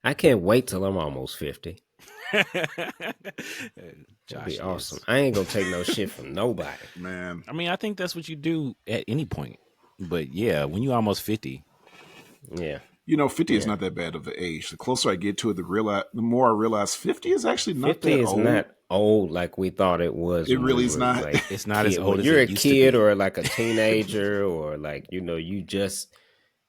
I can't wait till I'm almost 50. That'd be Josh awesome. is. I ain't gonna take no shit from nobody. Man, I mean, I think that's what you do at any point. But yeah, when you almost 50, Yeah. 50 is Yeah. not that bad of an age. The closer I get to it, the more I realize 50 is actually not 50 that is old. not old like we thought it was. It when really we is were, not. Like, it's not as kid. old When as you're it a used to kid be. or like a teenager or like, you just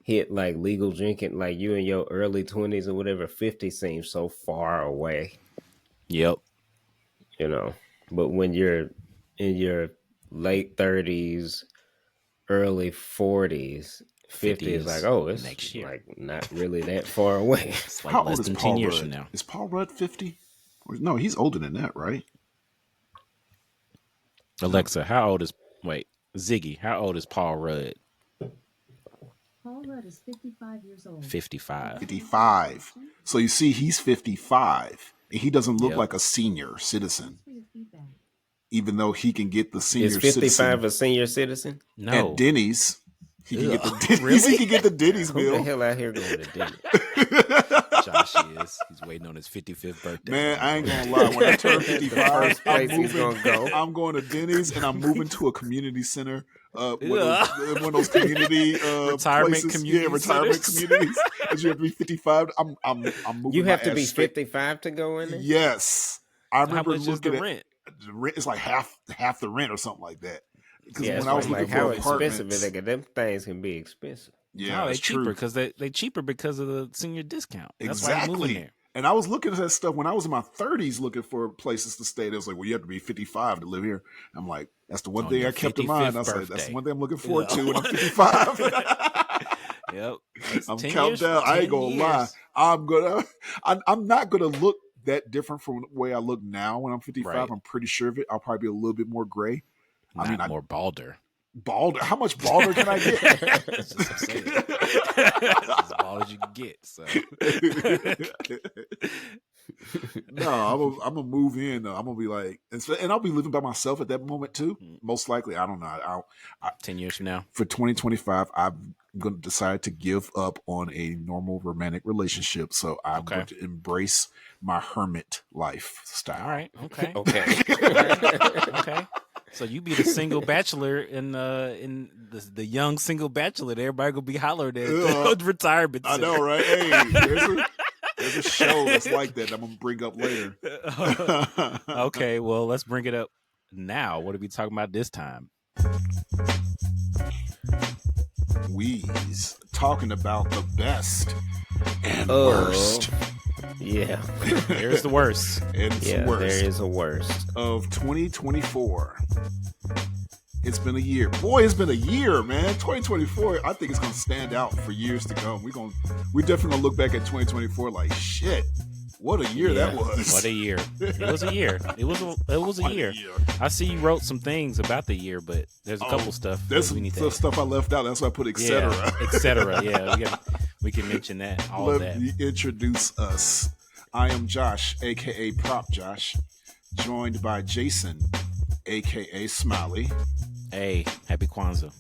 hit like legal drinking, like you in your early 20s or whatever, 50 seems so far away, Yep. But when you're in your late 30s, early 40s, 50 is like, oh, it's next year. like not really that far away. It's like How less old is than 10 Paul years Rudd? from now. Is Paul Rudd 50? No, he's older than that, right? Alexa, how old is Ziggy, how old is Paul Rudd? Paul Rudd is 55 years old. 55. 55. So you see, he's 55, and he doesn't look Yep. like a senior citizen, even though he can get the senior Is 55 citizen a senior citizen? No. at Denny's. He can get the Ugh. Denny's. Really? He can get the Denny's Who the meal. hell out here going to dinner? Josh is. He's waiting on his 55th birthday. Man, I ain't gonna lie. When I turn 55, first place he's gonna go. I'm going to Denny's, and I'm moving to a community center. One Ugh. of those community Retirement places. community retirement centers. communities. As you have to be 55. I'm moving. You have my to be ass straight- 55 to go in there? Yes, I How remember much is looking the at rent? the rent. It's like half the rent or something like that. Because Yeah, when I was like looking how for expensive apartments, is it? Them things can be expensive. yeah, No, they that's cheaper true. because they cheaper because of the senior discount. That's why I'm moving Exactly. there. And I was looking at that stuff when I was in my 30s looking for places to stay. They was like, well, you have to be 55 to live here. I'm like, that's the one On thing your I kept in mind. 55th I was like, that's birthday. the one thing I'm looking forward Yeah. to when I'm 55. Yep. I'm 10 counting years, down. I 10 ain't gonna lie. years. I'm not gonna look that different from the way I look now when I'm 55. Right. I'm pretty sure of it. I'll probably be a little bit more gray. Not more balder. Balder. How much balder can I get? That's just what I'm saying. That's as bald as you can get. So No, I'm gonna move in. Though. I'm gonna be like, and I'll be living by myself at that moment too. Most likely, I don't know. 10 years from now. For 2025, I'm going to decide to give up on a normal romantic relationship. So I'm Okay. going to embrace my hermit lifestyle. All right. Okay. Okay. Okay. So you be the single bachelor in the young single bachelor. Everybody gonna be hollered at the retirement I center. know, right? Hey, there's a show that's like that I'm going to bring up later. Okay, well, let's bring it up now. What are we talking about this time? We's talking about the best and Oh. worst. Yeah. There's the worst. And it's Yeah, worst there is a worst. of 2024. It's been a year. Boy, it's been a year, man. 2024, I think it's going to stand out for years to come. We're definitely going to look back at 2024 like, shit, what a year that was. What a year. It was a year. It was a What year. I see you wrote some things about the year, but there's a couple stuff There's that we need some to stuff I left out. That's why I put et cetera. Yeah, et cetera. Yeah, we can mention that. All Let that. me introduce us. I am Josh, a.k.a. Prop Josh, joined by Jason, a.k.a. Smiley, Hey, happy Kwanzaa.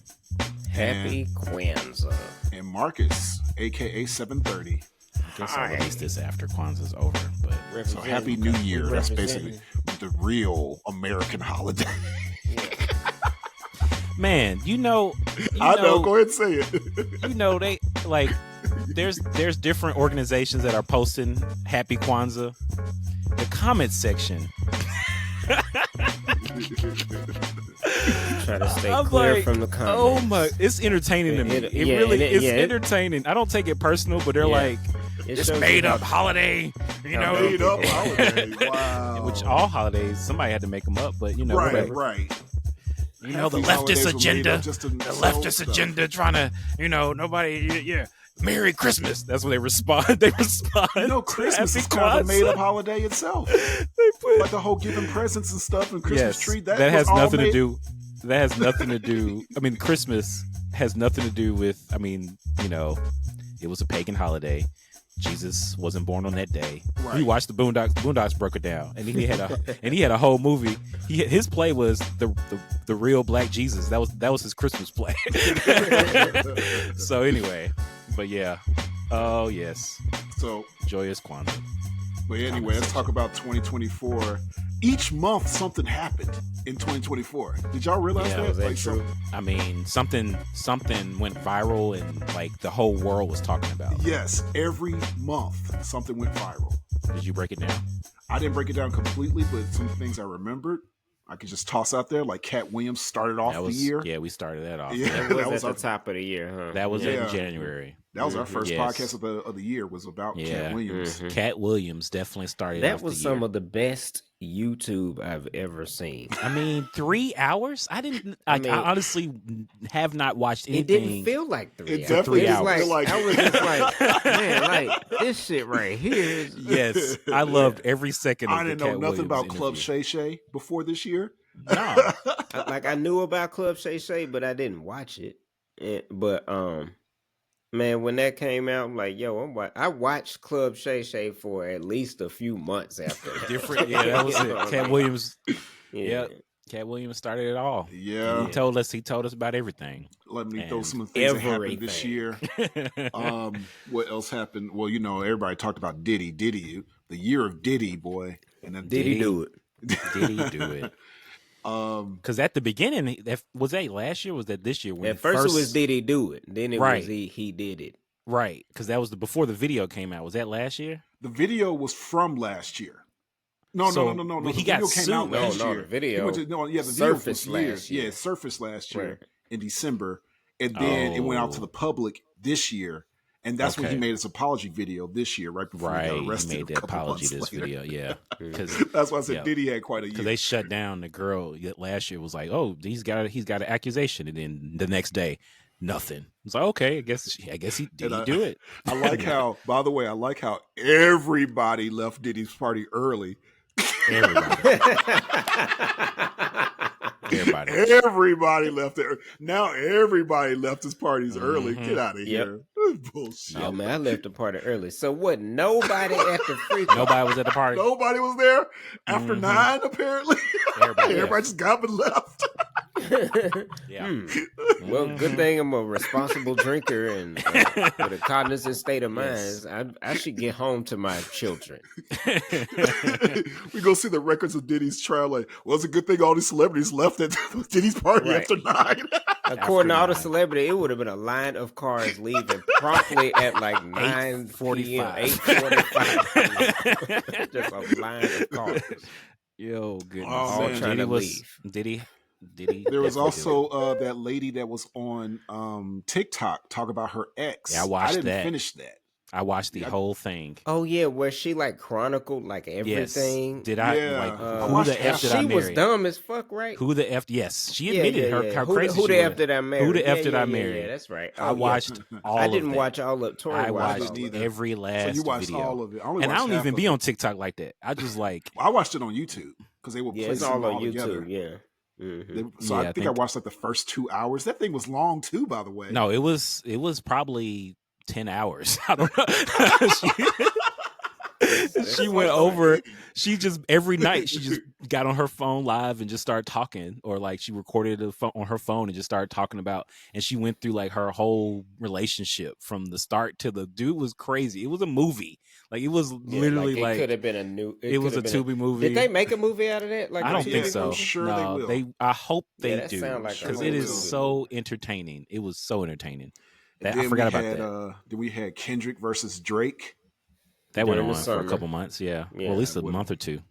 Happy Kwanzaa. and Marcus, a.k.a. 730. I guess I'll release this after Kwanzaa's over, but So happy New Year. That's basically the real American holiday. man, you know, I know. Go ahead and say it. you know they like there's different organizations that are posting happy Kwanzaa. The comment section, Try to stay I'm clear like, from the comments. oh my, it's entertaining to me. It- It yeah, really and it- is yeah, it- entertaining. I don't take it personal, but they're Yeah. like It this shows made you up how- holiday, you know. Made up holiday. Wow. Which all holidays somebody had to make them up, but you know right, whatever. right. You know, the These holidays leftist were made agenda, up just to the sell leftist stuff. agenda trying to, you know, nobody, yeah, Merry Christmas. That's what they respond. They respond. You know, to Christmas Happy is kind of a made Kwanzaa. up holiday itself. They put, Like the whole giving presents and stuff and Christmas yes, tree. that was has all nothing to made- do. That has nothing to do. I mean, Christmas has nothing to do with. I mean, you know, it was a pagan holiday. Jesus wasn't born on that day. Right. We watched the Boondocks. Boondocks broke it down, and he had a whole movie. His play was the real Black Jesus. That was his Christmas play. So anyway, but yeah, oh yes. So, Joyous Kwanzaa. but anyway, let's talk about 2024. Each month, something happened in 2024. Did y'all realize Yeah, that? was that Like, true? I mean, something went viral and like the whole world was talking about. Yes, every month something went viral. Did you break it down? I didn't break it down completely, but some things I remembered, I could just toss out there. Like Cat Williams started off That was the year. yeah. We started that off. Yeah. Yeah. That was, That was at our- the top of the year, huh? That was Yeah. in January. That was our first Yes. podcast of the year. Was about Yeah. Cat Williams. Cat Williams definitely started. That off was the some year. of the best YouTube I've ever seen. I mean, 3 hours. I didn't. I mean, honestly have not watched anything. It didn't feel like 3 It hours. definitely It was didn't like, feel like- I was just like, man, like this shit right here. Is, Yes, I loved every second. Of I didn't the know Cat nothing Williams about Club interview. Shay Shay before this year. No, like I knew about Club Shay Shay, but I didn't watch it. But man, when that came out, I'm like, yo, I watched Club Shay Shay for at least a few months after that. different. Yeah, that was it. Cat Williams. Yeah. Cat Williams started it all. Yeah. He told us about everything. Let me throw And some things that happened this everything. year. What else happened? Well, everybody talked about Diddy. Diddy, the year of Diddy, boy. And then Did he do it? Did he do it? Because at the beginning, was that last year? Or was that this year? When At first it was Did he do it? Then it Right. was he did it. right? Because that was before the video came out. Was that last year? the video was from last year. No. So, The he video got came sued. out No, last no, year. the video the video was surfaced years. last year. Yeah, it surfaced last year Right. in December, and then it went out to Oh. the public this year, and that's when he Okay. made his apology video this year, right before Right. he got He arrested. made a the couple apology months this later. video. Yeah. Because That's why I said Yeah. Diddy had quite a year. they shut down the girl last year. Was like, oh, he's got an accusation, and then the next day, nothing. It's like, okay, I guess he did. And He do it. I like how, by the way, everybody left Diddy's party early. Everybody. Everybody. Everybody left there. Now everybody left his parties early. Mhm. Get out of Yep. here. That's bullshit. Oh man, I left the party early. So what? Nobody at the free throw. Nobody was at the party. Nobody was there after Mhm. 9, apparently. Everybody Everybody left. just got and left. Yeah. Well, good thing I'm a responsible drinker and with a cognizant state of mind. Yes. I should get home to my children. We go see the records of Diddy's trial. Like, well, it's a good thing all these celebrities left at Diddy's party Right. after 9. According to all the 9. celebrity, it would have been a line of cars leaving promptly at like 9:45, 8:45. Just a line of cars. Yo, goodness. Oh, all man. trying to leave. Did he? There was definitely do also that lady that was on TikTok talk about her ex. Yeah, I watched didn't that. finish that. it. I watched the whole thing. Oh yeah, where she like chronicled like everything. Yes. Did I? Yeah. Like, I who watched the half f did of I She marry? was dumb as fuck, right? Who the f? Yes, she Yeah, admitted yeah, her yeah. how Who, crazy who she the was. F did I marry? Who the F Yeah, did yeah, I yeah, marry? Yeah, that's right. I Oh, yeah. watched all. I of didn't that. watch all of Tori. I watched watched all of it. every So last you watched video, all of it. I only and I watched don't half even of be it. on TikTok like that. I just like I watched it on YouTube because they were Yeah, it's placing all them on together. YouTube. Yeah. Mhm. So Yeah, I I think I think- watched like the first 2 hours. That thing was long too, by the way. no. It was probably 10 hours. I don't know. She went over. She just every night she just got on her phone live and just started talking, or like she recorded on her phone and just started talking about. And she went through like her whole relationship from the start to the dude was crazy. It was a movie. Like it was Yeah, literally it like could have been a new. it was a could have been Tubi movie. Did they make a movie out of that? Like I a don't TV think Yeah, so. I'm sure they no, will. I hope Yeah, they that do sound like a because whole it is movie. so entertaining. It was so entertaining. And That, I then forgot we about had, that. Then we had Kendrick versus Drake. That went during on the for a summer. couple months. Yeah, Yeah, well, at least a what- month or two.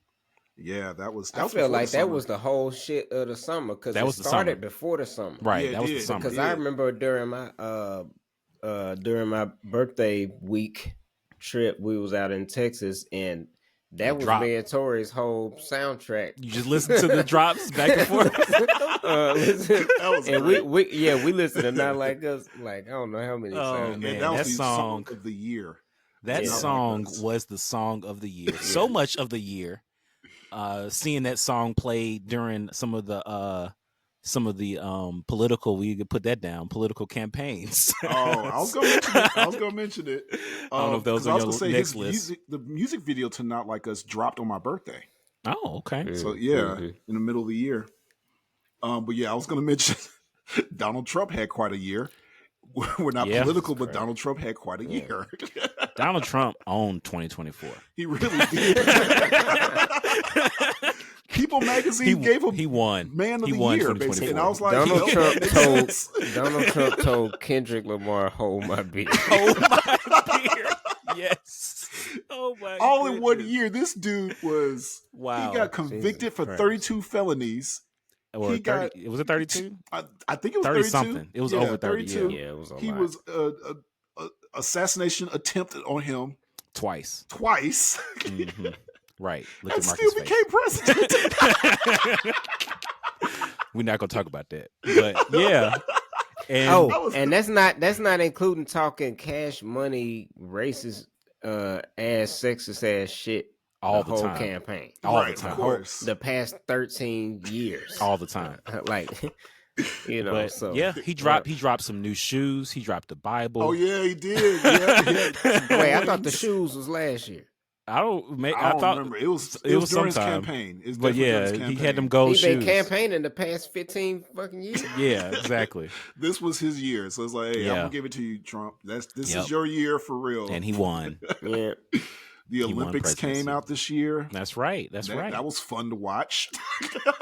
Yeah, that was. I feel like that was the whole shit of the summer because That it was the started summer. before the summer. Right, Yeah, that was it the did. summer. Because Yeah. I remember during my birthday week trip, we was out in Texas, and that was Drop. me and Tori's whole soundtrack. You just listen to the drops back and forth. Listen, That was and great. we listen to Not Like Us, like I don't know how many Oh, times. man. And that was that the song- song of the year. That Yeah. song Like us. was the song of the year. So much of the year. Seeing that song played during some of the political, we could put that down, political campaigns. Oh, I was gonna mention it. I don't know if those 'cause are I was your gonna say next his list. the music video to Not Like Us dropped on my birthday. Oh, okay. So yeah, Mhm. in the middle of the year. But yeah, I was gonna mention Donald Trump had quite a year. We're not Yeah. political, but Correct. Donald Trump had quite a Yeah. year. Donald Trump owned 2024. He really did. People magazine gave him he won. Man of He the won Year, 2024. basically. And I was like, Donald yo, Trump that makes told sense. Donald Trump told Kendrick Lamar, "Hold my beer." Oh my beer. Yes. Oh my. All in one goodness. year, this dude was. Wow. He got convicted Jesus for Christ. 32 felonies. Or he 30, was it 32? I think it was 30 32. something. It was over 30, yeah. Yeah, it was a He lot. was assassination attempted on him Twice. twice. Mhm. Right. Look And at still Marcus' became president. We're not gonna talk about that. But yeah. And Oh, and that's not including talking cash money, racist, ass, sexist ass shit. all the the whole time. campaign, All Right, the time. of course. the past 13 years, All the time. like you know. But So yeah, he dropped some new shoes. He dropped the Bible. Oh yeah, he did. Yeah. Wait, I thought the shoes was last year. I don't. I I don't thought remember. It was was during his sometime. campaign. It's But definitely during yeah, his he campaign. had them gold He been shoes. campaigning the past 15 fucking years. Yeah, exactly. This was his year, so it's like, hey, I'm Yeah. gonna give it to you, Trump. This Yep. is your year for real. And he won. Yeah, The won Olympics came presidency. out this year. That's right. That's right. That was fun to watch.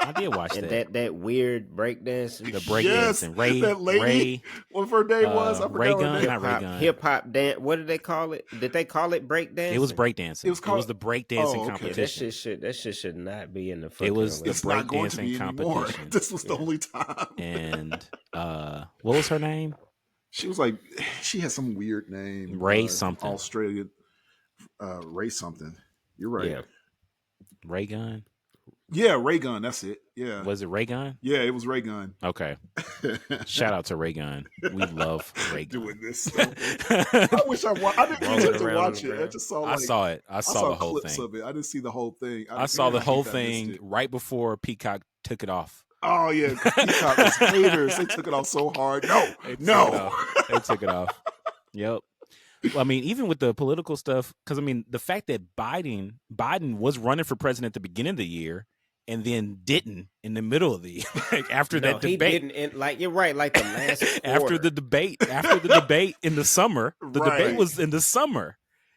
I did watch and that. that weird breakdancing, The breakdance Yes, and Ray. that lady. Ray. What her name was? I forgot Ray her Gun? name. Not Ray Gun. hip hop dance. What did they call it? Did they call it breakdancing? It was breakdancing. It was called- the breakdancing Oh, okay. Yeah, competition. that shit should not be in the fucking. It was Olympics. the It's not going to breakdancing be anymore. competition. This was the only time. And what was her name? She was like, she had some weird name. Ray something. Australian. Ray something. You're right. Yeah. Ray Gun? Yeah, Ray Gun. That's it. Yeah. Was it Ray Gun? Yeah, it was Ray Gun. Okay. Shout out to Ray Gun. We love Ray Gun. Doing this. I wish I didn't Rolling get to around watch the it. I ground. just saw I like, saw it. I saw the whole clips thing. of it. I didn't see the whole thing. I saw the whole I missed thing it. right before Peacock took it off. Oh yeah, Peacock was haters. They took it off so hard. No, They took it no. off. They took it off. Yep. Well, I mean, even with the political stuff, because I mean, the fact that Biden was running for president at the beginning of the year and then didn't in the middle of the year, like after No, that he debate. didn't. And, like you're right. Like the last after quarter. the debate in the summer, the Right. debate was in the summer.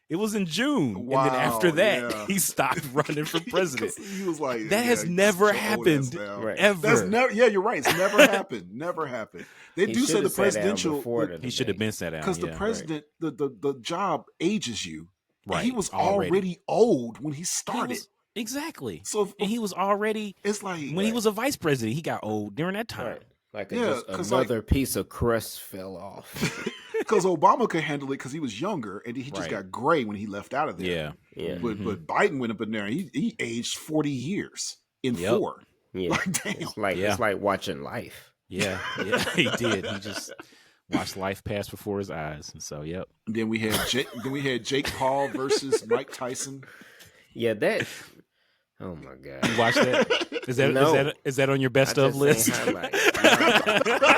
It was in June, and then after Wow, that, yeah. he stopped running for president. He was like, That has yeah, never slow ass happened down. Right. ever. That's never. Yeah, you're right. It's never happened. Never happened. They He do say shoulda the sat down presidential before the He should have debate. been sat down. because Yeah. the president, the job ages you. And right. He was already old when he He started. was- exactly. So if- And he was already it's like when he was a vice president, he got old during that time. Right. Like Yeah, just 'cause, another piece of crust fell off. because Obama could handle it because he was younger and he just Right. got gray when he left out of there. Yeah. Yeah. But Biden went up in there and he aged 40 years in Yep. 4. Yeah. Like damn. Yeah. It's like watching life. Yeah. Yeah. He did. He just watched life pass before his eyes. And so, yep. Then we had Jake Paul versus Mike Tyson. Yeah, that. Oh my god. You watched that? No. Is that on your best I of just list? seen highlights.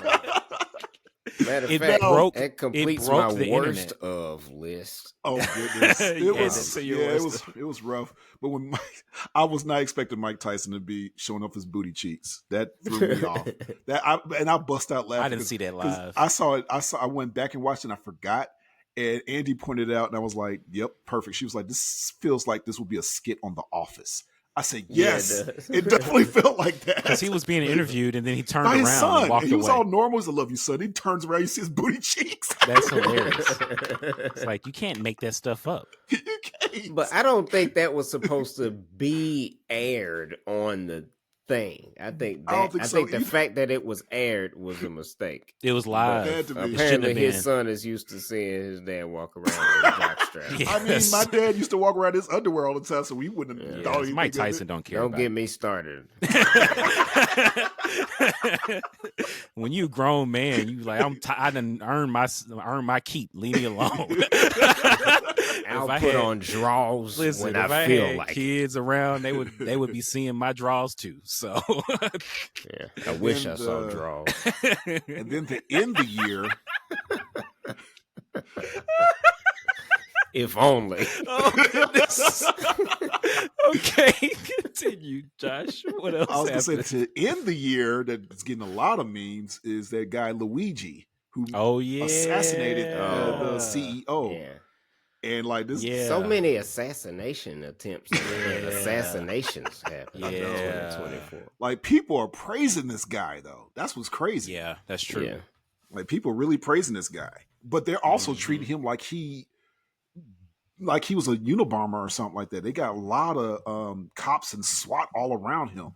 Matter of It fact, broke- that completes it broke my the worst internet. of list. Oh goodness, You it had was to say your yeah, worst. it was rough. But when I was not expecting Mike Tyson to be showing off his booty cheeks. That threw me off. I bust out laughing. I didn't see that 'cause live. I saw it. I went back and watched it. and I forgot. And Andy pointed it out, and I was like, "Yep, perfect." She was like, "This feels like this would be a skit on The Office." I said, Yeah, it "Yes, does. it definitely felt like that." Because he was being interviewed and then he turned by around his son. and walked And he was away. all normal. He's, "I love you, son." He turns around, you see his booty cheeks. That's hilarious. It's like you can't make that stuff up. You can't. But I don't think that was supposed to be aired on the thing. I think I don't think so the either. fact that it was aired was a mistake. It was live. had to be. It shouldn't Apparently, have his been. son is used to seeing his dad walk around with a jockstrap. Yeah. I mean, Yes. my dad used to walk around his underwear all the time, so we wouldn't have Yeah. thought Yes, anything Mike of it. Tyson don't care Don't about get it. me started. When you a grown man, you like I done earned my keep. Leave me alone. I'll If I put had- on draws Listen, when if I I feel had like it. kids around, they would be seeing my draws too. So Yeah, I wish I And, saw draws. And then to end the year, If only. oh goodness. Okay, continue, Josh. What else I was going to happened? say to end the year that's getting a lot of memes is that guy Luigi who Oh yeah, assassinated Oh. the CEO. Yeah. And like this, Yeah. So many assassination attempts and Yeah. assassinations happened in Yeah. 2024. like people are praising this guy though. That's what's crazy. Yeah, that's true. Yeah. Like people are really praising this guy, but they're also Mhm. treating him like he was a Unabomber or something like that. They got a lot of cops and SWAT all around him,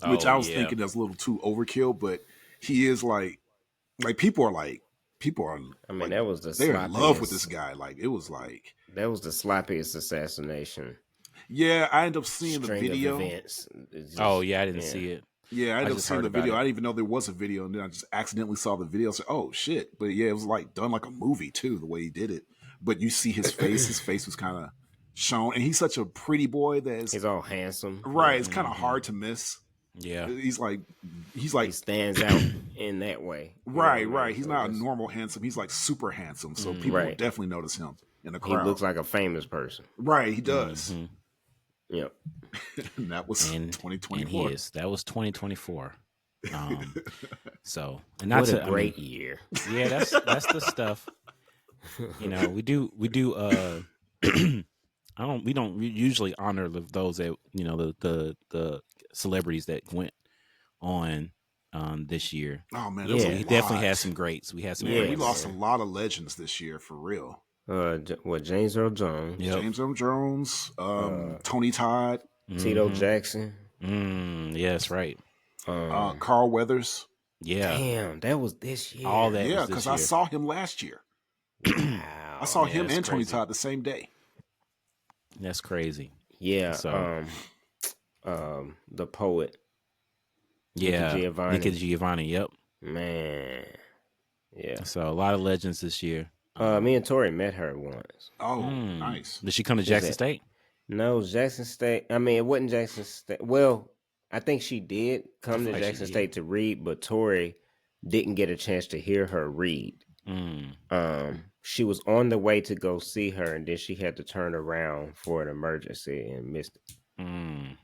which Oh, I was yeah. thinking that's a little too overkill. But he is like people are. I mean, like, that was the they're in love with sloppiest- this guy. Like it was like, That was the sloppiest assassination yeah. I ended up seeing the string video. of events. It's just- Oh, yeah, I didn't see it. Yeah, I I ended up just seeing heard the about video. it. I didn't even know there was a video, and then I just accidentally saw the video. So, oh shit! But yeah, it was like done like a movie too, the way he did it. But you see his face. His face was kind of shown, and he's such a pretty boy that is He's all handsome. right. It's kind of Mhm. hard to miss. Yeah. He's like He stands out in that way. You know what I right, mean? right. He's So not a it's- normal handsome. He's like super handsome. So Mm, people will right. definitely notice him in the He crowd. looks like a famous person. right, he does. Mhm. Yep. And that was And 2024. he is. That was 2024. So, and What that's a great year. yeah, that's the stuff. You know, we do we don't usually honor those that, you know, the celebrities that went on this year. Oh man, Yeah. yeah, So we definitely had some greats. We had some Yeah, we greats. lost a man. lot of legends this year for real. James Earl Jones, Yep. James Earl Jones, Tony Todd, Tito Mhm. Jackson. Yeah, that's right. Carl Weathers. Yeah. Damn, that was this year. All that Yeah, was this because I year. saw him last year. Wow. I saw yeah, him it's and Tony crazy. Todd the same day. That's crazy. Yeah. So- The poet. Yeah. Giovanni. Nika Giovanni, yep. Man. Yeah. So a lot of legends this year. Me and Tori met her once. Oh, Mm. nice. Did she come to Is Jackson it- State? No, Jackson State. I mean, it wasn't Jackson State. Well, I think she did come to feel like she Jackson did. State to read, but Tori didn't get a chance to hear her read. She was on the way to go see her, and then she had to turn around for an emergency and missed it. And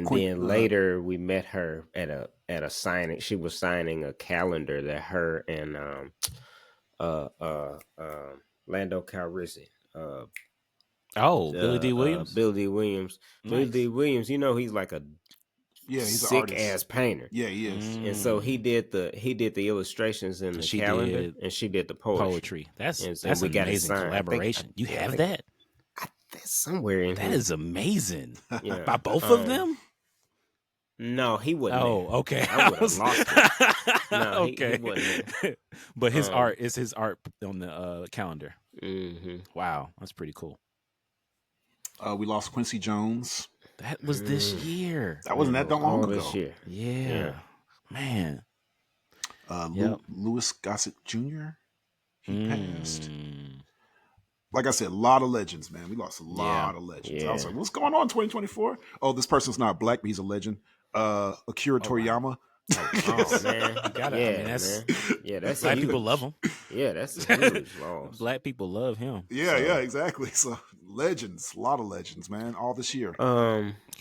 then later we met her at a signing. She was signing a calendar that her and Lando Calrissian, Oh, Billy D. Williams. Billy D. Williams. Billy Nice. D. Williams, you know, he's like a Yeah, he's an sick artist. ass painter. Yeah, he is. Mm. And so he did the illustrations in the She calendar, did and she did the poetry. Poetry. That's And so that's we an got it amazing signed. I think- collaboration. You yeah, I have think- that? That's somewhere in That here. is amazing. Yeah. By both of Um, them? No, he wouldn't. Oh, okay. I would've was- lost it. No, he okay. wasn't But his Um, art is his art on the calendar. Mm-hmm. Wow, that's pretty cool. We lost Quincy Jones. That was this year. That wasn't that long All ago. this year. Yeah. Man. Lou- Louis Gossett Jr. He passed. Like I said, a lot of legends, man. We lost a lot of legends. I was Yeah. like, what's going on in 2024? Oh, this person's not black, but he's a legend. Akira Toriyama. Oh man, You gotta- I yeah, mean, that's- man. Yeah, that's Black huge. people love him. Yeah, that's a huge loss. Black people love him. Yeah, So, yeah, exactly. So legends, a lot of legends, man, all this year.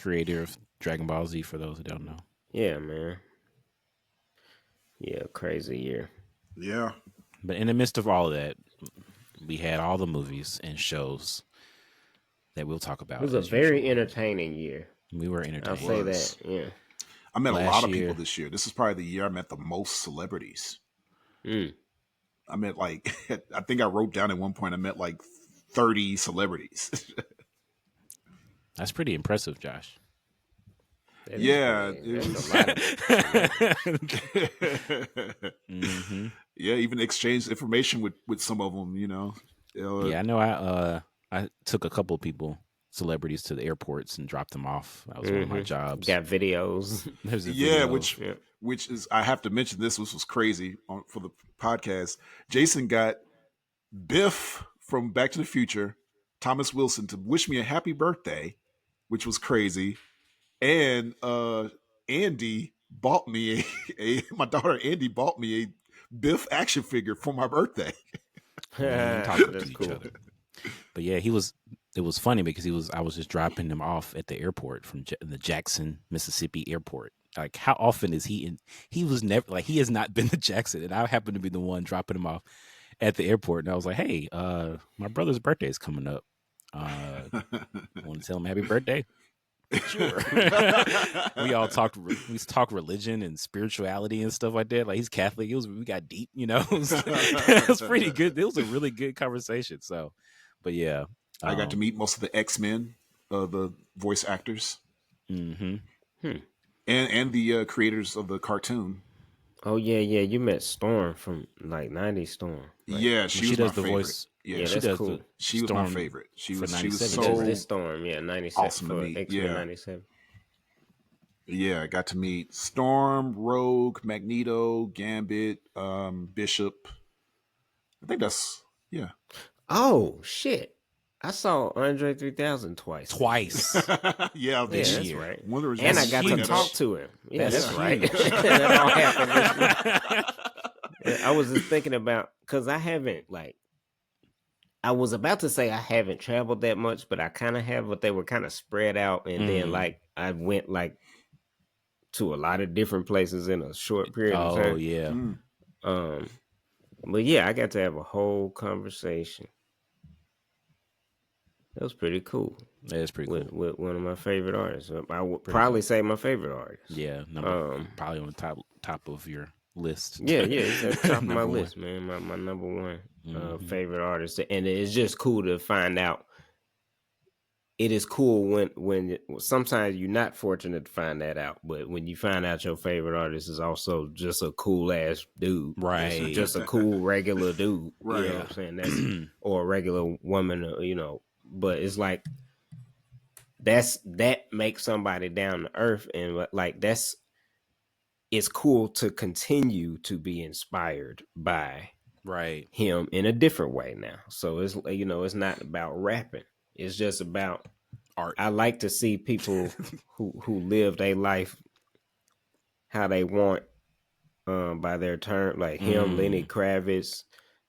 Creator of Dragon Ball Z, for those who don't know. Yeah, man. Yeah, crazy year. Yeah. But in the midst of all of that, we had all the movies and shows that we'll talk about. It was a as very usual. entertaining year. We were I'll entertained. say was. that. Yeah. I met a Last lot of year. people this year. This is probably the year I met the most celebrities. Mm. I met like, I think I wrote down at one point, I met like 30 celebrities. That's pretty impressive, Josh. That is Yeah, pretty- it that's was- a lot of- Mhm. Yeah, even exchanged information with some of them, you know. Yeah, I know. I took a couple of people, celebrities, to the airports and dropped them off. That was one of my Mhm. jobs. Got videos. There's a Yeah, video. which Yeah. which is, I have to mention this was crazy for the podcast. Jason got Biff from Back to the Future, Thomas Wilson, to wish me a happy birthday, which was crazy. And Andy bought me my daughter Andy bought me a Biff action figure for my birthday. Man, talking That's to each cool. other. But yeah, it was funny because I was just dropping him off at the airport from the Jackson, Mississippi airport. Like, how often is he in? He was never, like, he has not been to Jackson, and I happened to be the one dropping him off. at the airport, and I was like, "Hey, my brother's birthday is coming up. Want to tell him happy birthday?" Sure. We all talked. We talked religion and spirituality and stuff like that. Like he's Catholic. We got deep. It was pretty good. It was a really good conversation. So, but yeah, I got to meet most of the X-Men, the voice actors, Mm-hmm. and the creators of the cartoon. Oh yeah. You met Storm from like 90s Storm. Like, Yeah, she was does my the favorite. voice. Yeah, Yeah, she that's does cool. the she was my Storm favorite. She for was 97. so He does this Storm, 97 awesome to for meet. X-Men Yeah. 97. Yeah, I got to meet Storm, Rogue, Magneto, Gambit, Bishop. I think that's Oh shit! I saw Andre 3000 twice. Twice. yeah, Yeah, this that's year. right. Wonder is And I That's got to huge. talk to him. Yeah, That's that's right. huge. That all happened this year. I was just thinking about because I haven't I was about to say I haven't traveled that much, but I kind of have. But they were kind of spread out, and then I went to a lot of different places in a short period of Oh time. yeah. But yeah, I got to have a whole conversation. That was pretty cool. That is pretty cool. With one of my favorite artists. I would probably say my favorite artist. Yeah, probably on the top of your list. Yeah, it's at the top of my Number one. list, man. My number one favorite artist, and it's just cool to find out. It is cool when sometimes you're not fortunate to find that out, but when you find out your favorite artist is also just a cool ass dude, Right. Just a cool regular dude, Right. You know what I'm saying? That's or a regular woman, But it's like that makes somebody down to earth, and like it's cool to continue to be inspired by Right. him in a different way now. So it's it's not about rapping. It's just about Art. I like to see people who live their life how they want by their term. Like him, Lenny Kravitz.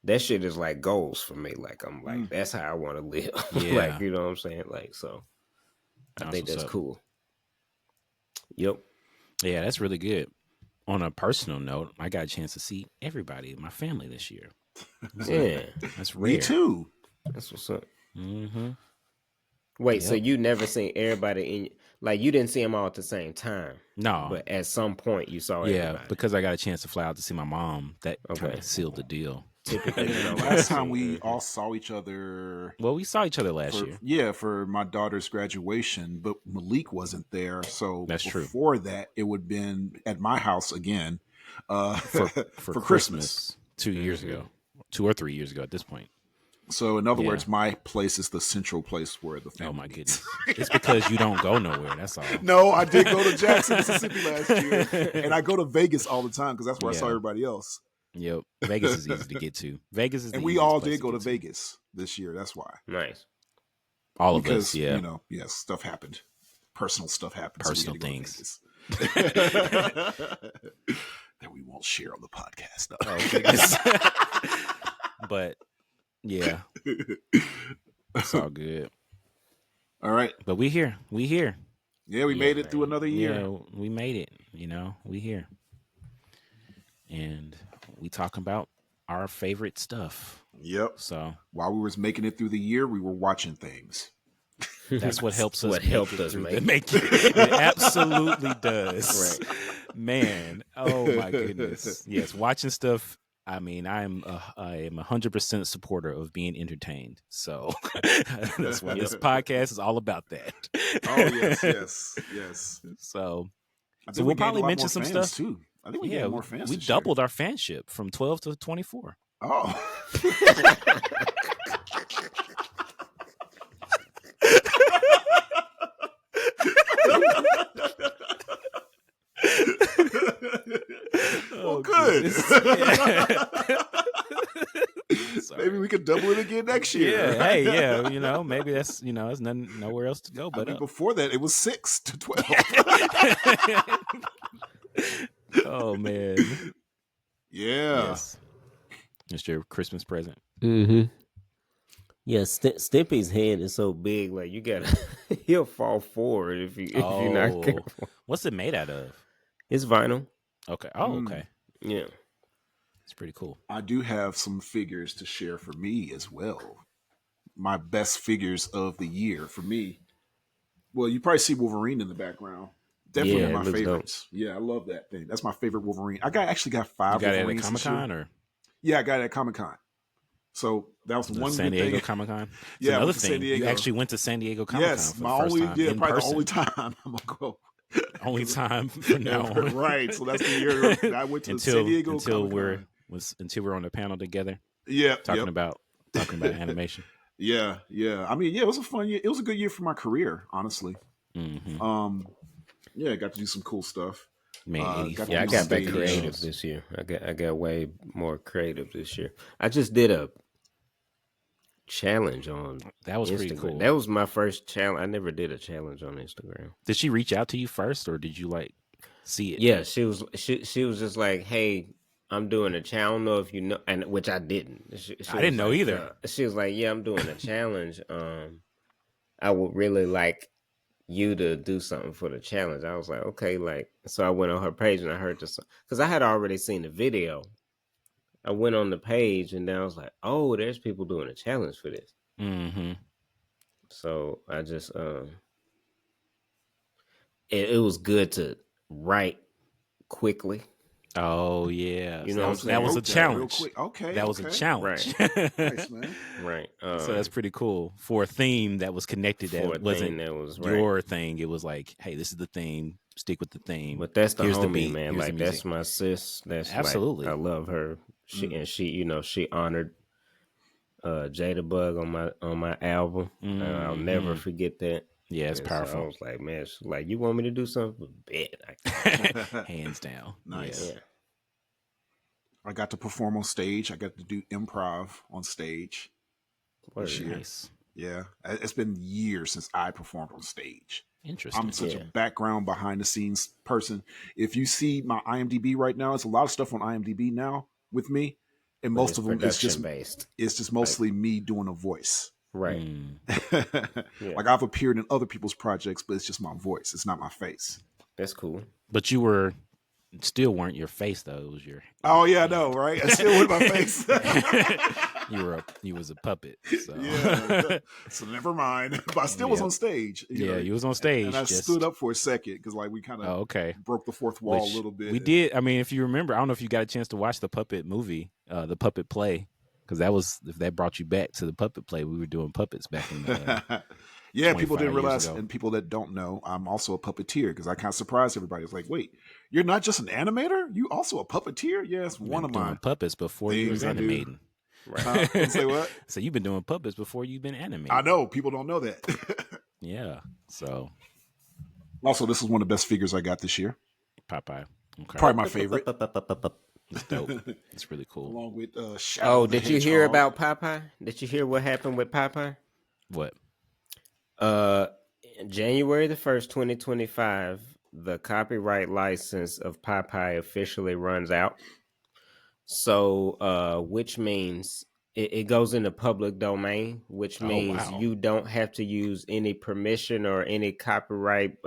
That shit is like goals for me. Like I'm like that's how I want to live. Yeah. Like you know what I'm saying. Like so, I think that's cool. Yep. Yeah, that's really good. On a personal note, I got a chance to see everybody in my family this year. Yeah, That's rare. Me too. that's what's up. Mm-hmm. Wait, so you never seen everybody you didn't see them all at the same time, No. but at some point you saw Yeah, everybody. because I got a chance to fly out to see my mom. That kind Okay. of sealed the deal. Typically, Last time we all saw each other. Well, we saw each other last year. For my daughter's graduation, but Malik wasn't there. So That's true. before that, it would have been at my house again For Christmas 2 years ago, 2 or 3 years ago at this point. So in other Yeah. words, my place is the central place where the family Oh my meets. goodness! It's because you don't go nowhere. That's all. No, I did go to Jackson, Mississippi last year, and I go to Vegas all the time because that's where I saw Yeah. everybody else. Yep. Vegas is easy to get to. Vegas is, And the we easiest all place did go to get Vegas this year. That's why. nice. All of Because us, yeah. stuff happened. Personal stuff happened. so we Personal had to go to things. Vegas. That we won't share on the podcast. No. Oh goodness. But yeah, it's all good. All right. But we here. Yeah, we made it through another year. Yeah, we made it. We here, and we talking about our favorite stuff. Yep. So While we was making it through the year, we were watching things. that's what helps us. What helped us make make it. It absolutely does. Right. Man, oh my goodness. Yes, watching stuff. I mean, I am 100% supporter of being entertained. So that's why this podcast is all about that. Oh yes. So I think we'll we gained probably a lot mention more some fans, stuff. too. I think we yeah, gained more fans. we this year. doubled our fanship from 12 to 24. Oh. Well, good. Sorry. Maybe we could double it again next year. Yeah, hey, yeah, maybe that's there's nowhere else to go I but mean, up. before that, it was 6 to 12. Oh man. Yeah. Yes. It's your Christmas present. Mm-hmm. Yeah, Stimpy's head is so big, like you gotta he'll fall forward if you're not careful. What's it made out of? It's vinyl. Okay. Oh, okay. Yeah. It's pretty cool. I do have some figures to share for me as well. My best figures of the year for me. Well, you probably see Wolverine in the background. Definitely Yeah, it my looks dope. favorites. Yeah, I love that thing. That's my favorite Wolverine. Actually got You 5 got it at Wolverines Comic this year. Con or Yeah, I got it at Comic Con. So that was the one San good Diego thing. Comic Con? Yeah, I another went to San thing. You Diego. actually went to San Diego Comic Con Yes, for my the first only time yeah, in probably person. the only time I'm gonna go. Only time from now on. Right. So that's the year I went to the San Diego until Comic-Con. we're on the panel together Yeah, talking about animation. Yeah. I mean, yeah, it was a fun year. It was a good year for my career, honestly. Hmm. Yeah, I got to do some cool stuff. Man, got 84. to Yeah, I do got back stage creative shows. this year. I got way more creative this year. I just did a challenge on That was Instagram. pretty cool. That was my first challenge. I never did a challenge on Instagram. Did she reach out to you first, or did you like see it? Yeah, she was just like, "Hey, I'm doing a challenge. I don't know if you know," and which I didn't. She I didn't was know like, either. She was like, "Yeah, I'm doing a challenge. I would really like you to do something for the challenge." I was like, "Okay." Like, so I went on her page and I heard this because I had already seen the video. I went on the page and then I was like, "Oh, there's people doing a challenge for this." Mm-hmm. So I just it was good to write quickly. Oh yeah, You so know that was a Wrote that real challenge. quick. Okay, That was a challenge. Nice, man. Right. So that's pretty cool for a theme that was connected. for a That wasn't thing that was right. your thing. It was like, hey, this is the theme. Stick with the theme. But that's the Here's the homie, beat. man. Here's the Like that's music. my sis. That's Absolutely. Like, I love her. She honored Jada Bug on my album. I'll never forget that. Yeah, it's And so powerful. I was like, man, she's like, you want me to do something? Bet. Hands down. Nice. Yeah. I got to perform on stage. I got to do improv on stage. Word. This year. Nice. Yeah, it's been years since I performed on stage. Interesting. I'm such Yeah. a background, behind the scenes person. If you see my IMDb right now, it's a lot of stuff on IMDb now with me, and But most it's of them it's just production-based. mostly me doing a voice. Right. Mm. Yeah. Like I've appeared in other people's projects, but it's just my voice. It's not my face. That's cool. But you still weren't your face though. It was your. Oh yeah, I know, right? I still with my face. you was a puppet. So. Yeah. So never mind. But I still was on stage. You was on stage. And I stood up for a second because like we kind of okay. broke the fourth wall Which a little bit. We did. I mean, if you remember, I don't know if you got a chance to watch the Puppet movie, the Puppet play, because that brought you back to the Puppet play. We were doing puppets back in. Yeah, people 25 didn't years realize, ago. and people that don't know, I'm also a puppeteer because I kind of surprised everybody. It's like, wait, you're not just an animator? You also a puppeteer? Yes, one of doing mine. puppets before you was Things I do. animating. Right. Say what? So you've been doing puppets before you've been animating. I know people don't know that. Yeah. So Also, this is one of the best figures I got this year. Popeye. Okay. Probably my favorite, It's dope. It's really cool. along with Shadow Oh, the did you hear Hedgehog. about Popeye? Did you hear what happened with Popeye? What? January the 1st, 2025, the copyright license of Popeye officially runs out. So, which means it goes into public domain, which means wow. you don't have to use any permission or any copyright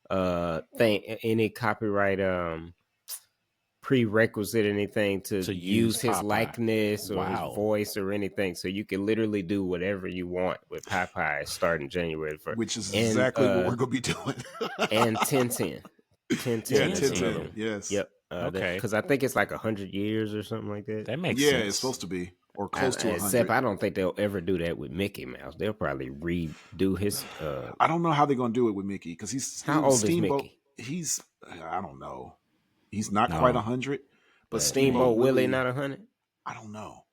any copyright prerequisite anything to To use use his Popeye. likeness or Wow. his voice or anything. So you can literally do whatever you want with Popeye starting January 1st. Which is And, exactly what we're going to be doing. And 1010. 1010. Yeah, is 1010. another one. Yes. Yep. Okay. Because I think it's like 100 years or something like that. That makes Yeah, sense. it's supposed to be. Or close to 100. Except I don't think they'll ever do that with Mickey Mouse. They'll probably redo his. I don't know how they're going to do it with Mickey because he's How old is Steamboat. Mickey? He's I don't know. He's not No. quite 100, but Steamboat Willie not 100. I don't know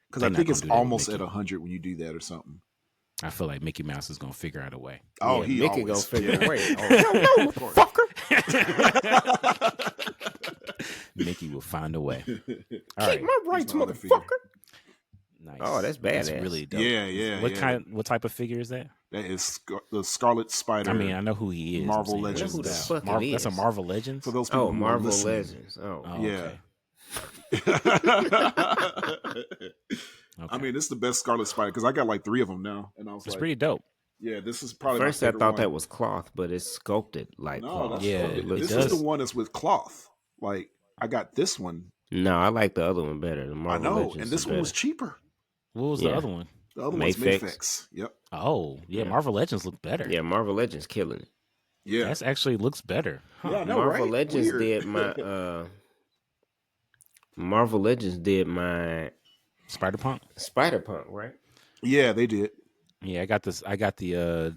because They're I not think gonna it's do that with almost Mickey. at 100 when you do that or something. I feel like Mickey Mouse is gonna figure out a way. Oh, Yeah, he Mickey always gonna figure yeah. it out. Of course. Mickey will find a way. All Keep right. my rights, my other figure. motherfucker. Nice. Oh, that's That's badass. really dope. Yeah. What type of figure is that? That is the Scarlet Spider. I mean, I know who he is. Marvel I'm saying, Legends. Who the That's- fuck it That's a is? Marvel Legends. for those people Oh, who are Marvel listening. Legends. Oh, Oh, Yeah. okay. I mean, it's the best Scarlet Spider because I got like 3 of them now, and I was It's like, pretty dope. yeah, this is probably First, my I favorite thought one. that was cloth, but it's sculpted like No, cloth. that's Yeah, it it this does. is the one that's with cloth. Like I got this one No, I like the other one better. The I Marvel know, Legends and is this one better. was cheaper. What was Yeah. the other one? The other one's Mayfix. Mayfix. Yep. Oh, yeah, Yeah. Marvel Legends look better. Yeah, Marvel Legends killing it. Yeah. That's actually looks better. Huh. Yeah, I know, Marvel right? Legends Weird. did my Marvel Legends did my Spider-Punk. Spider-Punk, right? Yeah, they did. Yeah, I got this. I got the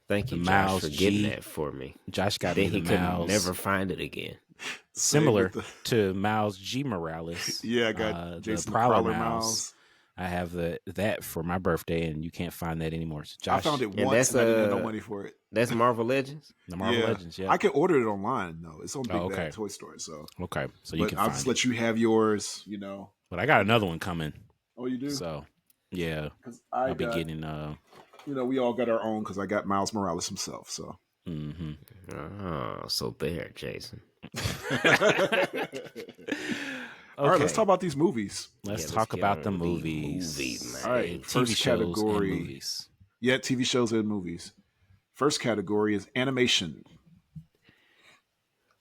Thank The you, Josh, Miles for getting G. that for me. Josh got Then me he the could Miles. never find it again. Same Similar with the- to Miles G. Morales. Yeah, I got Jason the Prowler Prowler Miles. Miles. I have that for my birthday, and you can't find that anymore. So I Josh, found it And once that's, and I didn't have no money for it. That's Marvel Legends. the Marvel Yeah. Legends. Yeah. I can order it online though. It's on Big Oh, okay. Bad Toy Store, so Okay, so you but can I'll find just it. let you have yours, you know. But I got another one coming. Oh, you do? So yeah, 'Cause I'll I be got, getting you know, we all got our own because I got Miles Morales himself. So hmm Oh, so there, Jason. all right, let's talk about these movies. Let's Yeah, talk get about on the these movies. movies, man. All right, TV first shows category. and movies. Yeah, TV shows and movies. First category is animation.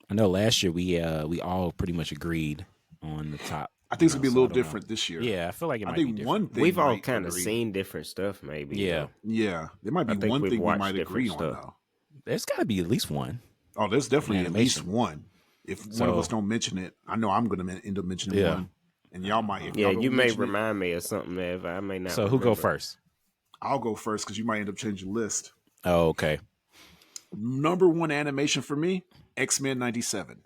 I know last year we all pretty much agreed on the top. I think it's gonna be a so I little don't know. different this year. Yeah, I feel like it I might be think different. one thing We've all might kind of agree. seen different stuff, maybe. Yeah. though. Yeah, there might I be think one we've thing we watched might agree on different stuff. though. There's got to be at least one. Oh, there's definitely at least Animation. one. If one of So- us don't mention it, I know I'm going to end up mentioning Yeah. one, and y'all might. If Yeah, y'all don't you may mention it, remind me of something that I may not. So who go remember. first? I'll go first because you might end up changing the list. Oh, okay. Number one animation for me, X-Men '97.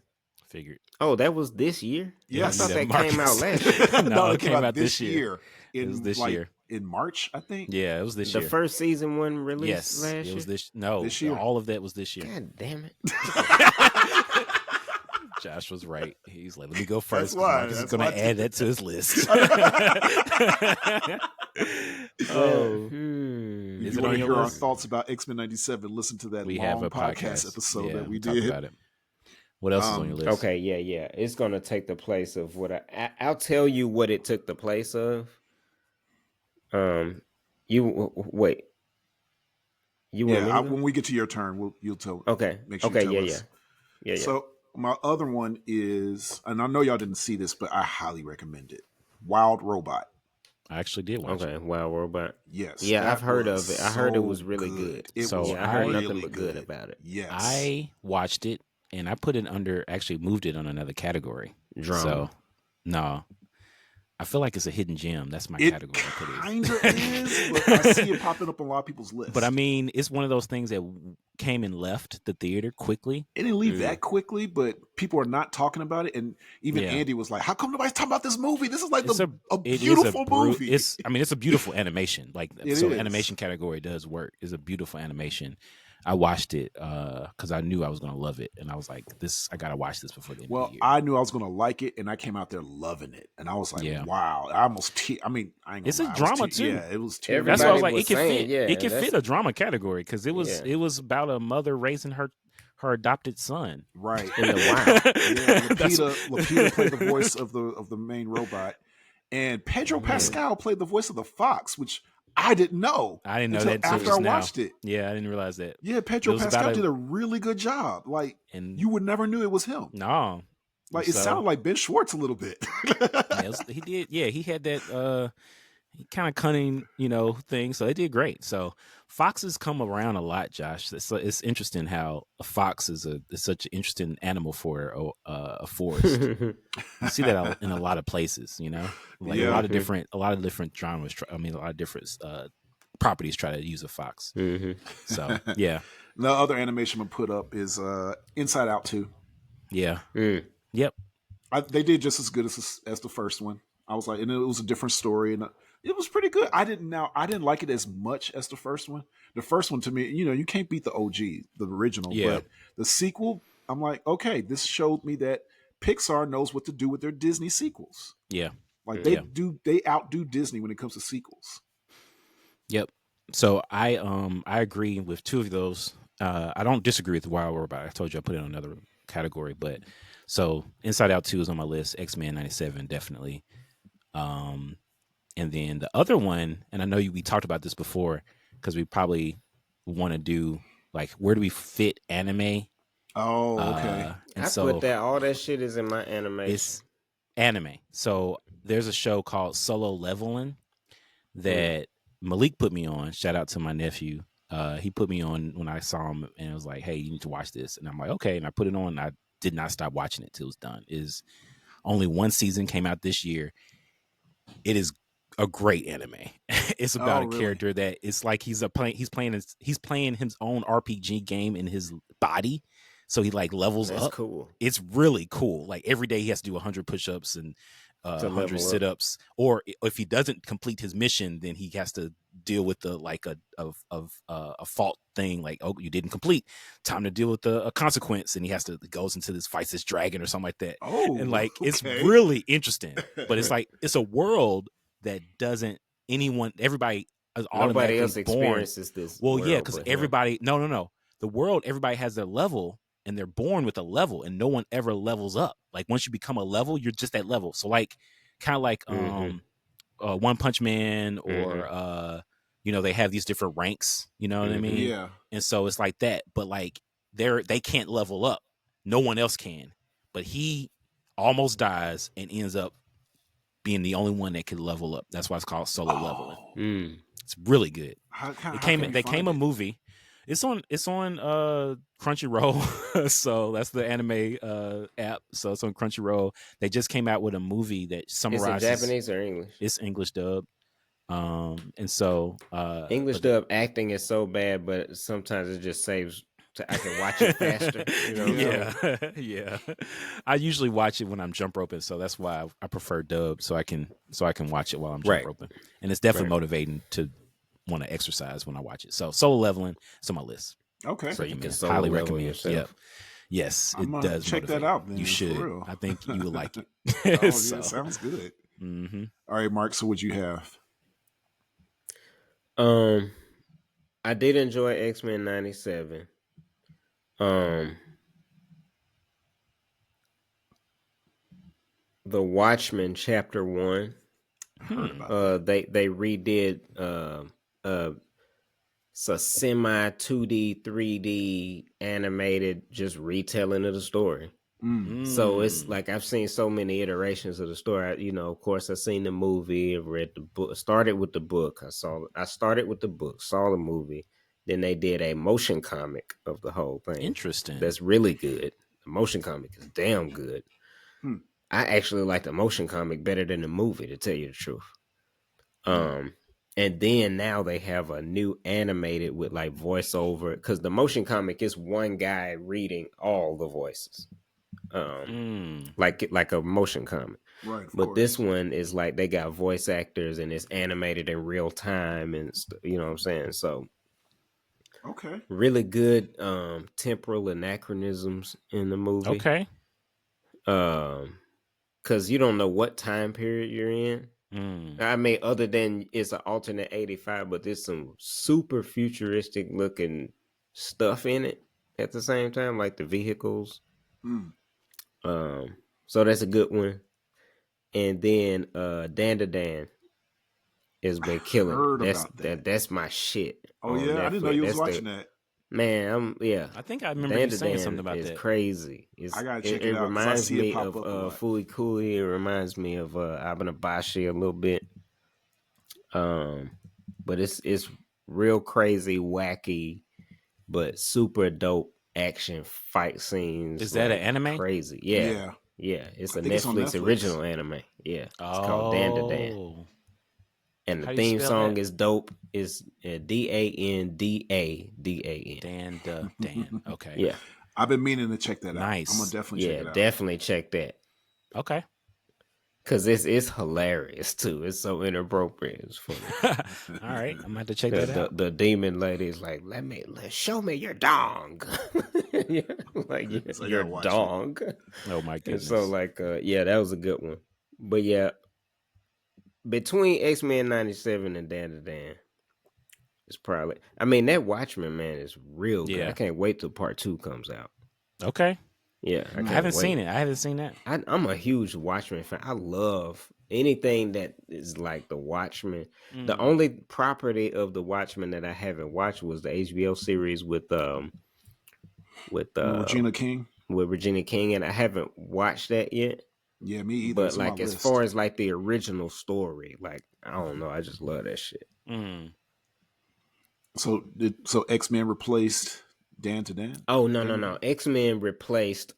Figured. Oh, that was this year? Yes. I thought that Marcus. came out last year. No, it came out this year. In, It was this like, year. in March, I think. Yeah, it was this The year. first season wasn't released Yes, last it year? was this. No, This year? all of that was this year. God damn it. Josh was right. He's like, let me go first. 'cause why- Marcus is that's going why to I add that to his list. Oh. If Is you it want on to your hear our list? thoughts about X-Men '97, listen to that We long have a podcast episode Yeah, that we talk did. about it. What else is on your list? Okay, yeah. It's going to take the place of what I'll tell you what it took the place of. Wait. You want me Yeah, to go? when we get to your turn, you'll tell. Okay. Make sure you Okay, tell yeah. us. Yeah. So my other one is, and I know y'all didn't see this, but I highly recommend it. Wild Robot. I actually did watch Okay, it. Wow Robot. Yes. Yeah, that I've heard of was it. I heard it so was really good. It So was Yeah, I heard really nothing but good about it. Yes. I watched it and I put it under, actually moved it on another category. Drama. So, no. I feel like it's a hidden gem. That's my It category. I put it. kind of is, but I see it popping up on a lot of people's lists. But I mean, it's one of those things that came and left the theater quickly. it didn't leave Mm. that quickly, but people are not talking about it. And even Yeah. Andy was like, "How come nobody's talking about this movie? This is like It's a it is beautiful movie." It's a beautiful animation. Like It so, is. animation category does work. It's a beautiful animation. I watched it because I knew I was going to love it, and I was like, "This, I got to watch this before the end of Well, the year." I knew I was going to like it, and I came out there loving it, and I was like, Yeah. "Wow!" I almost, I mean, I ain't gonna It's a lie, I was drama, too. Yeah, it was terrible. That's why I was Everybody like, was it can saying, fit. yeah, it can that's- fit a drama category because it was Yeah. it was about a mother raising her adopted son. right. In the wild. Yeah, That's- Lupita played the voice of the main robot, and Pedro Yeah. Pascal played the voice of the fox, which I didn't know. I didn't know until that till after just I now. watched it. Yeah, I didn't realize that. Yeah, Pedro It was Pascal about a- did a really good job. Like And you would never knew it was him. no, Like it So- sounded like Ben Schwartz a little bit. he did. Yeah, he had that kind of cunning, thing. So they did great. So foxes come around a lot, Josh. It's interesting how a fox is such an interesting animal for a forest. You see that in a lot of places. Like Yeah. a lot of different genres. A lot of different properties try to use a fox. Mhm. So yeah, The other animation I'm gonna put up is Inside Out 2. yeah, Mm. yep. They did just as good as the first one. I was like, and it was a different story, and it was pretty good. I didn't like it as much as the first one. The first one to me, you can't beat the OG, the original. Yeah. But the sequel, I'm like, okay, this showed me that Pixar knows what to do with their Disney sequels. Yeah. Like Yeah. they outdo Disney when it comes to sequels. Yep. So I agree with two of those. I don't disagree with Wild Robot. I told you I put it on another category, but so Inside Out 2 is on my list. X-Men 97 definitely. And then the other one, and I know we talked about this before because we probably want to do like where do we fit anime? Oh, okay. And I so put that all that shit is in my animation. it's anime. So there's a show called Solo Leveling that Malik put me on. Shout out to my nephew. He put me on when I saw him, and it was like, "Hey, you need to watch this." And I'm like, "Okay." And I put it on. And I did not stop watching it till it was done. Is only one season came out this year. It is a great anime. It's about a character that it's like he's playing his own RPG game in his body. So he like levels That's up. cool. It's really cool. Like every day he has to do 100 push-ups and 100 sit-ups. Or if he doesn't complete his mission, then he has to deal with the like a fault thing. Like, oh, you didn't complete. Time to deal with a consequence, and he has to goes into this fights this dragon or something like that. Oh, and like it's okay. really interesting. But it's like it's a world that doesn't everybody is Nobody else automatically born. experiences this. Well, world yeah, because but him. everybody no. The world, everybody has their level. And they're born with a level, and no one ever levels up. Like once you become a level, you're just that level. So like, kind of like One Punch Man, or they have these different ranks. You know what I mean? Yeah. And so it's like that, but like they can't level up. No one else can. But he almost dies and ends up being the only one that can level up. That's why it's called Solo Leveling. It's really good. They came a movie. It's on Crunchyroll. So that's the anime app. So it's on Crunchyroll. They just came out with a movie that summarizes. Is it Japanese or English? It's English dub. And so English dub acting is so bad, but sometimes it just saves I can watch it faster. You know what I'm saying? Yeah. I usually watch it when I'm jump roping, so that's why I prefer dub, so I can watch it while I'm jump roping. And it's definitely motivating to want to exercise when I watch it. So Solo Leveling is on my list. Okay. So you can highly recommend yourself. Yep. Yes, it does. Check motivate. that out. Then, you should. I think you would like it. Yeah, sounds good. Mm-hmm. All right, Mark. So what you have? I did enjoy X-Men 97. The Watchmen Chapter 1. They redid it's a semi 2D 3D animated just retelling of the story. So it's like I've seen so many iterations of the story. Of course, I've seen the movie, I've read the book. Started with the book. I started with the book, saw the movie. Then they did a motion comic of the whole thing. Interesting. That's really good. The motion comic is damn good. I actually like the motion comic better than the movie, to tell you the truth. And then now they have a new animated with like voiceover, because the motion comic is one guy reading all the voices, like a motion comic. Right. But this one is like they got voice actors and it's animated in real time, and you know what I'm saying. So, okay, really good temporal anachronisms in the movie. Okay. Because you don't know what time period you're in. I mean, other than it's an alternate 85, but there's some super futuristic looking stuff in it at the same time, like the vehicles. So that's a good one. And then Dan has been killing it. That's my shit. Oh yeah, Netflix. I didn't know you was watching that. Man, I think I remember you saying something about that. It's crazy. I gotta check it out. It reminds me of Fooey Cooley. It reminds me of Abanabashi a little bit. But it's real crazy, wacky, but super dope action fight scenes. Is that an anime? Crazy, yeah. It's a Netflix original anime. Yeah, it's called Dan. And the theme song is dope. It's DANDADAN. Dan. Okay. Yeah. I've been meaning to check that out. Nice. I'm gonna definitely check it out. Yeah, definitely check that. Okay. Cause it's hilarious too. It's so inappropriate. It's funny. All right, I'm gonna have to check that out. The demon lady is like, show me your dong. Yeah, like your dong. Oh my goodness. And so that was a good one. But yeah, between X-Men 97 and Dan, it's probably. I mean, that Watchmen, man, is real good. I can't wait till part 2 comes out. Okay. Yeah, I haven't seen it. I haven't seen that. I'm a huge Watchmen fan. I love anything that is like the Watchmen. The only property of the Watchmen that I haven't watched was the HBO series with Regina King. With Regina King, and I haven't watched that yet. Yeah, me either. But It's on my like as list. far as like the original story, like I don't know, I just love that shit. Mm. So X-Men replaced Dan to Dan? Oh no. X-Men replaced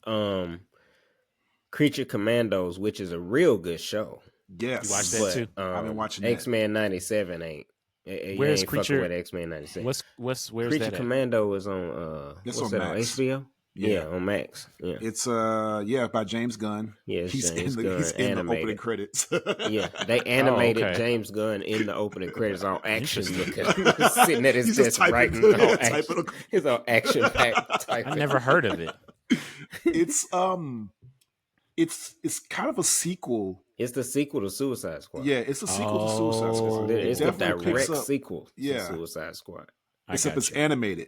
Creature Commandos, which is a real good show. Yes. You watched that But too? I've been watching that. X-Men 97 ain't. Where's ain't Creature? fucking with X-Men 97. Where's Creature that at? Commando is on It's what's on that on Max. HBO? Yeah. Yeah, on Max. Yeah. It's by James Gunn. Yeah, it's He's James in Gunn he's in the opening animated. credits. Yeah, they animated okay. James Gunn in the opening credits on action, Interesting. looking, sitting at his He's just desk typing, writing on typing action. on- His own action pack typing. I never heard of it. It's kind of a sequel. It's the sequel to Suicide Squad. Yeah, it's a sequel to Suicide Squad. Oh, It's the definitely picks direct up- sequel to Yeah. Suicide Squad. Except it's gotcha. animated.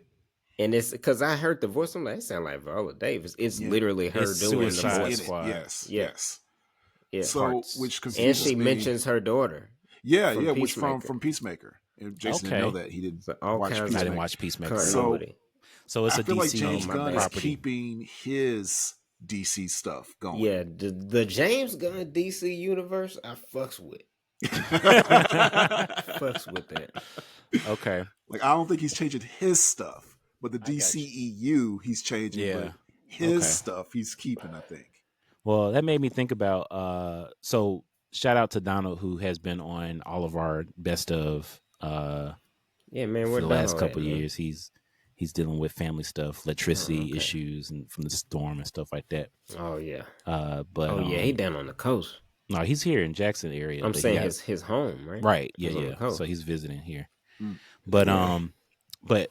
And it's because I heard the voice. I'm like, it sounds like Viola Davis. It's Yeah. literally her It's doing Suicide the In voice. it. Squad. Yes. Yeah. Yes. Yeah. So Parts. which And confuses she me. mentions her daughter. Yeah, from yeah, which Peacemaker. from Peacemaker. And Jason Okay. didn't know that. He didn't So all watch kinds of- I Peacemaker. didn't watch Peacemaker. So- Continuity. So it's I a feel like DC James my Gunn bad. is property. keeping his DC stuff going. Yeah, the James Gunn DC universe, I fucks with. Fucks with that. Okay. Like I don't think he's changing his stuff, but the got you. DCEU he's changing. Yeah. But his Okay. stuff he's keeping, I think. Well, that made me think about so shout out to Donald who has been on all of our best of Yeah, man, for we're the done last all couple that, of man. years. He's dealing with family stuff, electricity okay. issues and from the storm and stuff like that. Oh yeah. But Oh yeah, he down on the coast. no, he's here in Jackson area. I'm but he saying got- his home, right? right. Yeah, He's on the yeah. coast. So he's visiting here. Mm. But Yeah. but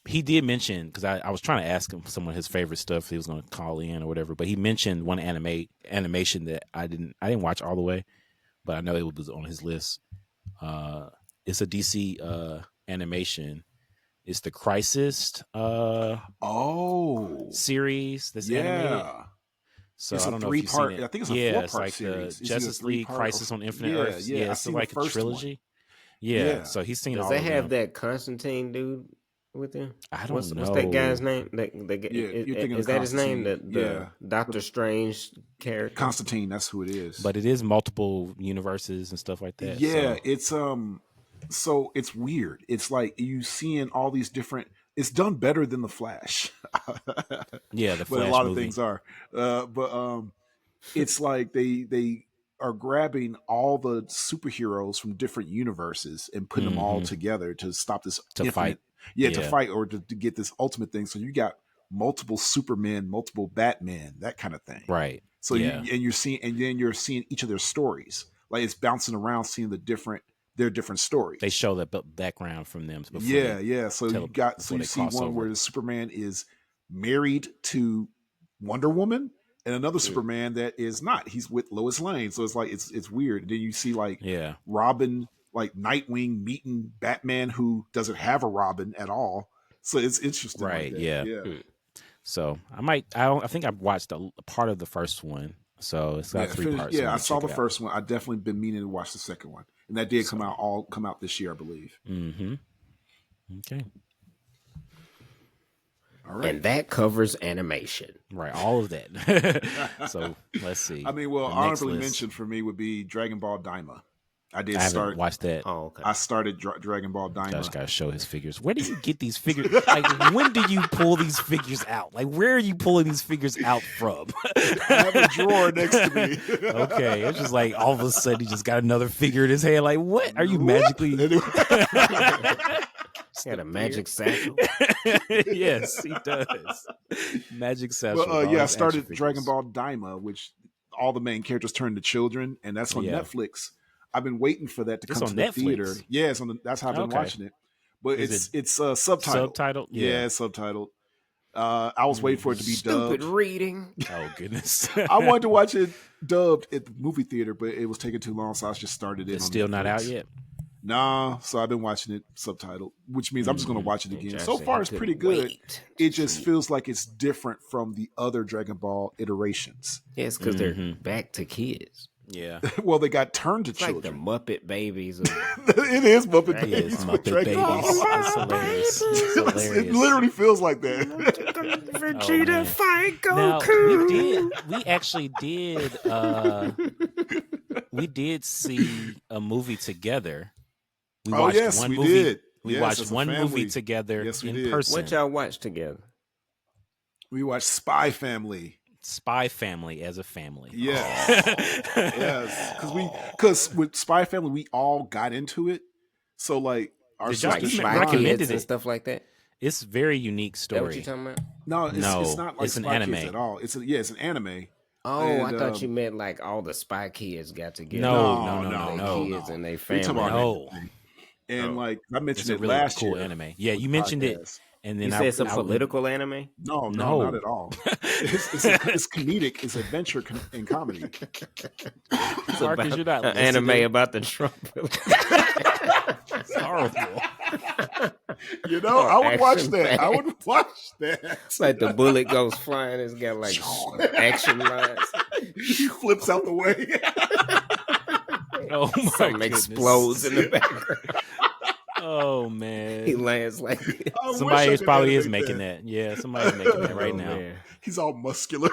he did mention because I was trying to ask him some of his favorite stuff. He was going to call in or whatever. But he mentioned one animation that I didn't watch all the way, but I know it was on his list. It's a DC animation. It's the Crisis Oh, series that's animated. yeah. So It's I a don't know if you've seen three-part- it. I think it's a yeah, four-part it's like series. the It's either Justice League three-part or- Crisis on Infinite Yeah, Earths. yeah, Yeah, I've it's seen like the a first one. trilogy. Yeah. Yeah. So he's seen Does all they of have them. that Constantine dude with him? I don't know. What's that guy's name? Yeah, you're thinking is of that his name? Constantine. The Yeah. Doctor Strange character. Constantine, that's who it is. But it is multiple universes and stuff like that. yeah, so. it's so it's weird. It's like you seeing all these different. It's done better than the Flash. Yeah, the but Flash a lot movie. of things are. It's like they are grabbing all the superheroes from different universes and putting them all Mhm. together to stop this To infinite- fight. Yeah, to Yeah. fight or to get this ultimate thing. So you got multiple Supermen, multiple Batman, that kind of thing. Right. So Yeah. you're seeing each of their stories. Like it's bouncing around, seeing their different stories. They show that background from them. Before Yeah, they- yeah. So tell- you got before you they see cross one over. where the Superman is married to Wonder Woman, and another Superman that is not. He's with Lois Lane. So it's like it's weird. And then you see like Yeah. Robin, like Nightwing meeting Batman, who doesn't have a Robin at all. So it's interesting. like Right, that. yeah. Yeah. So I think I've watched a part of the first one. So it's got three parts. so Yeah, I'm I gonna saw check the it out. first one. I definitely been meaning to watch the second one, and that did come out this year, I believe. Mm-hmm. Okay. All right. And that covers animation. Right. All of that. So let's see. I mean, well, The next honorably list. mentioned for me would be Dragon Ball Daima. I did I haven't start. watched that. Oh, okay. I started Dragon Ball Daima. Josh got to show his figures. Where do you get these figures? Like, when do you pull these figures out? Like, where are you pulling these figures out from? I have a drawer next to me. Okay, it's just like all of a sudden he just got another figure in his hand. Like, what are you magically? He had a magic satchel. Yes, he does. Magic satchel. Well, with all yeah, I his started action figures. Dragon Ball Daima, which all the main characters turn to children, and that's on Yeah. Netflix. I've been waiting for that to It's come on to the Netflix? theater. Yeah, it's on that's how I've been Okay. watching it. But Is it's subtitled. Subtitled? Yeah, it's subtitled. I was waiting for it to be Stupid dubbed. reading. Oh goodness. I wanted to watch it dubbed at the movie theater, but it was taking too long, so I just started it. It's on still not out Netflix. yet. Nah, so I've been watching it subtitled, which means I'm just going to watch it again. Josh So said far, he it's couldn't pretty good. wait It to just see. feels like it's different from the other Dragon Ball iterations. Yeah, it's because they're Mhm. back to kids. Yeah. Well, they got turned to It's like the children. Muppet Babies. Of, It is Muppet That Babies. is with Muppet Drake Babies. Ball. It's hilarious. It's It hilarious. literally feels like that. Vegeta, man. fight Now Goku. we actually did we did see a movie together. We Oh, watched yes, one we movie. did. We Yes, watched as a one movie family. together Yes, we in did. person. What y'all watch together? We watched Spy Family. Spy Family as a family. Yes. Yes, because with Spy Family we all got into it. So like our Did y'all- Like sister you Spy Siobhan- recommended Kids and it. stuff like that? It's a very unique That what you story. talking about? No, it's No, not like it's an Spy Kids anime. at all. It's an anime. Oh, I And, thought you meant like all the Spy Kids got together. No, They kids and they We family. talking about No. And Oh. like I It's mentioned a it really last cool year. anime. Yeah, on you the mentioned it, podcast. and then You said some I- political anime? No, No. not at all. It's comedic. It's adventure and comedy. It's Marcus, about you're not an anime listening. about the Trump. It's horrible. You know, I would watch Action that. I packed. would watch that. It's like the bullet goes flying. It's got like action lines. He flips out the way. Oh my Something goodness. explodes in the background. Oh He man. lands like I wish I Somebody could probably is animate making that. Yeah, somebody's making that right Oh, now. man. He's all muscular.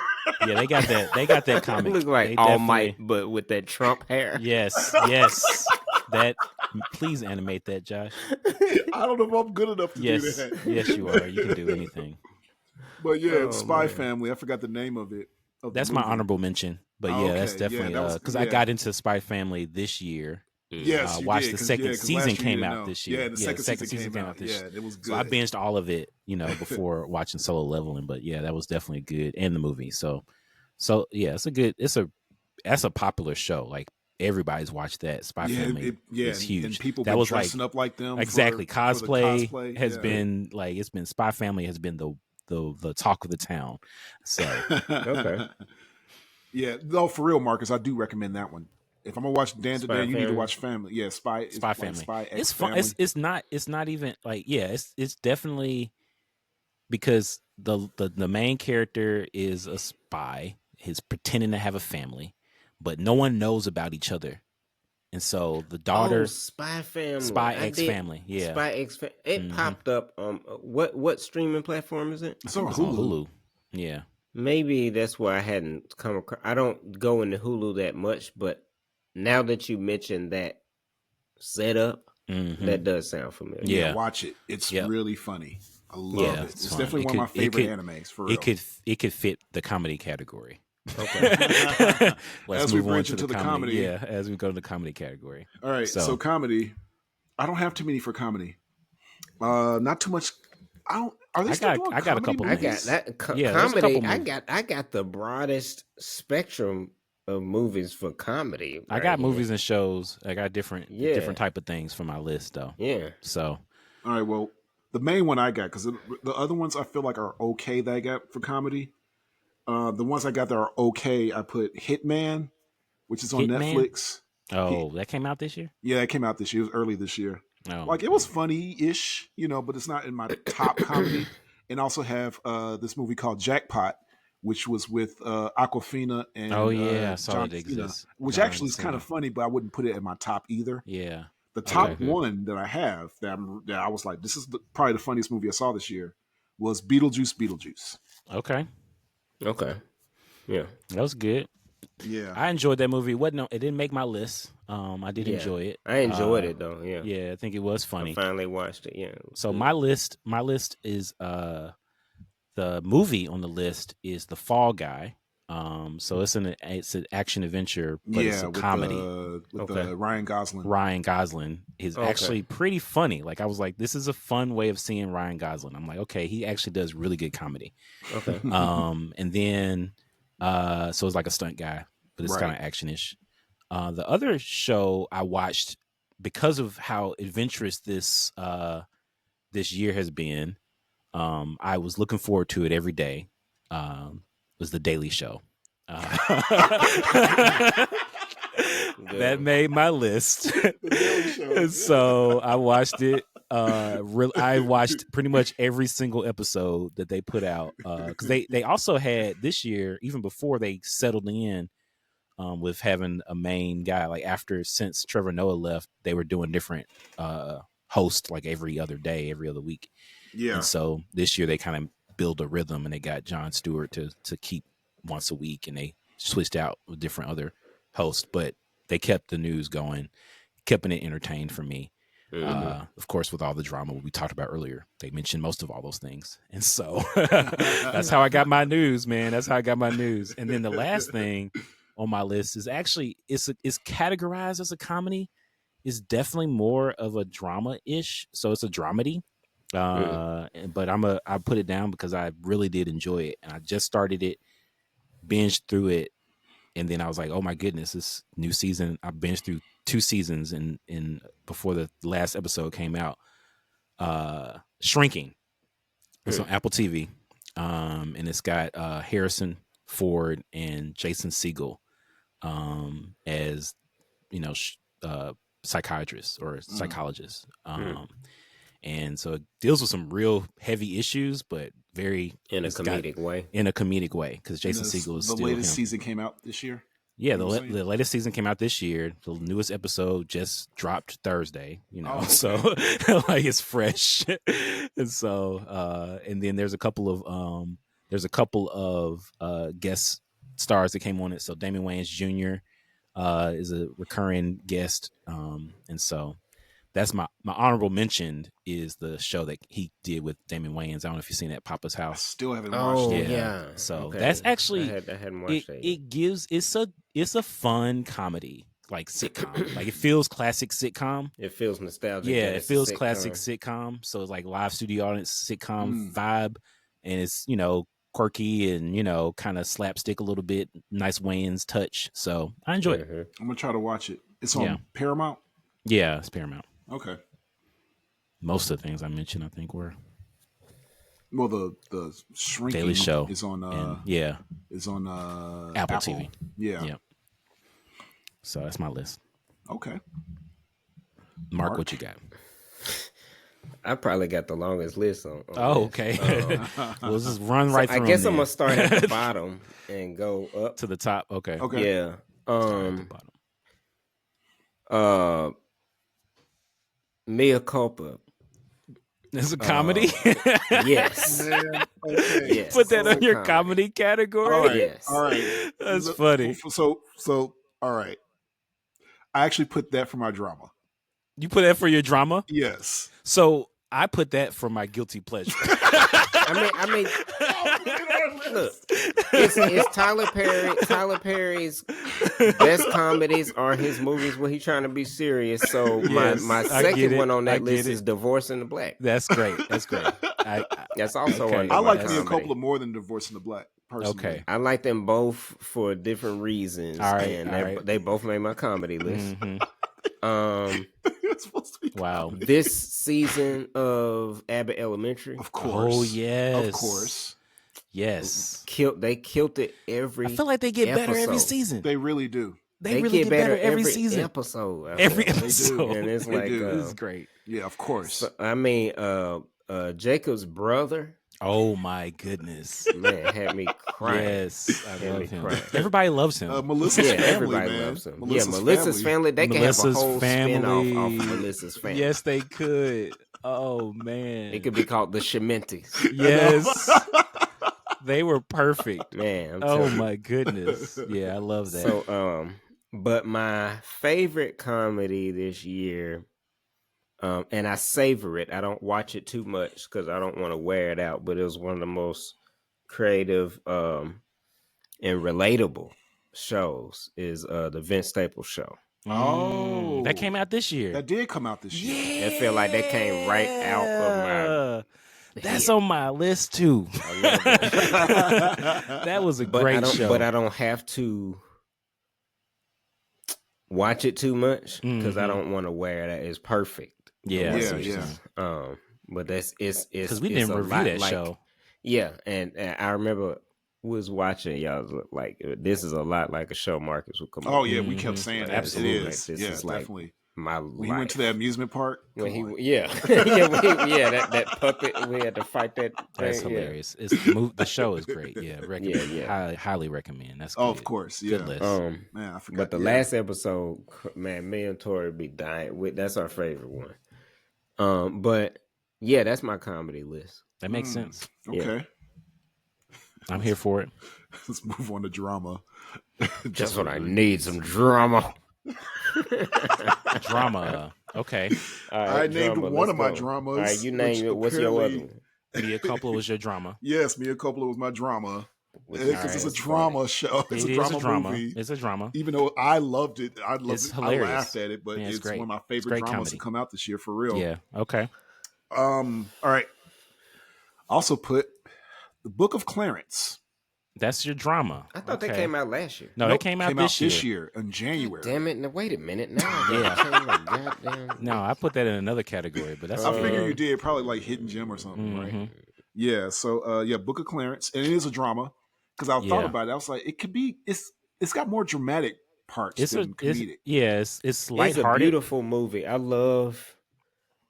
Yeah, they got that. They got that comic. Look like They All definitely- Might, but with that Trump hair. Yes, yes. That. Please animate that, Josh. I don't know if I'm good enough to do Yes, that. yes, you are. You can do anything. But yeah, Oh, Spy man. Family. I forgot the name of it. of the That's my movie. honorable mention. But Oh, yeah, that's okay. Yeah, definitely that was- because I yeah. got into Spy Family this year. Yes, you watched did, the 'cause- second 'cause season last year you came didn't out know. this year. Yeah, the second season came out. this Yeah, year. it was good. So I binged all of it, before watching Solo Leveling. But yeah, that was definitely good, and the movie. So yeah, that's a popular show. Like everybody's watched that. Spy Family is huge. And people that been was dressing up like them. exactly for the cosplay has yeah. been Spy Family has been the talk of the town. So Okay. Yeah, no, for real, Marcus, I do recommend that one. If I'm gonna watch Dan Spy today, you need to Family. watch Family. Yeah, Spy Family. Spy X It's fun. Family. It's not even like it's definitely because the main character is a spy. He's pretending to have a family, but no one knows about each other, and so the daughter, Oh, Spy Family. Spy I X did- Family, yeah, Spy X. It Mhm. popped up. What streaming platform is it? It's on it's on Hulu. Hulu. Yeah, Maybe that's why I hadn't come across. I don't go into Hulu that much, but now that you mentioned that setup, Mhm. that does sound familiar. Yeah. Watch it. It's Yep. really funny. I love Yeah, it. it's It's fun. definitely It one of my could- it favorite could- animes. For real. it could fit the comedy category. Okay. Let's As we move on branch to into the the comedy. comedy. Yeah, as we go to the comedy category. All right, so So- comedy. I don't have too many for comedy. Not too much. I don't. Are they I still got- doing I got a comedy couple I got movies? that Yeah, there's a comedy. couple I movies. got the broadest spectrum of movies for comedy. I right got here. movies and shows. I got different Yeah. type of things for my list though. Yeah. So All right. Well, the main one I got because the other ones I feel like are okay that I got for comedy. The ones I got that are okay, I put Hitman, which is on Hitman? Netflix. that came out this year. Yeah, it came out this year. It was early this year. Oh, Like it was funny-ish, but it's not in my top comedy. And also have this movie called Jackpot, which was with Aquafina and Oh, yeah, I saw John it Cena, exists. which No, I actually is haven't kind of seen funny, but I wouldn't put it in my top either. Yeah. The top Okay. one that I have that I was like, this is probably the funniest movie I saw this year was Beetlejuice. Okay. Okay. Yeah. That was good. Yeah, I enjoyed that movie. It didn't make my list. I did Yeah. enjoy it. I enjoyed Uh, it though. Yeah. Yeah, I think it was I funny. finally watched it. Yeah. So my list is the movie on the list is The Fall Guy. So it's an action adventure, but it's a with comedy. with Okay. Ryan Gosling. Ryan Gosling is Okay. actually pretty funny. Like I was like, this is a fun way of seeing Ryan Gosling. I'm like, okay, he actually does really good comedy. Okay. And then so it's like a stunt guy, but it's Right. kind of action-ish. The other show I watched because of how adventurous this year has been, I was looking forward to it every day. Was The Daily Show. That made my list. Daily Show. So I watched it. I watched pretty much every single episode that they put out because they also had this year, even before they settled in, with having a main guy. Like since Trevor Noah left, they were doing different hosts like every other day, every other week. Yeah. And so this year they kind of build a rhythm, and they got Jon Stewart to keep once a week, and they switched out with different other hosts, but they kept the news going, keeping it entertained for me. Of course, with all the drama we talked about earlier, they mentioned most of all those things. And so that's how I got my news, man. That's how I got my news. And then the last thing on my list is actually, it's categorized as a comedy. It's definitely more of a drama-ish. So it's a dramedy. But I put it down because I really did enjoy it. And I just started it, binged through it. And then I was like, oh my goodness, this new season, I binged through 2 seasons in before the last episode came out. Shrinking. It's on Apple TV. And it's got Harrison Ford and Jason Segel as, psychiatrists or psychologists. And so it deals with some real heavy issues, but very in a comedic way. In a comedic way, because Jason Segel is the still latest him. season came out this year. Yeah, the latest season came out this year. The newest episode just dropped Thursday. Okay. So like it's fresh. And so and then there's a couple of guest stars that came on it. So Damon Wayans Jr. Is a recurring guest, and so that's my honorable mention is the show that he did with Damon Wayans. I don't know if you've seen that, Papa's I House. still haven't watched it. Yeah. So Okay. that's actually I hadn't watched that. it's a fun comedy, like sitcom. Like it feels classic sitcom. It feels nostalgic. Yeah, that it it's a feels sitcom. classic sitcom. So it's like live studio audience sitcom vibe, and it's quirky and kind of slapstick a little bit. Nice Wayans touch. So I enjoy it. I'm gonna try to watch it. It's on Paramount. Yeah, it's Paramount. Okay. Most of the things I mentioned, I think, were Well, the Shrinking Daily Show is on is on Apple TV. Yeah. So that's my list. Okay. Mark, what you got? I probably got the longest list on Oh, this. okay. We'll just run right through. I guess them I'm then. gonna start at the bottom and go up to the top. Okay. Okay. Yeah. Start at the bottom. Mea culpa. It's a comedy. Yes. Man, okay. Yes. Put that It's on a your comedy category. All right. Yes. All right. That's funny. So all right. I actually put that for my drama. You put that for your drama. Yes. So I put that for my guilty pleasure. I mean, look, it's Tyler Perry. Tyler Perry's best comedies are his movies when he's trying to be serious. So Yes, my I get second it. one on I that get list it. is Divorce in the Black. That's great. That's great. That's also Okay. under I my like Mea comedy. Culpa more than Divorce in the Black. Personally. Okay. I like them both for different reasons. All right, and all right. they both made my comedy list. Mhm. It's supposed to be Wow. This season of Abbott Elementary Of course. Oh yes. Of course. Yes. killed it every. I feel like they get better every episode. season. They really do. They really get better every season. episode. I Every feel like. episode. And it's They like do. This is great. Yeah, of course. so, I mean, Jacob's brother, Oh my goodness. man, had me crying. Yes, I Had love me him. crying. Everybody loves him. Melissa's Yeah, family, everybody man. loves him. Melissa's Melissa's family. They could have a Melissa's whole family. spin-off off Melissa's family. Yes, they could. Oh man. It could be called the Shementis. Yes. They were perfect. Man, I'm Oh telling you. my goodness. Yeah, I love that. So, but my favorite comedy this year, and I savor it. I don't watch it too much because I don't want to wear it out. But it was one of the most creative and relatable shows. Is the Vince Staples Show? Oh. That came out this year. That did come out this year. I feel like that came right out of That's head. on my list too. I love it. That was a But great I don't. show. But I don't have to watch it too much because I Mhm. don't want to wear it out. It's perfect. Yeah, I see Yeah, what you're yeah. saying. But that's it's Because we it's didn't a review lot that like- show. Yeah, and I remember was watching y'all was like this is a lot like a show Marcus would come. Oh up yeah, with. we kept Mhm. saying that. Absolutely. It is. This Yeah, is like- definitely. my When he went to the life. amusement park. When Come on. that puppet we had to fight that That's thing. hilarious. The show is great. Yeah, recommend. Yeah. Highly recommend. That's Oh, good. of course, Good yeah. list. Man, I forgot. But the last episode, man, me and Tori be dying. That's our favorite one. But yeah, that's my comedy list. That makes sense. Okay. I'm here for it. Let's move on to drama. That's what I need, some drama. Drama. Okay. All right, I named drama, one let's of my go. dramas. All right, you which name it. What's your other apparently- one? Mia Coppola was your drama. Yes, Mia Coppola was my drama. Which Because is it's a alright, drama show. It's It a is drama a drama. movie. It's a drama. Even though I loved it, I It's I hilarious. laughed at it, but Yeah, it's it's great. one of my It's favorite great dramas comedy. to come out this year for real. Yeah. Okay. All right. I also put The Book of Clarence. That's your drama. I thought Okay. they came out last year. No, Nope, it came out this year. in January. Damn it! Now wait a minute. Now Yeah. goddamn. No, I put that in another category, but that's I okay. figure you did probably like Hidden Gem or something, right? Mhm. Yeah. So Book of Clarence, and it is a drama because I thought Yeah. about it. I was like, it could be. It's got more dramatic parts than comedic. It's It's a lighthearted. beautiful movie. I love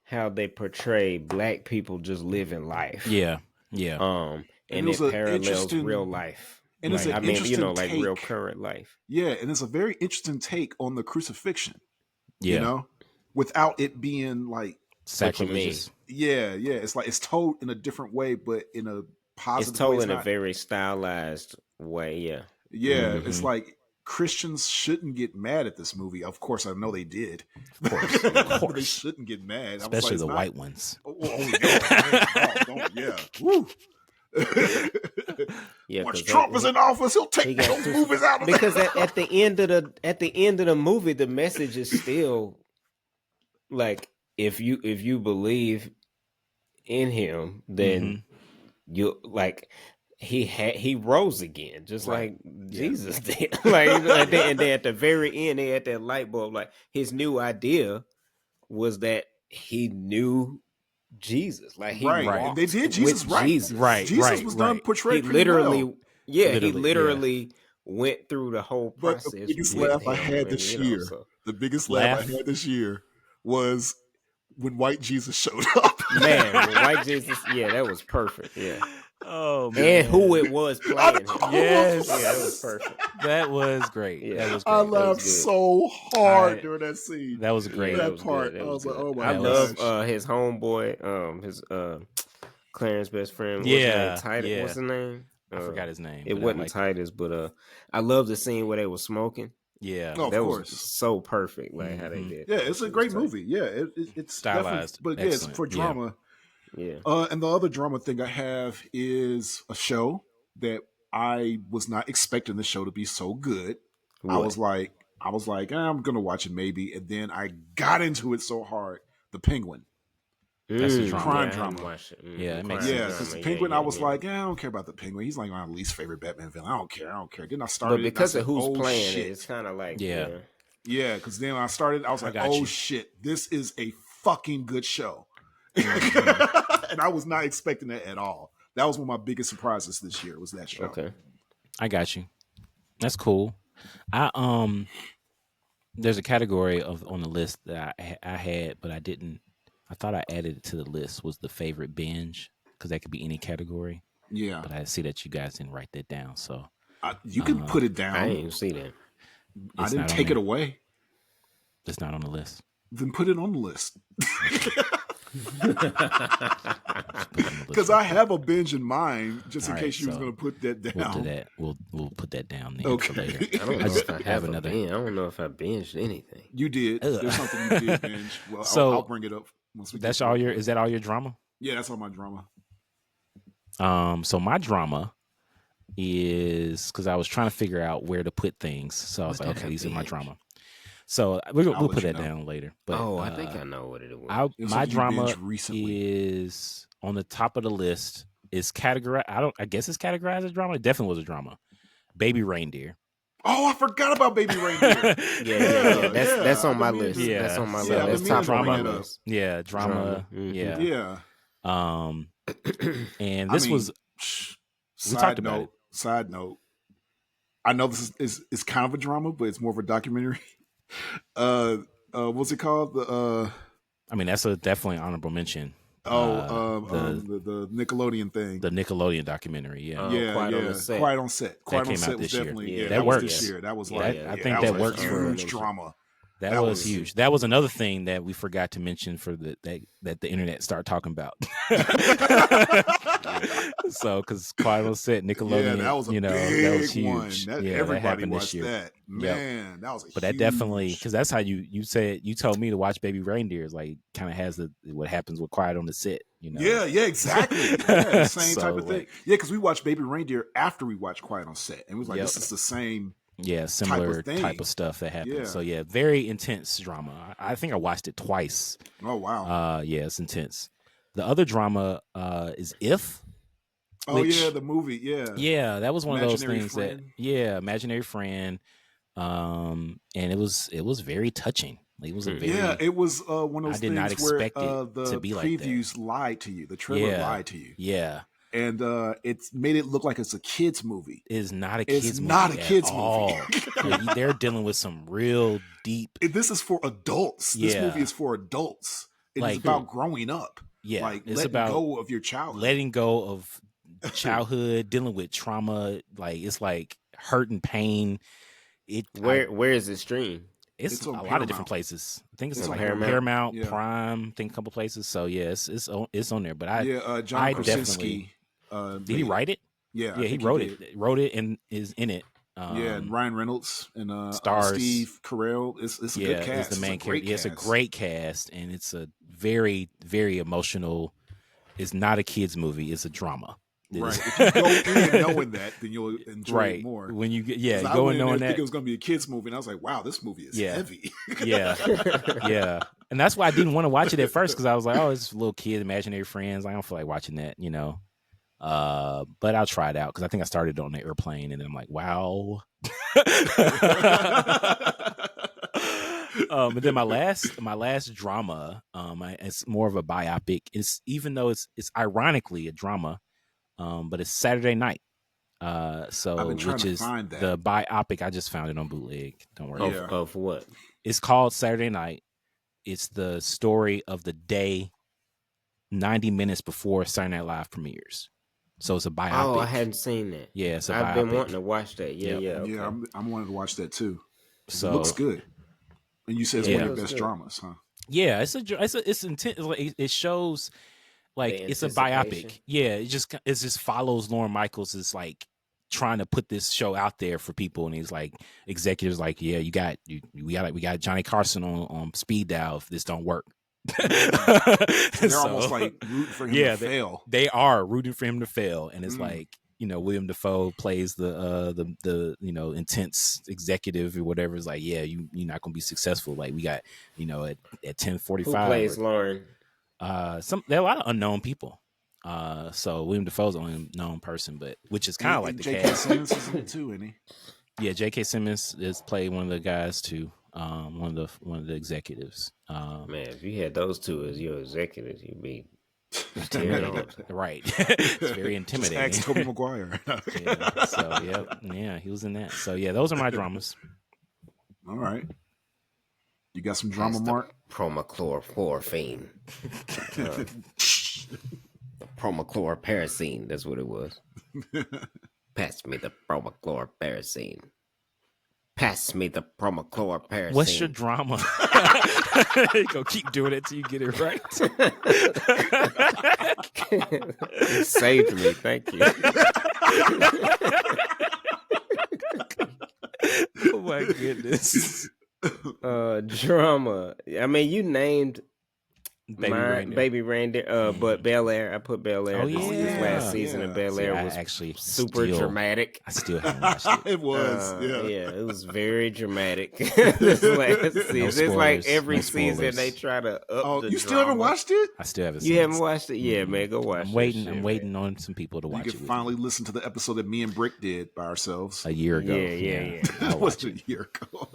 how they portray black people just living life. Yeah. And And it it was a parallels interesting- real life. and it's an I mean, interesting like real take. current life. Yeah, and it's a very interesting take on the crucifixion. Yeah. You know, without it being like, Sacrilegious. yeah, it's like it's told in a different way, but in a positive It's told way. in a not- very stylized way. Yeah. Yeah, it's Mhm. like Christians shouldn't get mad at this movie. Of course, I know they did. Of course. Of They course. shouldn't get mad. I was Especially like, it's the not- white ones. Yeah. Woo. Yeah. Once 'cause Trump that- is in office, he'll he take got those cruci- movies out of because there. at the end of the movie, the message is still like if you believe in him, then you like he rose again, just Right. like Jesus did. Like and then at the very end, they had that light bulb. Like his new idea was that he knew Jesus. Like he Right. Right. And they did walked Jesus with right. Jesus. Right. Jesus was done right. portrayed He pretty literally, well. he Literally, literally went through the whole But process. the biggest with laugh I him, had and, this you know, year, so- the biggest laugh Laugh? I had this year was when white Jesus showed up. man, when white Jesus, yeah, that was perfect. Yeah, Oh and who it was playing him. Yes. Yeah, that was perfect. That was great. Yeah. That was I great. laughed good. so hard I- during that scene. That was great. Yeah, that was part, good. That I was like, good. oh my I gosh. love his homeboy, his Clarence best friend. What's his Yeah, name? Titus. yeah. What's his name? I forgot his name. It but I wasn't liked Titus, but I love the scene where they were smoking. Yeah. Oh, of that course. was so perfect, like how they Mhm. did. Yeah, it's a It great was tight. movie. Yeah, it's Stylized. definitely- but yes, Excellent. for Yeah. drama. Yeah. And the other drama thing I have is a show that I was not expecting the show to be so good. I What? was like, I'm gonna watch it maybe, and then I got into it so hard. The Penguin. That's a Mm, drama. Crime yeah, I haven't drama. watched it. Yeah, it makes crime Yeah, sense. because drama. Penguin, Yeah, I was yeah. like, I don't care about the Penguin. He's like my least favorite Batman villain. I don't care. Then I But started, because it, of and I who's said, oh, playing shit. it, it's kind of like Yeah. Yeah, because then when I started, I was I like, got oh you. shit, this is a fucking good show. Mm-hmm. And I was not expecting that at all. That was one of my biggest surprises this year, was that show. Okay. I got you. That's cool. There's a category on the list that I had, but I didn't. I thought I added it to the list. Was the favorite binge, because that could be any category. Yeah. But I see that you guys didn't write that down, so You can put it down. I didn't even see that. I it's didn't not on take it there. away. It's not on the list. Then put it on the list. Put it on the list Because real I quick. have a binge in mind, just in All right, case you was so going to put that down. We'll do that. We'll put that down there for Okay. later. I don't know just if I have have another- I don't know if I binged anything. You did. Ugh. There's something you did binge. Well, So, I'll bring it up once we That's get to all it. your. Is that all your drama? Yeah, that's all my drama. So my drama is because I was trying to figure out where to put things. So I was What like, did okay, I these are my binge? drama. So I'll we'll let put you that know. down later. But I think I know what it was. I, It was my something you drama binged recently. is on the top of the list. Is categorized. I guess it's categorized as drama. It definitely was a drama. Baby Reindeer. Oh, I forgot about Baby Reindeer. yeah. That's on I've my been meaning list. to- Yeah. That's on my Yeah, I've list. been That's top meaning of to my bring it up. list. Yeah, drama. Mhm. Yeah. Yeah. And I this mean, was we talked about it. Side note. I know this is kind of a drama, but it's more of a documentary. what's it called? The I mean, that's a definitely honorable mention. the Nickelodeon thing. The Nickelodeon documentary. Yeah. Yeah, Quiet on yeah. the Set. Quiet on Set. Quiet on came Set out was this year. definitely Yeah, that that was works. this year. That was Yeah, like I think that that was works a for- huge drama. That That was was- huge. That was another thing that we forgot to mention for that the internet started talking about. So, because Quiet on Set, Nickelodeon, Yeah, that was a that big was one. huge. That, yeah, that everybody happened this watched year. that. Man, that was a But that huge... definitely, because that's how you told me to watch Baby Reindeers, like kind of has what happens with Quiet on the Set. Yeah, exactly. Yeah, same So, type of thing. like- Yeah, because we watched Baby Reindeer after we watched Quiet on Set, and it was like, Yep. this is the same. Yeah, similar thing. type of stuff that happened. Yeah. So yeah, very intense drama. I think I watched it twice. Oh wow. Yeah, it's intense. The other drama is If. which- the movie. Yeah. Yeah, that was one of those Imaginary things Friend. Imaginary Friend. And it was very touching. Like, it was a very Yeah, it was one of I those did not things where expect it the to be like that. previews lied to you. The trailer Yeah. lied to you, yeah. and it's made it look like it's a kids movie. It is not a It's kids movie. not a at kids all. movie. Like, they're dealing with some real deep. This is for adults. This Yeah. movie is for adults. It is Like- about growing up. Yeah, Like it's letting about go of your childhood. letting go of childhood, dealing with trauma. Like, it's like hurt and pain. Where is it streamed? It's It's a on lot of Paramount. different places. I think it's It's like on Paramount, Yeah. Prime. I think a couple places. So yeah, it's on there. But John I Krasinski. did he write it? Yeah, I Yeah, he think wrote did. it. Wrote it and is in it. Yeah, and Ryan Reynolds and stars. Steve Carell. It's a good cast. It's the main It's a great character. It's a cast. great cast, and it's a very, very emotional. It's not a kids movie. It's a drama. Right. If you go in knowing that, then you'll enjoy Right. it more. When you get 'Cause I go went in in there knowing thinking that. it was going to be a kids movie, and I was like, "Wow, this movie is Yeah. heavy." Yeah, yeah, and that's why I didn't want to watch it at first, because I was like, "Oh, it's little kid, imaginary friends. I don't feel like watching that, But I'll try it out, because I think I started on the airplane, and then I'm like, wow. And then my last drama, it's more of a biopic. It's, even though it's ironically a drama, but it's Saturday Night. So I've been trying which to is find that. the biopic. I just found it on bootleg. Don't worry. Yeah. Of what? It's called Saturday Night. It's the story of the day 90 minutes before Saturday Night Live premieres. So it's a biopic. Oh, I hadn't seen that. Yeah, it's a I've biopic. been wanting to watch that. Yeah, Yep. yeah. Okay. Yeah, I'm wanting to watch that too. So It looks good. And you said it's Yeah. one of It your looks best good. dramas, huh? yeah, it's intense. Like, it shows like The it's a anticipation. biopic. Yeah, it just follows Lauren Michaels is like trying to put this show out there for people, and he's like, executives like, yeah, we got Johnny Carson on speed dial if this don't work. They're almost like rooting for him to fail. They are rooting for him to fail, and it's Mm. like, William Dafoe plays the intense executive or whatever. Is like, yeah, you're not gonna be successful. Like, we got at 10:45. Who plays Lauren? There are a lot of unknown people. So William Dafoe's the only known person, but which is kind of like the J.K. cast. Simmons is in it too, isn't he? Yeah, J.K. Simmons is played one of the guys too. One of the executives. Man, if you had those two as your executives, you'd be tearing on. Right. It's very Just intimidating. ask Tobey Maguire. Yeah, so yeah, he was in that. So yeah, those are my dramas. All right. You got some drama, That's the Mark? Promachlorphine. Promachlorparacine. That's what it was. Pass me the promachlorparacine. Pass me the promachlorparacine. What's your drama? You go keep doing it till you get it right. You saved me. Thank you. Oh my goodness. Drama. I mean, you named Baby Reindeer. Baby Reindeer, but Bel Air. I put Bel Air. Oh, This yeah. last season Yeah. of Bel See, Air I was actually super dramatic. I still haven't watched it. It was. Yeah, it was very dramatic. This last season. It's like spoilers, every no season spoilers. they try to up Oh, the you still haven't drama. watched it? I still haven't. You seen haven't it. watched it? Yeah, man, go watch I'm that waiting. shit, I'm man. waiting on some people to You watch can it with finally listen to the episode that me and Brick did by ourselves. me. A year ago. Yeah. I'll That was watch a it. year ago.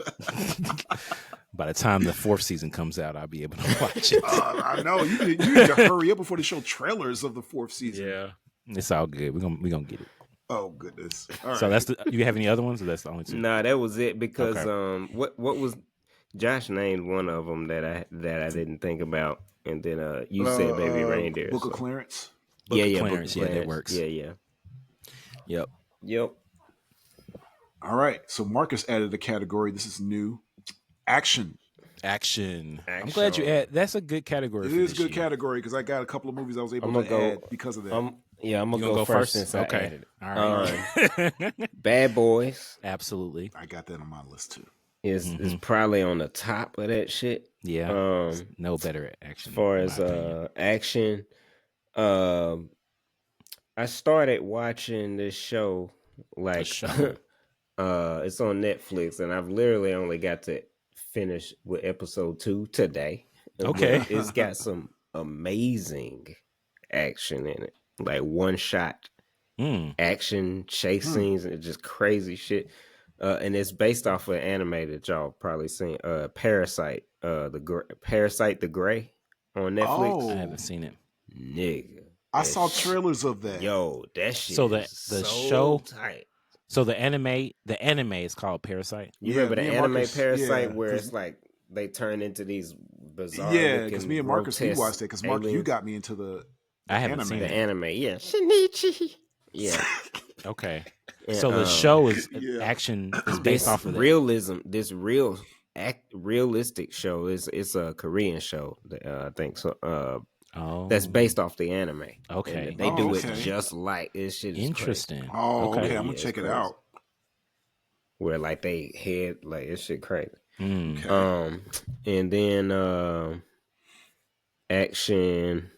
By the time the fourth season comes out, I'll be able to watch it. I know you need to hurry up before they show trailers of the fourth season. It's all good. We're gonna get it. Oh goodness. All So right. that's the. You have any other ones, or that's the only two? Nah, that was it because Okay. what was Josh named one of them that I didn't think about, and then you said Baby Reindeer. Book so. of Clarence. Yeah, of Book of Clarence, yeah, that Clarence. works. Yeah. Yep. All right. So Marcus added a category. This is new. Action. Action. I'm glad you add. That's a good category. It for is this a good year. category because I got a couple of movies I was able to add because of that. I'm gonna You go first since I okay. added it. All right. Bad Boys Absolutely. I got that on my list too. is probably on the top of that shit. Yeah. No better action. As far in as my opinion. action, I started watching this show like show? it's on Netflix, and I've literally only got to finish with episode 2 today. Okay. But it's got some amazing action in it, like one shot action chase scenes and just crazy shit. And it's based off of an anime that y'all probably seen, Parasite, Parasite the Gray on Netflix. Oh. I haven't seen it. Nigga, I that saw shit- trailers of that. Yo, that shit. So the is so show- tight. So the anime is called Parasite. You Yeah, remember the me and anime Marcus- Parasite yeah, where 'cause- it's like they turn into these bizarre. Yeah, because looking, me and Marcus we grotesque watched it because Marcus, you aliens? got me into the I haven't anime. seen the it. anime. Yeah, Shinichi. Yeah. Okay. And, So the show is Yeah. action is based this off of that. realism. This realistic show is a Korean show. I think so. Oh, That's based off the anime. Okay. And they do Oh, okay. it just like this shit. Is crazy. interesting. Oh, okay. Okay. I'm gonna Yeah, check it's it crazy. out. Where like they head like this shit crazy. Mm. Okay. And then action.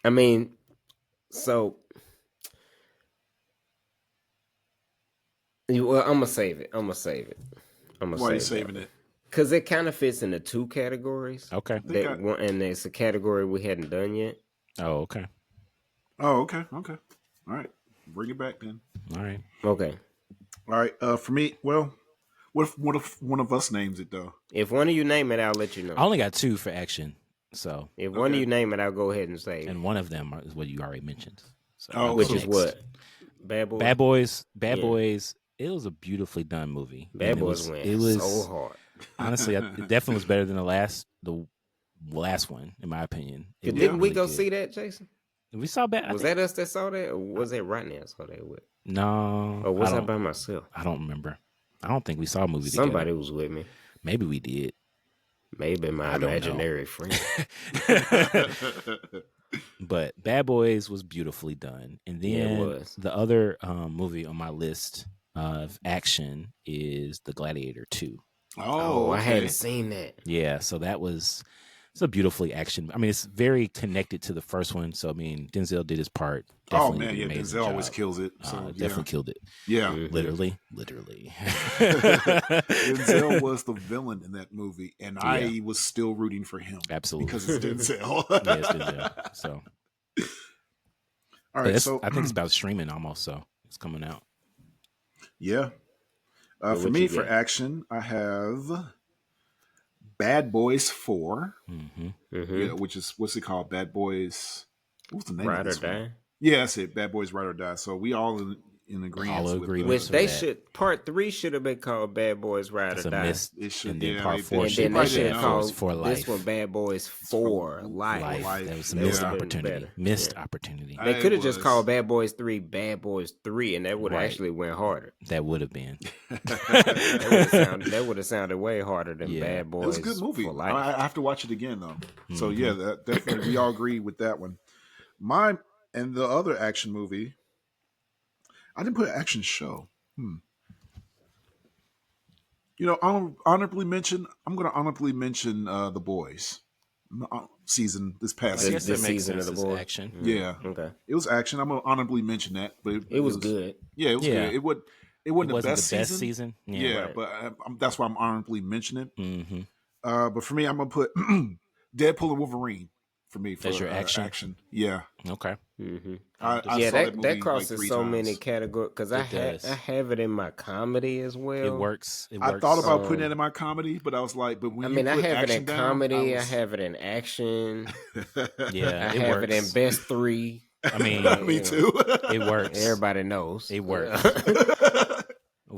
I mean, so well, I'm gonna save it. Why are you saving it? Because it kind of fits into 2 categories. Okay. That one, and it's a category we hadn't done yet. Oh, okay. Oh, okay. All right. Bring it back then. All right. Okay. All right. For me, well, what if one of us names it though? If one of you name it, I'll let you know. I only got 2 for action. So, If one of Okay. you name it, I'll go ahead and say it. and one of them is what you already mentioned. So Oh, I'll Which go is next. what? Bad Boys? Bad Yeah. Boys. It was a beautifully done movie. Bad And Boys went It was so hard. honestly, it definitely was better than the last one, in my opinion. It was Didn't we really go good. see that, Jason? We saw bad. Was that us that saw that? Or was it Rodney I saw that with? No. Or was I I don't, by myself? I don't remember. I don't think we saw a movie Somebody together. was with me. Maybe we did. Maybe my I don't know. imaginary friend. But Bad Boys was beautifully done. And Yeah, it then was. the other movie on my list of action is The Gladiator 2. Oh, I okay. hadn't seen that. Yeah, so it's a beautifully action. I mean, it's very connected to the first one. So I mean, Denzel did his part. Oh Definitely man, did yeah, an amazing Denzel always job. kills it. So Definitely killed it. yeah. Mhm. Literally. Denzel was the villain in that movie, and I was still rooting for him Absolutely. because it's Denzel. Yeah, it's Denzel. So All but right, it's- so I think it's about streaming almost. So it's coming out. yeah. Well, For what me, you for got? action, I have Bad Boys 4, Hmm. Mm-hmm. yeah, which is what's it called? Bad Boys. What's the name Ride of or this one? Die. Yeah, that's it. Bad Boys Ride or Die. So we all in agreement. All with agree the- with Which So they that- should. Part 3 should have been called Bad Boys Ride It's or a Die. miss. It should, And then yeah, part they- 4 And should then probably they be should didn't have know. called for life. this one Bad Boys 4 Life. Life. Life. That was a Yeah. missed That would've been opportunity. better. Missed Yeah. opportunity. I- They It could have just was. called Bad Boys 3 Bad Boys 3, and that would have Right. actually went harder. That would have been. That would have sounded way harder than Yeah. Bad Boys It was a good movie. for Life. I have to watch it again though. So Mhm. yeah, that definitely we all agree with that one. Mine and the other action movie. I didn't put an action show. You know, I'm going to honorably mention The Boys season this past I This- guess season. that this makes season of sense The as Boys. action. Yeah, Okay. it was action. I'm going to honorably mention that, but It was good. Yeah, it was Yeah. good. It wasn't, It the wasn't best the best season. season. Yeah, Right. but that's why I'm honorably mentioning it. Hmm. But for me, I'm gonna put Deadpool and Wolverine for me. For That's your action? Yeah, Okay. Mm-hmm. I Yeah, saw that movie crosses like 3 so times. many categories because I It does. have it in my comedy as well. It works. It I works. thought about putting Um, that in my comedy, but I was like, but when I you mean, I put have it action in down, comedy. I was- have it in action. Yeah, I it have works. it in best 3. I mean, me too. it works. Everybody knows. It works.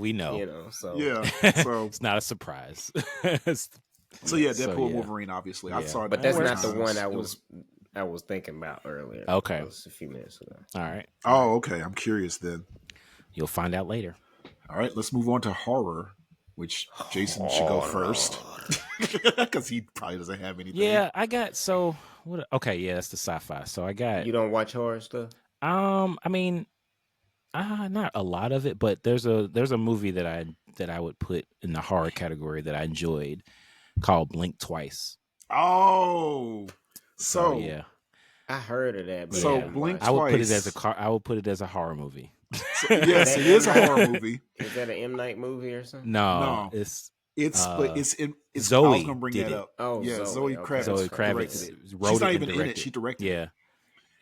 We know. You know, so Yeah. So It's not a surprise. so yeah, So, Deadpool yeah. Wolverine. Obviously, I Yeah. saw it. but that's four not the times. one It I was thinking about earlier. Okay. It was a few minutes ago. All right. Oh, okay. I'm curious then. You'll find out later. All right, let's move on to horror, which Jason should go first because he probably doesn't have anything. Yeah, I got so what? Okay, yeah, that's the sci-fi. So I got. You don't watch horror stuff? I mean, not a lot of it, but there's a movie that I would put in the horror category that I enjoyed called Blink Twice. Oh, so yeah, I heard of that. But So I haven't Blink watched I would put it Twice. I would put it as a horror movie. yes, it is a horror movie. it. Is that an M Night movie or something? No, No. it's It's but it's I was Zoe gonna bring did that it. up. Oh, yeah, Zoe, Zoe okay. Kravitz. Zoe directed Kravitz it. wrote She's not it even and in it. directed. She directed. Yeah,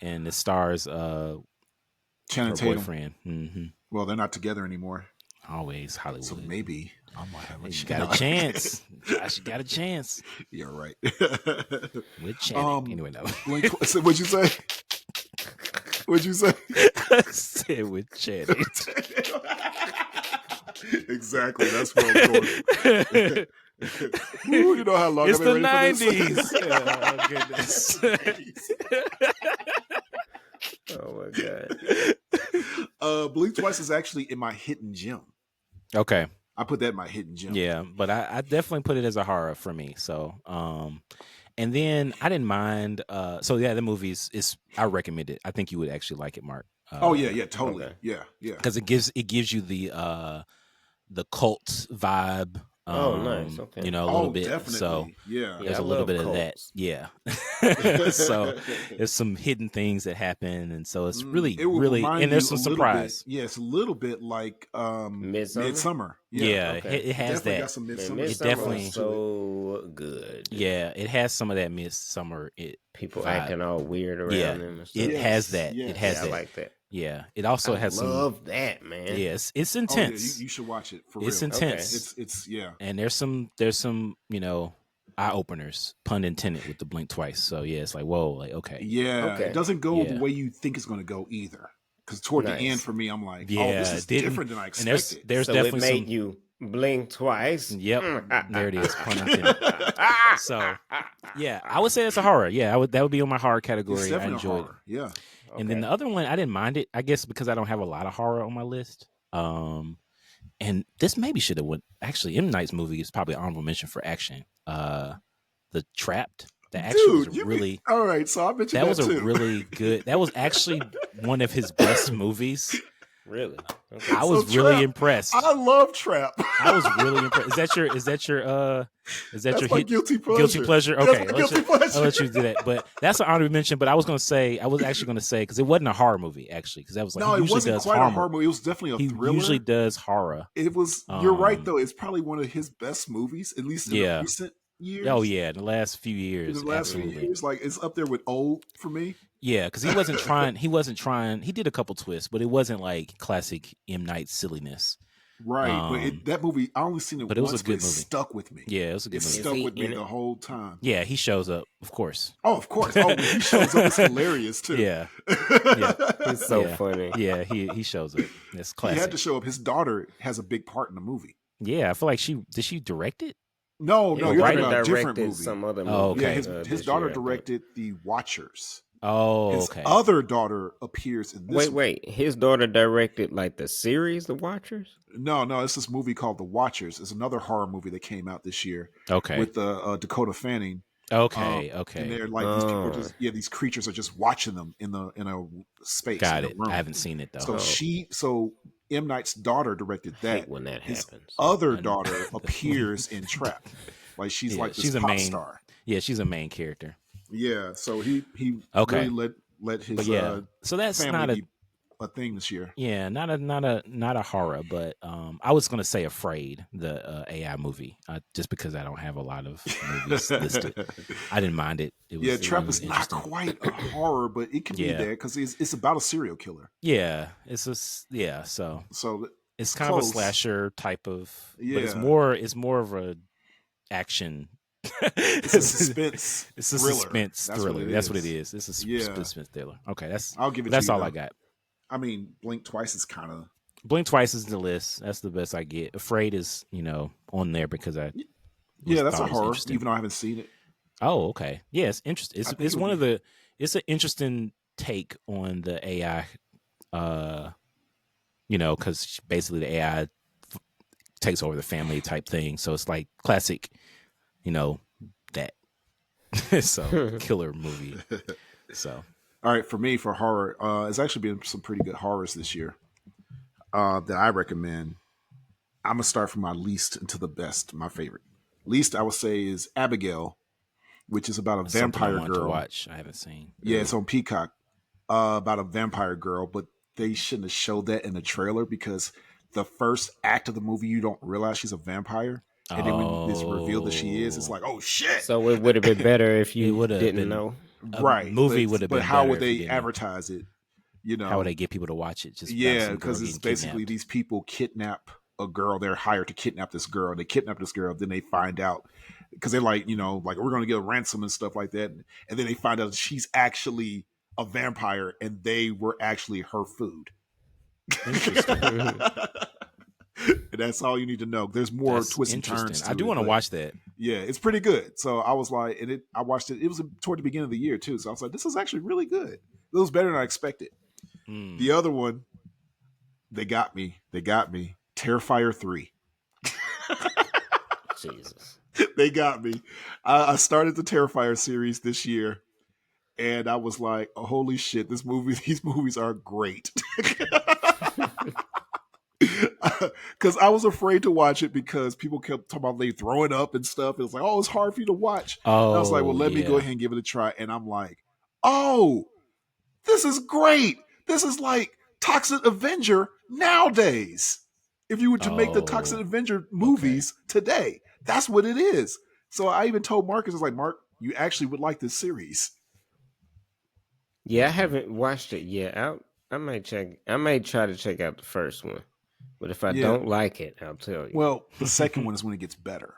and it stars Channing her Tatum. boyfriend. Mm-hmm. Well, they're not together anymore, Always Hollywood. so maybe I might have a You got a chance. Josh, you got a chance You're right. with Channing. Anyway, no. Blink. So what'd you say? What'd you say? I said with Channing. Exactly. That's where I'm going. Ooh, you know how long It's I've been the ready for 90s. this? Oh, goodness. Oh my god. Blink Twice is actually in my hidden gem. Okay. I put that in my hidden gem. Yeah, but I definitely put it as a horror for me. So, and then I didn't mind. So yeah, the movies is I recommend it. I think you would actually like it, Mark. Oh yeah, totally. Okay. Yeah. because it gives you the cult vibe. Oh, nice. Okay. You know, a little Oh, bit. definitely. So Yeah. there's I a little love bit of that. cults. Yeah. So there's some hidden things that happen, and so it's really, It will really, remind and there's you some a little surprise. bit- yeah, it's a little bit like Midsummer? Midsummer. Yeah, okay. it has Definitely that. got some Man, Midsummer. Midsummer definitely- was so good. Yeah, it has some of that midsummer. People vibe. acting all weird around Yeah, them and stuff. it Yes, has that. yes. It has Yeah, that. I like that. Yeah, it also I has some. love that, man. Yes, it's Oh, yeah, intense. you should watch it for It's real. intense. It's yeah. And there's some eye openers, pun intended, with the Blink Twice. So yeah, it's like whoa, like okay, Yeah. Okay. It doesn't go Yeah. the way you think it's going to go either. Because toward Nice. the end, for me, I'm like, oh, Yeah, this it is didn't- different than I and expected. there's So definitely it made some. you blink twice. Yep, there it is, pun intended. So yeah, I would say it's a horror. Yeah, that would be on my horror it's category. I definitely a enjoyed it. horror. Yeah. And then the other one, I didn't mind it. I guess because I don't have a lot of horror on my list. And this maybe should have went. Actually, M. Night's movie is probably honorable mention for action. The Trapped. The action Dude, was you really. all right. So I mentioned That was a too. really good. That was actually one of his best movies. Really? Okay. I was So really Trap, impressed. I love Trap. I was really impressed. Is that your That's your my hit, guilty pleasure. guilty pleasure? That's Okay, my I'll guilty pleasure. I'll let you do that. But that's an honorable mention. But I was actually gonna say because it wasn't a horror movie actually because that was like No, he it usually wasn't does quite horror. a horror movie. It was definitely a He thriller. usually does horror. It was. You're right Um, though. It's probably one of his best movies, at least in Yeah. the recent years. Oh yeah, in the last few In years, the last few absolutely. years, like it's up there with old for me. Yeah, because he wasn't trying. He wasn't trying. He did a couple twists, but it wasn't like classic M. Night silliness. Right, but Um, that movie, I only seen it but it was a once, good but it movie. stuck with me. Yeah, it was a good It movie. stuck he with me in the it? whole time. Yeah, he shows up, of course. Oh, of course. Oh, when he shows up, it's hilarious too. Yeah, It's so Yeah. funny. yeah, he shows up. It's He classic. had to show up. His daughter has a big part in the movie. Yeah, I feel like did she direct it? No, His no, you're daughter talking about a different directed movie. some other movie. Oh, okay. Yeah, his this daughter year, I think. directed The Watchers. Oh, His okay. other daughter appears in this. Wait. His daughter directed like the series, The Watchers? No, it's this movie called The Watchers. It's another horror movie that came out this year Okay. with Dakota Fanning. Okay. And Okay. they're like these people Oh. these creatures are just watching them in a space. Got in a it. room. I haven't seen it though. So M. Night's daughter directed I hate that. when that His happens. other I- daughter appears in Trap. Like she's Yeah, like this she's a pop main- star. Yeah, she's a main character. Yeah, so he Okay. really let his But yeah, so that's family not a be a thing this year. yeah, not a horror, but I was gonna say Afraid, the AI movie, just because I don't have a lot of movies listed. I didn't mind it. It was, Yeah, it Trap was is not interesting. quite a horror, but it can Yeah. be there because it's about a serial killer. Yeah, it's so So it's kind of a Close. slasher type of, but it's Yeah. more of a action. it's a suspense. It's a thriller. suspense That's thriller. what it That's what it is. is. It's a Yeah. suspense thriller. Okay, I'll give it. that's to you, all I though. got. I mean, Blink Twice is kind of Blink Twice is the list. That's the best I get. Afraid is, on there because I Yeah, that's thought a it was horror, interesting. even though I haven't seen it. Oh, okay. Yeah, it's interesting. I think It's it'll one of be- the. It's an interesting take on the AI. Because basically the AI takes over the family type thing. So it's like classic, that. So killer movie. So All right, for me, for horror, it's actually been some pretty good horrors this year that I recommend. I'm gonna start from my least into the best. My favorite, least I would say is Abigail, which is about a that's something I vampire wanted to girl. watch. I haven't seen. Yeah, it's on Peacock. About a vampire girl, but they shouldn't have showed that in the trailer because the first act of the movie you don't realize she's a vampire, and then when it's revealed that she is, it's like, oh shit. So it would have been better if It you would have didn't been know. a Right, movie would have but been how better would if you they didn't know. advertise it? How would they get people to watch it? Just about Yeah, some girl because it's getting basically kidnapped. these people kidnap a girl. They're hired to kidnap this girl. They kidnap this girl. Then they find out because they're like, like we're going to get a ransom and stuff like that. And then they find out she's actually a vampire and they were actually her food. Interesting. And that's all you need to know. There's more That's twists and interesting. turns. I do want to watch that. Yeah, it's pretty good. So I was like, I watched it. It was toward the beginning of the year too. So I was like, this is actually really good. It was better than I expected. Mm. The other one, they got me. Terrifier 3. Jesus. They got me. I started the Terrifier series this year, and I was like, oh, holy shit, these movies are great. Because I was afraid to watch it because people kept talking about they throwing up and stuff. It was like, oh, it's hard for you to watch. Oh, and I was like, well, let me go ahead and give it a try. And I'm like, oh, this is great. This is like Toxic Avenger nowadays. If you were to make the Toxic Avenger movies today, that's what it is. So I even told Marcus, I was like, Mark, you actually would like this series. Yeah, I haven't watched it yet. I might check. I might try to check out the first one, but if I don't like it, I'll tell you. Well, the second one is when it gets better.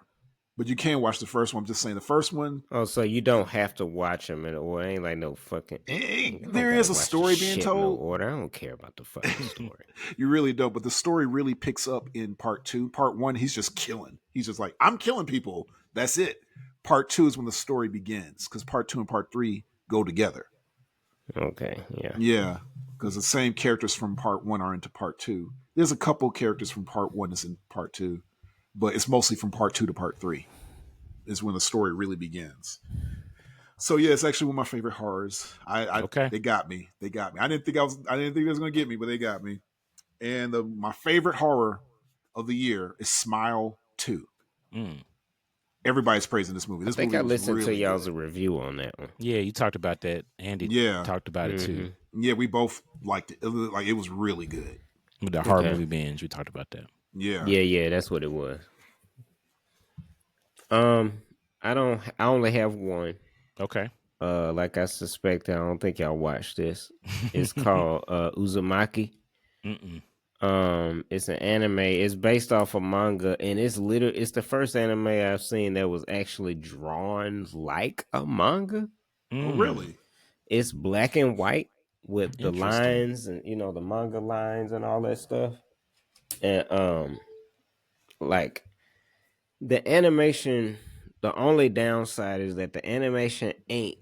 But you can watch the first one. I'm just saying the first one. Oh, so you don't have to watch them in order. It ain't like no fucking. There is a story being told. No order. I don't care about the fucking story. You really don't. But the story really picks up in part 2. Part 1, he's just killing. He's just like, I'm killing people. That's it. Part 2 is when the story begins because part 2 and part 3 go together. Okay. Yeah. Yeah, because the same characters from part 1 are into part 2. There's a couple characters from part 1 that's in part 2. But it's mostly from part 2 to part 3 is when the story really begins. So yeah, it's actually one of my favorite horrors. They got me. I didn't think it was going to get me, but they got me. And my favorite horror of the year is Smile 2. Mm. Everybody's praising this movie. I think I listened to y'all's review on that one. Yeah, you talked about that. Andy talked about it too. Yeah, we both liked it. It was really good. With the horror movie binge, we talked about that. Yeah, that's what it was. I only have one. Okay. Like I suspect, I don't think y'all watched this. It's called Uzumaki. It's an anime. It's based off a manga, and it's the first anime I've seen that was actually drawn like a manga. Oh, really? It's black and white with the lines and the manga lines and all that stuff. And like the animation, the only downside is that the animation ain't.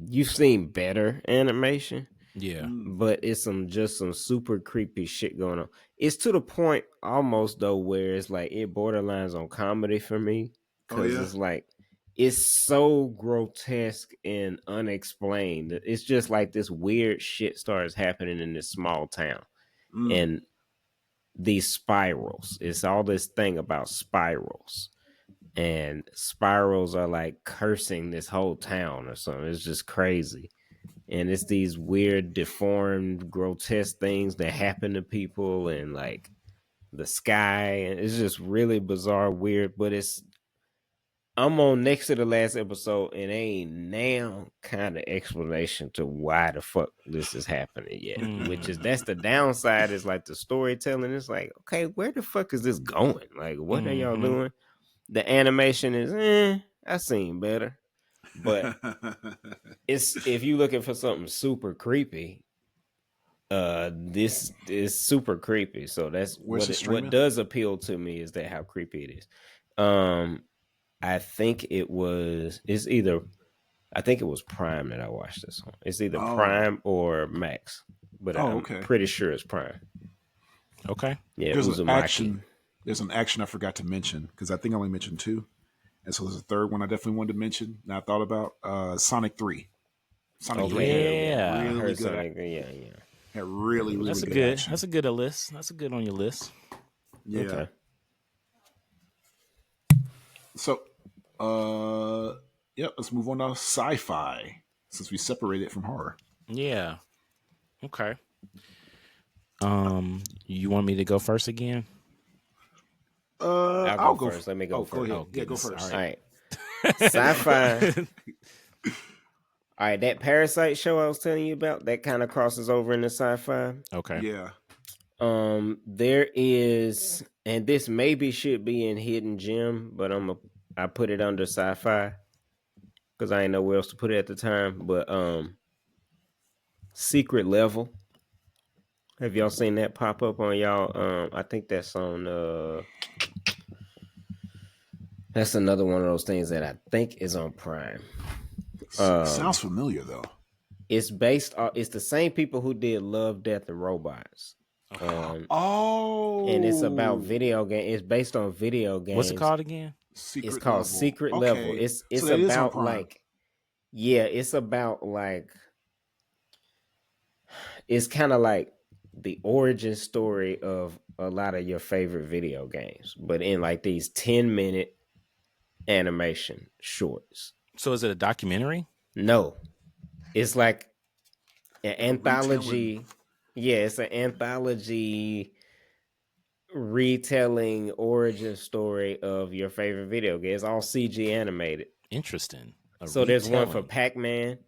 You've seen better animation. Yeah. But it's some super creepy shit going on. It's to the point almost though where it's like it borderlines on comedy for me. Because it's like it's so grotesque and unexplained. It's just like this weird shit starts happening in this small town. And these spirals. It's all this thing about spirals. And spirals are like cursing this whole town or something. It's just crazy. And it's these weird, deformed, grotesque things that happen to people and like the sky. And it's just really bizarre, weird. But I'm on next to the last episode and ain't now kind of explanation to why the fuck this is happening yet. Which is, that's the downside, is like the storytelling. It's like, okay, where the fuck is this going? Like, what are y'all doing? The animation is, I've seen better. But it's, if you're looking for something super creepy, This is super creepy. So that's Where's it what streaming? does appeal to me is that how creepy it is. I think it was Prime that I watched this on. It's either Oh. Prime or Max, but Oh, I'm okay. pretty sure it's Prime. Okay. Yeah, There's an Uzumaki. action. There's an action I forgot to mention because I think I only mentioned 2, and so there's a third one I definitely wanted to mention. And I thought about Sonic 3. Sonic 3 yeah. I had really heard good. Sonic, yeah. Had really That's a good. good. action. That's a good list. That's a good on your list. Yeah. Okay. So, let's move on to sci-fi since we separated from horror. Yeah. Okay. You want me to go first again? I'll go first. Let me go Go first. ahead. Oh, Yeah, go goodness. first. All right. Sci-fi. All right, that Parasite show I was telling you about, that kind of crosses over into sci-fi. Okay. Yeah. There is, and this maybe should be in Hidden Gem, but I put it under sci-fi because I didn't know where else to put it at the time. But Secret Level. Have y'all seen that pop up on y'all? I think that's on. That's another one of those things that I think is on Prime. Sounds familiar though. It's based on. It's the same people who did Love, Death, and Robots. Oh, And it's about video game. It's based on video games. What's it called again? It's called Level. Secret Okay. Level. It's So that is on about Prime. like, yeah, it's about like, it's kind of like the origin story of a lot of your favorite video games, but in like these 10-minute animation shorts. So is it a documentary? No, it's like an anthology. retelling. Yeah, it's an anthology retelling origin story of your favorite video game. It's all CG animated. Interesting. So there's one for retelling. Pac-Man.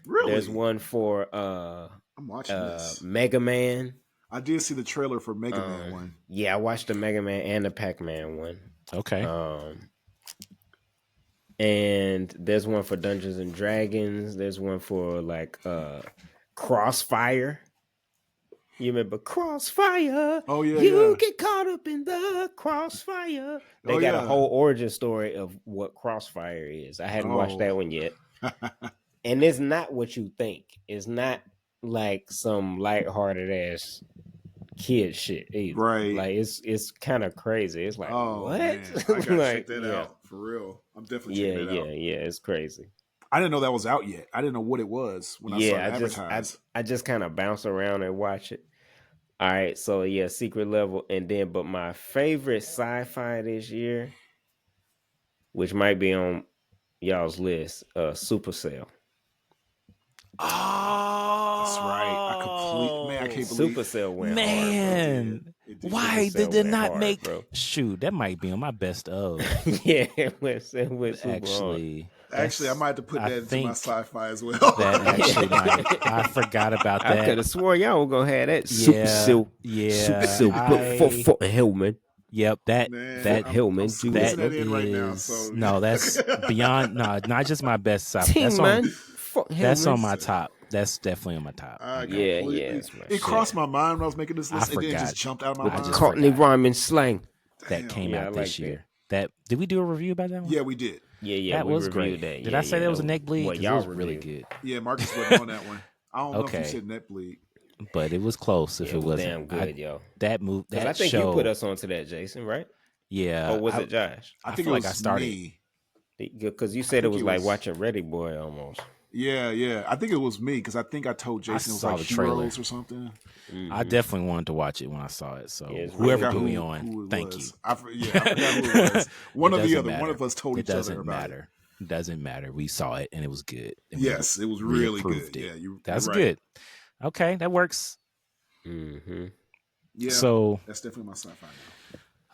Really? There's one for I'm watching this. Mega Man. I did see the trailer for Mega Man one. Yeah, I watched the Mega Man and the Pac-Man one. Okay. And there's one for Dungeons and Dragons. There's one for like Crossfire. You remember Crossfire? Oh, yeah, You yeah. get caught up in the crossfire. They Oh, got yeah. a whole origin story of what Crossfire is. I hadn't watched Oh. that one yet. And it's not what you think. It's not like some lighthearted ass kid shit either. Right. Like it's kind of crazy. It's like Oh, what? man. I gotta check Like, that yeah. out for real. I'm definitely Yeah, checking that out. yeah. It's crazy. I didn't know that was out yet. I didn't know what it was when I saw it advertised. I just kind of bounce around and watch it. All right, so yeah, Secret Level, and then but my favorite sci-fi this year, which might be on y'all's list, Supercell. Oh, That's right. I can't believe Supercell went man. it did. Why Supercell did they went not hard, make? bro. Shoot, that might be on my best of. Yeah, it went super hard. Actually, Actually, I might have to put I that into my think sci-fi as well. that actually might. I forgot about I could that. have swore y'all were gonna have that Yeah, Supercell. yeah. Supercell, but for Hellman. Yep, that Man, that I'm Hellman, squeezing that that in right now. is So no, that's beyond. No, not just my best sci-fi. Team That's man, on. fuck That's Hellman. on my top. That's definitely on my top. I Yeah, completely- it's my It shit. crossed my mind when I was making this list, and then it forgot. just jumped out of my I mind. just Courtney forgot. rhyming slang. That Damn. came Yeah, I out like this that. year. That did we do a review about that one? Yeah, we did. Yeah, that we was reviewed great. that. Did Yeah, I say yeah, that was a neck bleed? Well, 'Cause y'all it was really reviewed. good, Yeah, Marcus wasn't on that one. I don't know if Okay. you said net bleed. but it was close. If Yeah, it wasn't, damn good, yo. that move, 'Cause that I think show. you put us onto that, Jason, right? Yeah, Or was I- it Josh? I I think feel it like was I started. me. Because you said it think was it like was- watching Ready Boy almost. Yeah. I think it was me because I think I told Jason it was saw like the trailer. Heroes or something. I definitely wanted to watch it when I saw it. So Yeah, it's whoever really put me who on, it thank was. you. I forgot who it was. One It or the doesn't other. One matter. of us told It each other doesn't about matter. It doesn't matter. We saw it and it was good. it. And we- Yes, it was we really approved good. it. Yeah, you're That's right. good. Okay, that works. Mm-hmm. Yeah, So that's definitely my sci-fi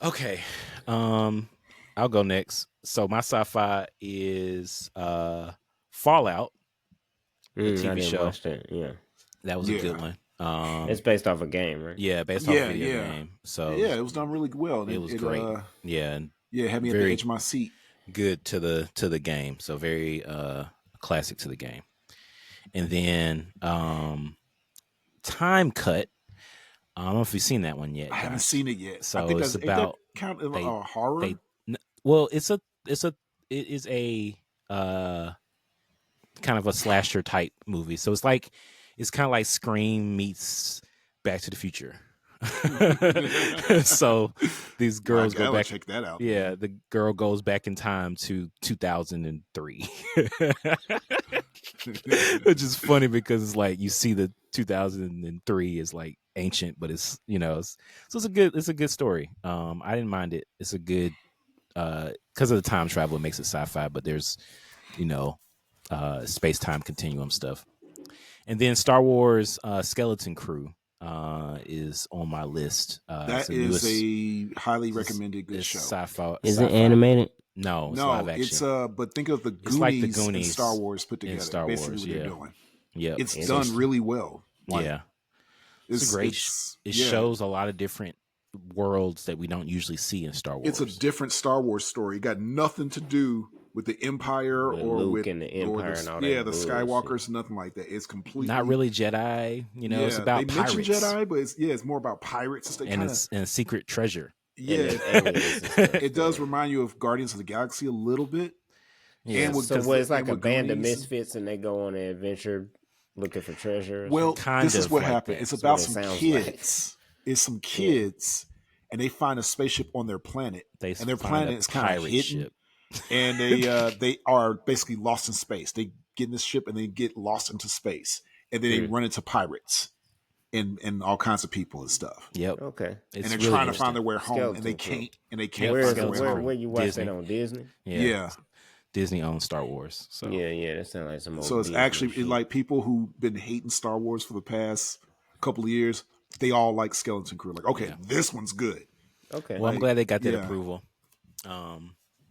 now. okay, I'll go next. So my sci-fi is Fallout. The TV TV show. Watch that. Yeah, That was a Yeah. good one. it's based off a game, right? Yeah, based off Yeah, a video yeah. game. So Yeah, it was done really well. it was great. Yeah, and Yeah, had me at the Very- edge of my seat. good to the game. So very classic to the game. And then Time Cut. I don't know if you've seen that one yet. I haven't guys. seen it yet. So I think it's that's about ain't that count they- horror. they well, it is a kind of a slasher type movie. So it's kind of like Scream meets Back to the Future. So these girls I go gotta back. check that out. Yeah, the girl goes back in time to 2003, which is funny because it's like you see the 2003 is like ancient, but it's so it's a good story. I didn't mind it. It's a good because of the time travel, it makes it sci-fi, but there's space-time continuum stuff. And then Star Wars Skeleton Crew is on my list. That is a highly recommended good show. Sci-fi. Is it animated? No, it's No, live action. it's but think of the Goonies, It's like the and Goonies Star Wars put in together. Star Basically Wars, what yeah. they're doing. Yep. It's done really well. Like, yeah. It's great. It shows a lot of different worlds that we don't usually see in Star Wars. It's a different Star Wars story. It got nothing to do with the Empire With or Luke with and the Empire and all that the bullshit. Skywalkers, nothing like that. It's completely not really Jedi. It's about they pirates. mention Jedi, but it's more about pirates and a secret treasure. Yeah, aliens and stuff. it does remind you of Guardians of the Galaxy a little bit. Yeah. And with So it's like a with band of Goonies. misfits and they go on an adventure looking for treasure. or Well, Kind this is of what like happened. that. It's That's about what it some sounds kids. It's some kids, and they find a spaceship on their planet, and their planet is kind of hidden, ship. and they are basically lost in space. They get in this ship and they get lost into space, and then they run into pirates and all kinds of people and stuff. Yep. Okay. It's and they're really trying to find interesting. their way home, and they Skeleton Crew. can't. And they can't Where, find their way Skeleton home. Crew. where you watch Disney. that on Disney? Yeah. Disney owns Star Wars. So Yeah, that sounds like some old So it's Disney actually shit. like people who've been hating Star Wars for the past couple of years. They all like Skeleton Crew. Like, okay, this one's good. Okay. well, I'm glad they got that yeah. approval.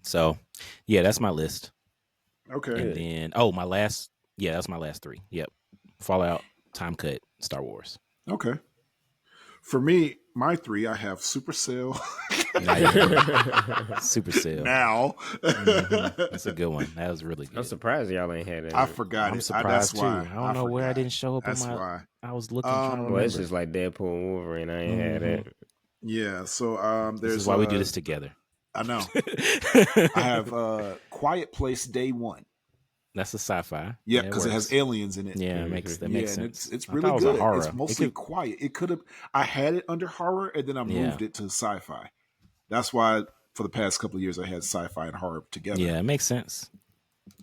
So yeah, that's my list. Okay. And then that's my last three. Yep. Fallout, Time Cut, Star Wars. Okay. For me, my three, I have Supercell Supercell. now. That's a good one. That was really good. I'm surprised y'all ain't had that. I forgot I'm it. surprised That's too. why. I don't know where I forgot. didn't show up That's on my. why. I was looking. Trying to Well, remember. it's just like Deadpool and Wolverine. I ain't had that. Yeah. So there's This is why we do this together. I know. I have Quiet Place Day One. That's a sci-fi. Yeah, it because it has works. aliens in it. Yeah, that makes and sense. it's I really thought it was a good. horror. It's It mostly could- quiet. It could have. I had it under horror, and then I Yeah. moved it to sci-fi. That's why for the past couple of years I had sci-fi and horror together. Yeah, it makes sense.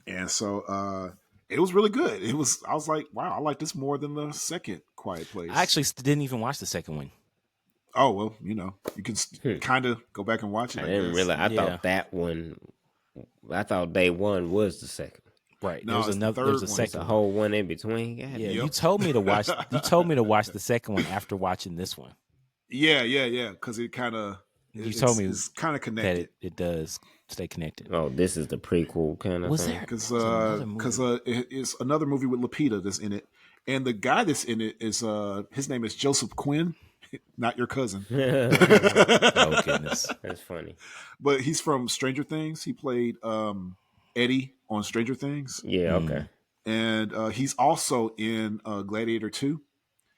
And so it was really good. I was like, wow, I like this more than the second Quiet Place. I actually didn't even watch the second one. Oh well, you can kind of go back and watch it. I didn't guess. realize. I Yeah. thought that one. I thought day one was the second. Right. No, There's it's the another. third There's a one. It's second. a one. whole one in between. God, Yeah, Yep. you told me to watch. You told me to watch the second one after watching this one. Yeah. Because it kind of. You told me it's kind of That connected. it does stay connected. Oh, this is the prequel kind of Was thing. there? Because another movie. it's another movie with Lupita that's in it, and the guy that's in it is his name is Joseph Quinn, not your cousin, Oh goodness. That's funny. but he's from Stranger Things. He played Eddie on Stranger Things, Yeah. Okay. and he's also in Gladiator 2,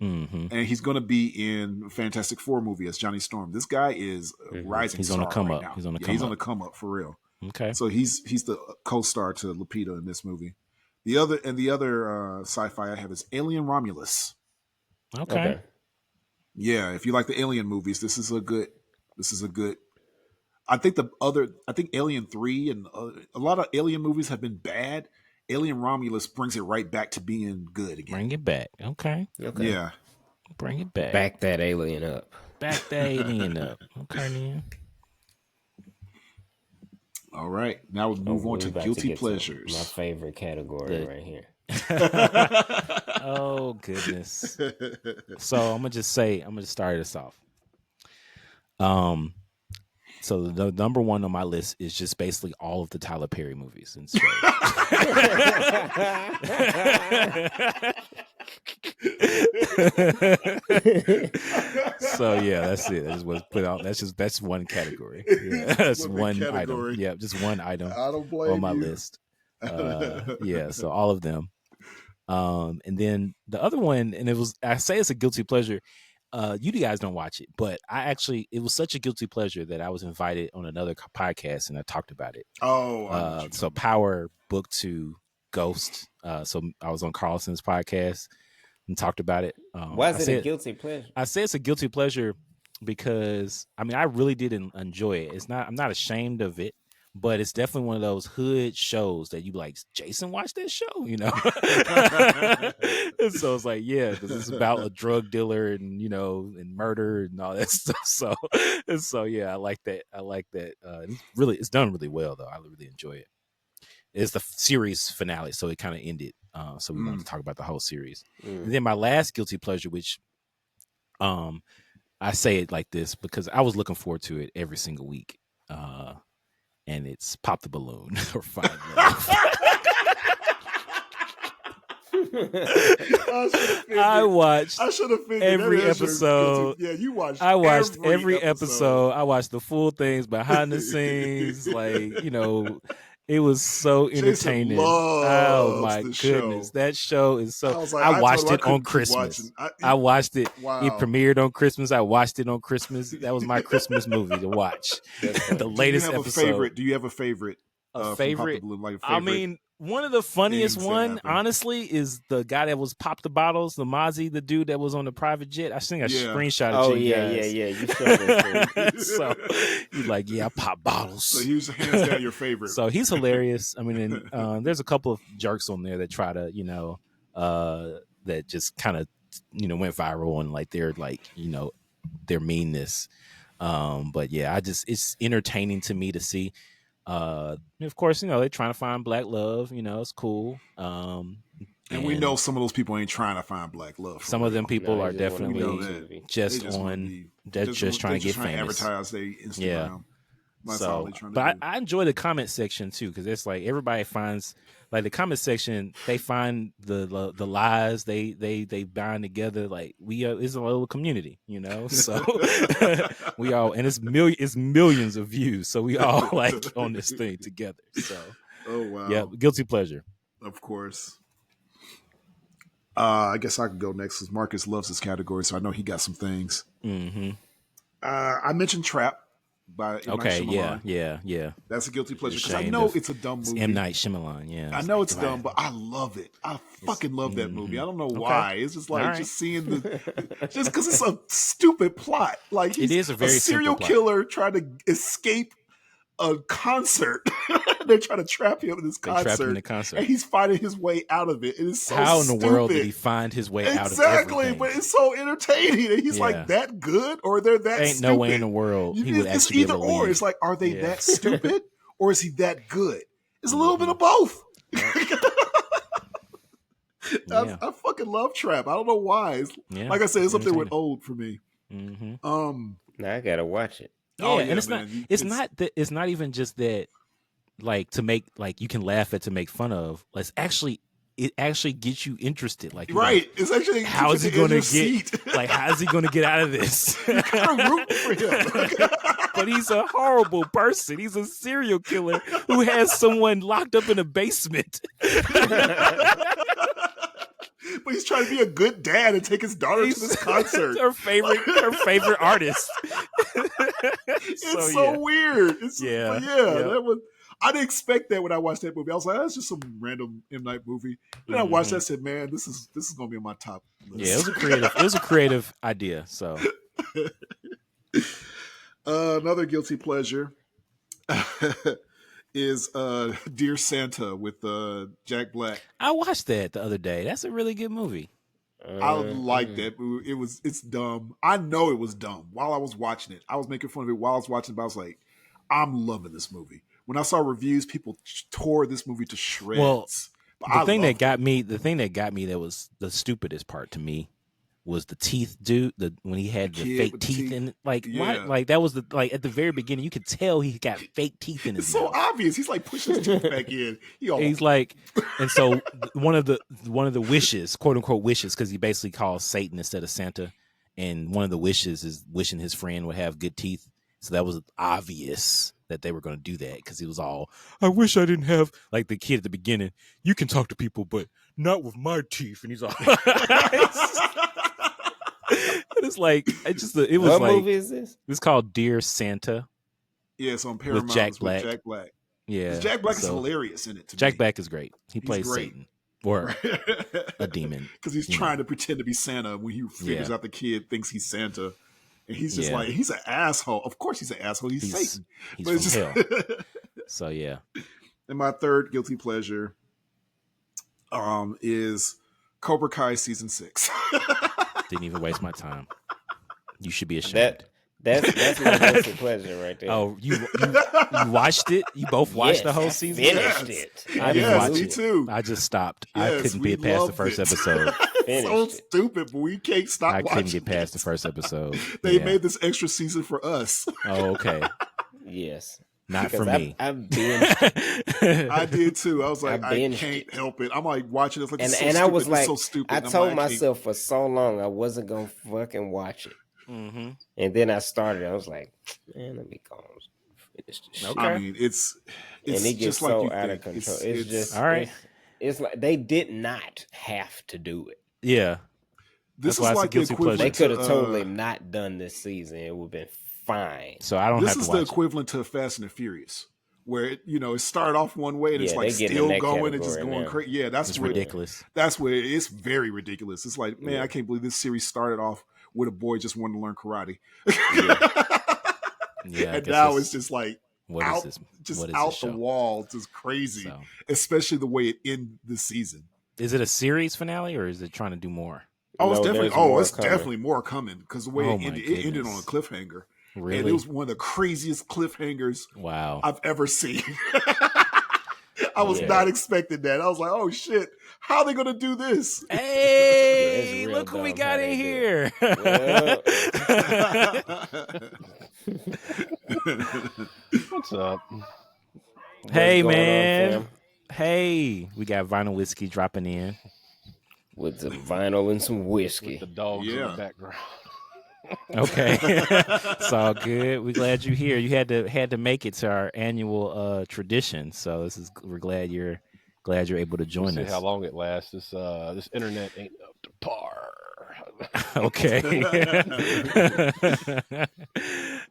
Mm-hmm. and he's going to be in Fantastic Four movie as Johnny Storm. This guy is a rising. He's on the star come right up. now. He's on the Yeah, come He's on up. the come up for real. Okay. So he's the co-star to Lupita in this movie. The other sci-fi I have is Alien Romulus. Okay. Yeah, if you like the Alien movies, this is a good. I think Alien 3 and a lot of Alien movies have been bad. Alien Romulus brings it right back to being good again. Bring it back. Okay. Okay. Yeah. Bring it back. Back that alien up. Back the alien up. Okay, then. All right. Now we'll move on We to about guilty get pleasures. my favorite category right here. Oh goodness. So I'm gonna just start us off. So the number one on my list is just basically all of the Tyler Perry movies and shows. So yeah, that's it. That just was put out. That's one category. Yeah, that's one category. item. Yeah, just one item I don't blame on my you. list. Yeah, so all of them. And then the other one, and I say it's a guilty pleasure. You guys don't watch it, but it was such a guilty pleasure that I was invited on another podcast and I talked about it. Oh, so Power Book 2 Ghost. So I was on Carlson's podcast and talked about it. Why is it a guilty pleasure? I say it's a guilty pleasure because I really did enjoy it. I'm not ashamed of it, but it's definitely one of those hood shows that you like, Jason watched that show, And so it's like, yeah, because it's about a drug dealer and and murder and all that stuff. So yeah, I like that. It's done really well though. I really enjoy it. It's the series finale, so it kind of ended. So we wanted to talk about the whole series. And then my last guilty pleasure, which I say it like this because I was looking forward to it every single week. And it's Pop the Balloon or Find Love. I watched every episode. Yeah, you watched. I watched every episode. I watched the full things behind the scenes. It was so entertaining. Oh my goodness, that show is so. I watched it on Christmas. I watched it. Wow. It premiered on Christmas. I watched it on Christmas. That was my Christmas movie to watch. The latest episode. Do you have a favorite? A favorite? One of the funniest honestly, is the guy that was Pop the Bottles, the Mozzie, the dude that was on the private jet. I think I screenshot it. Yeah. You showed it. So he's like, I pop bottles. So he was hands down your favorite. So he's hilarious. There's a couple of jerks on there that try to, that just kind of, went viral and their meanness. But yeah, it's entertaining to me to see. Of course, they're trying to find black love. It's cool. And we know some of those people ain't trying to find black love. Some of them people are definitely just trying to get famous. Advertise their Instagram. Yeah. But I enjoy the comment section too, because it's like everybody finds the comment section. They find the lies. They bind together. Like it's a little community, So we all, and it's millions of views. So we all on this thing together. So oh wow, yeah, guilty pleasure. Of course. I guess I can go next because Marcus loves this category, so I know he got some things. Mm-hmm. I mentioned Trap. By M. Night Shyamalan. Yeah. That's a guilty pleasure because I know it's a dumb movie. M. Night Shyamalan, yeah. I know it's dumb, but I love it. I fucking love that movie. I don't know why. It's just just seeing just because it's a stupid plot. Like it is a very serial killer trying to escape a concert. They're trying to trap him in this concert. And he's finding his way out of it. It is so How in stupid. the world did he find his way out of it? Exactly, but it's so entertaining. And he's like that good or they're that Ain't stupid. No way in the world he would actually be able to leave. It's like, are they that stupid or is he that good? It's a little bit of both. I fucking love Trap. I don't know why. Like I said, it's up there with old for me. Mm-hmm. Now I gotta watch it. Yeah, and it's not even just that to make you can laugh at to make fun of. It actually gets you interested. It's actually how is he going to get how is he going to get out of this? You're kind of rooting for him. But he's a horrible person. He's a serial killer who has someone locked up in a basement. But he's trying to be a good dad and take his daughter to this concert. Her favorite artist. It's so weird. That was. I didn't expect that when I watched that movie. I was like, that's just some random M. Night movie. Then I watched that and said, man, this is going to be on my top list. Yeah, it was a creative idea. So another guilty pleasure is Dear Santa with Jack Black. I watched that the other day. That's a really good movie. I like that movie. It's dumb. I know it was dumb while I was watching it. I was making fun of it while I was watching it, but I was like, I'm loving this movie. When I saw reviews, people tore this movie to shreds. Well, the thing that got me that was the stupidest part to me was the teeth dude. When he had the fake teeth in, why? That was at the very beginning, you could tell he got fake teeth in his mouth. It's so obvious. He's pushing his teeth back in. He's and so one of the wishes, quote unquote wishes, because he basically calls Satan instead of Santa, and one of the wishes is wishing his friend would have good teeth. So that was obvious that they were going to do that because he was all, I wish I didn't have, like the kid at the beginning, you can talk to people, but not with my teeth. And he's all, it's like, it was What like, movie is this? it's called Dear Santa. Yeah, it's on Paramount. With Jack It's Black. Jack Black. Yeah. 'Cause Jack Black is so hilarious in it. To Jack me. Black is great. He He's plays great. Satan or a demon. Because he's you trying to pretend to be Santa when he figures Yeah. out the kid thinks he's Santa. And he's just Yeah. like, he's an asshole. Of course he's an asshole. He's Satan. He's But it's from just- hell. So yeah. And my third guilty pleasure is Cobra Kai season 6. Didn't even waste my time. You should be ashamed. That's my guilty pleasure right there. Oh, you watched it? You both watched the whole season? Finished Yes. it. I didn't Yes, watch me it. too. I just stopped. I Yes, couldn't we get past the loved first it. episode. so Finished it. stupid, but we can't stop I watching. couldn't get past the first episode. They Yeah. made this extra season for us. Oh, okay. Yes. Not for Because me. I binged I did too. I was like, I binged can't it. help it. I'm like watching this like, and this is so and I stupid. was This is like, so stupid. I And I'm told like, I can't- myself for so long I wasn't gonna fucking watch it, Mm-hmm. and then I started. I was like, man, let me go on finish this shit. Okay. I mean, it's And it gets just like so you out of think. control. It's just All right. It's like they did not have to do it. Yeah. This That's why is it's a like the guilty pleasure. equivalent. They could have to, totally not done this season. It would have been fine. So I don't This have to is watch the it. equivalent to Fast and the Furious, where it started off one way and it's Yeah, like they getting in still that going and just category going now. crazy. Yeah, that's It's where ridiculous. that's where it's very ridiculous. It's like, man, Yeah. I can't believe this series started off with a boy just wanting to learn karate. Yeah. I And guess now it's- it's just like what is out, this? just What is out this the show? wall, just crazy. So, Especially the way it ended the season. is it a series finale or is it trying to do more? Oh, it's No, definitely. there's more It's coming. definitely more coming because the way Oh it my ended, it ended on a goodness. cliffhanger, and Really? it was one of the craziest cliffhangers Wow. I've ever seen. I was Yeah. not expecting that. I was like, "Oh shit, how are they gonna do this?" Hey, real look who we dumb got how in they here. What's up? Hey, What's going on, man. fam? Hey, we got Vinyl Whiskey dropping in. With the vinyl and some whiskey. With the dogs in Yeah. the background. Okay, it's all good. We're glad you're here. You had to make it to our annual tradition, so we're glad you're able to join See us. how long it lasts. This internet ain't up to par. Okay,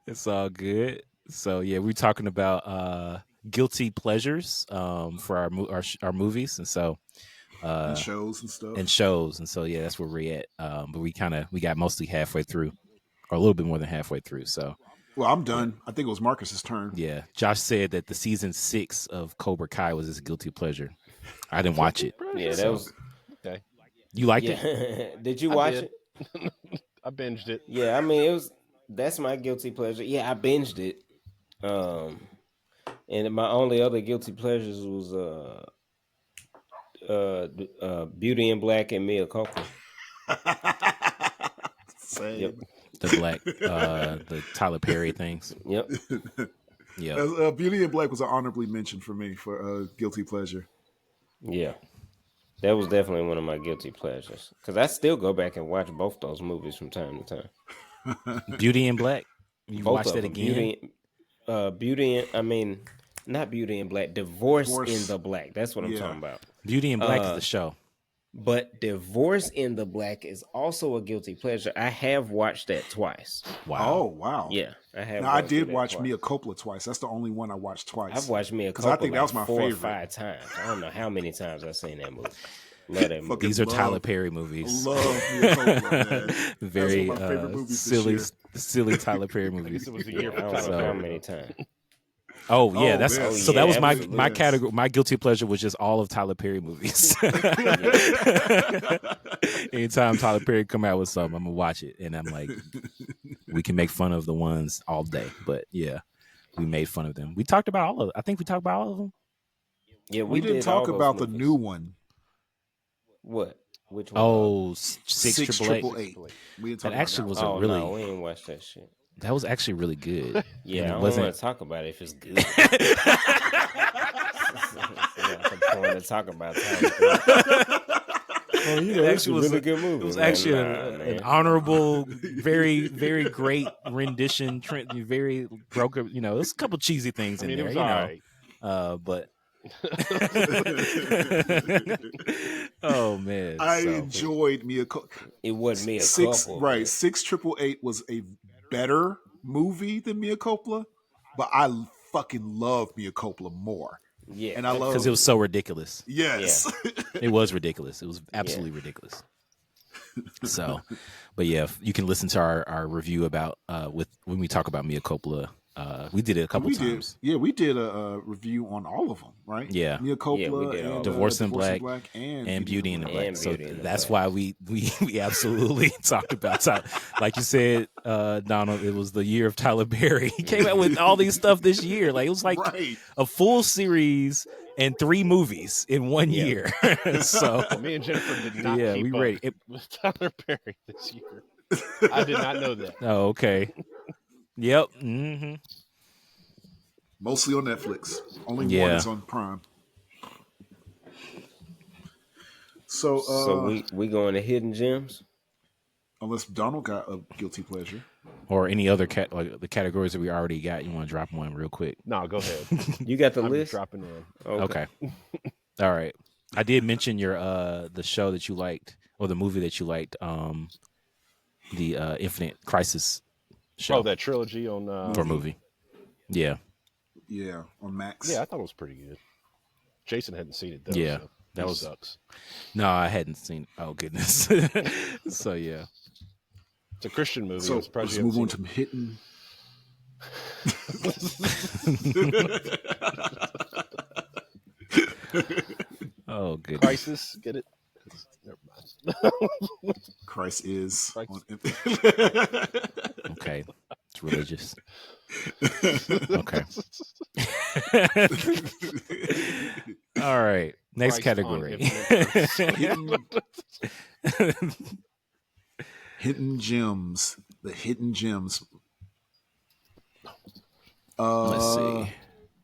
it's all good. So yeah, we're talking about guilty pleasures for our movies, and so And shows and stuff. and shows, and so yeah, that's where we're at. But we got mostly halfway through, or a little bit more than halfway through. So Well, I'm done. I think it was Marcus's turn. yeah, Josh said that the season 6 of Cobra Kai was his guilty pleasure. I didn't watch it. Yeah, that was. Okay. You liked it? Yeah. Did you I watch did. it? I binged it. Yeah, I mean that's my guilty pleasure. Yeah, I binged it. And my only other guilty pleasures was Beauty in Black and Mia Coker. Same. Yep. The Tyler Perry things. Yep. Yeah. Beauty and Black was an honorably mentioned for me for guilty pleasure. Yeah. That was definitely one of my guilty pleasures. Because I still go back and watch both those movies from time to time. Beauty in Black. You Both watched of that them. again? Not Beauty in Black. Divorce Divorce. in the Black. That's what I'm Yeah. talking about. Beauty in Black is the show. But Divorce in the Black is also a guilty pleasure. I have watched that twice. Wow. Oh wow. Yeah, I have. Now I gone through did that watch twice. Mia Coppola twice. That's the only one I watched twice. I've watched Mia 'Cause I Coppola think that was my 4 or favorite. 5 times. I don't know how many times I've seen that movie. Love that movie. Fucking These are love- Tyler Perry movies. Love Mia Coppola, man. Very That's one of my favorite movies this silly, year. silly Tyler Perry I guess movies. it was a Yeah, year I for don't know So- how Tyler many Perry. times. Oh yeah, Oh, that's man. so. That was my absolutely. my category. My guilty pleasure was just all of Tyler Perry movies. Anytime Tyler Perry come out with something, I'm gonna watch it, and I'm like, we can make fun of the ones all day, but yeah, we made fun of them. We talked about all of. I think we talked about all of them. Yeah, We didn't did all talk those about the movies. new one. What? Which one? Oh, six triple eight. We didn't That talk about actually that was one. a Oh really no, we ain't watched that shit. that was actually really good. Yeah, I And it don't wasn't- want to talk about it if it's good. It's not the point to talk about Tyler Perry. Well, you know, It it's a actually was really good movie. It was man. actually Nah, an man. honorable, very, very great rendition. Trent, very broke. You know, there's a couple cheesy things I mean, in it there. was You all know, right. but oh man, I so enjoyed Mia Culpa. It wasn't me a Six, couple. right? man. 6888 was a better movie than Mia Coppola, but I fucking love Mia Coppola more. Yeah, And I love- because it was so ridiculous. Yes. It was ridiculous. It was absolutely ridiculous. So, but yeah, you can listen to our review about with when we talk about Mia Coppola. We did it a couple we times. we did a review on all of them, right? Yeah. Mia Coppola did all and of them. Divorce in Black and Beauty in the Black. And So Beauty in the that's Black. why we absolutely talked about like you said, Donald. It was the year of Tyler Perry. He came out with all these stuff this year. Like it was like right. a full series and 3 movies in one Yeah. year. So Me and Jennifer did not yeah, keep we up ready. with Tyler Perry this year. I did not know that. Oh, okay. Yep. Mm-hmm. Mostly on Netflix. Only one Yeah. is on Prime. So, So we going to Hidden Gems? unless Donald got a guilty pleasure. Or any other like the categories that we already got. You want to drop one real quick? No, go ahead. You got the I'm list? dropping in. Okay. All right. I did mention your the show that you liked or the movie that you liked, the Infinite Crisis show Oh, that trilogy on. for movie. Yeah. Yeah, on Max. Yeah, I thought it was pretty good. Jason hadn't seen it though. Yeah, so that he was- sucks. No, I hadn't seen. Oh goodness. So yeah. It's a Christian movie. So I'm surprised let's you move on haven't to hitting. Oh seen it. goodness. Crisis. Get it? Never mind. Christ is. Christ. Okay. It's religious. Okay. All right. Next Christ on category. Infinite Hidden gems. The hidden gems. Let's see.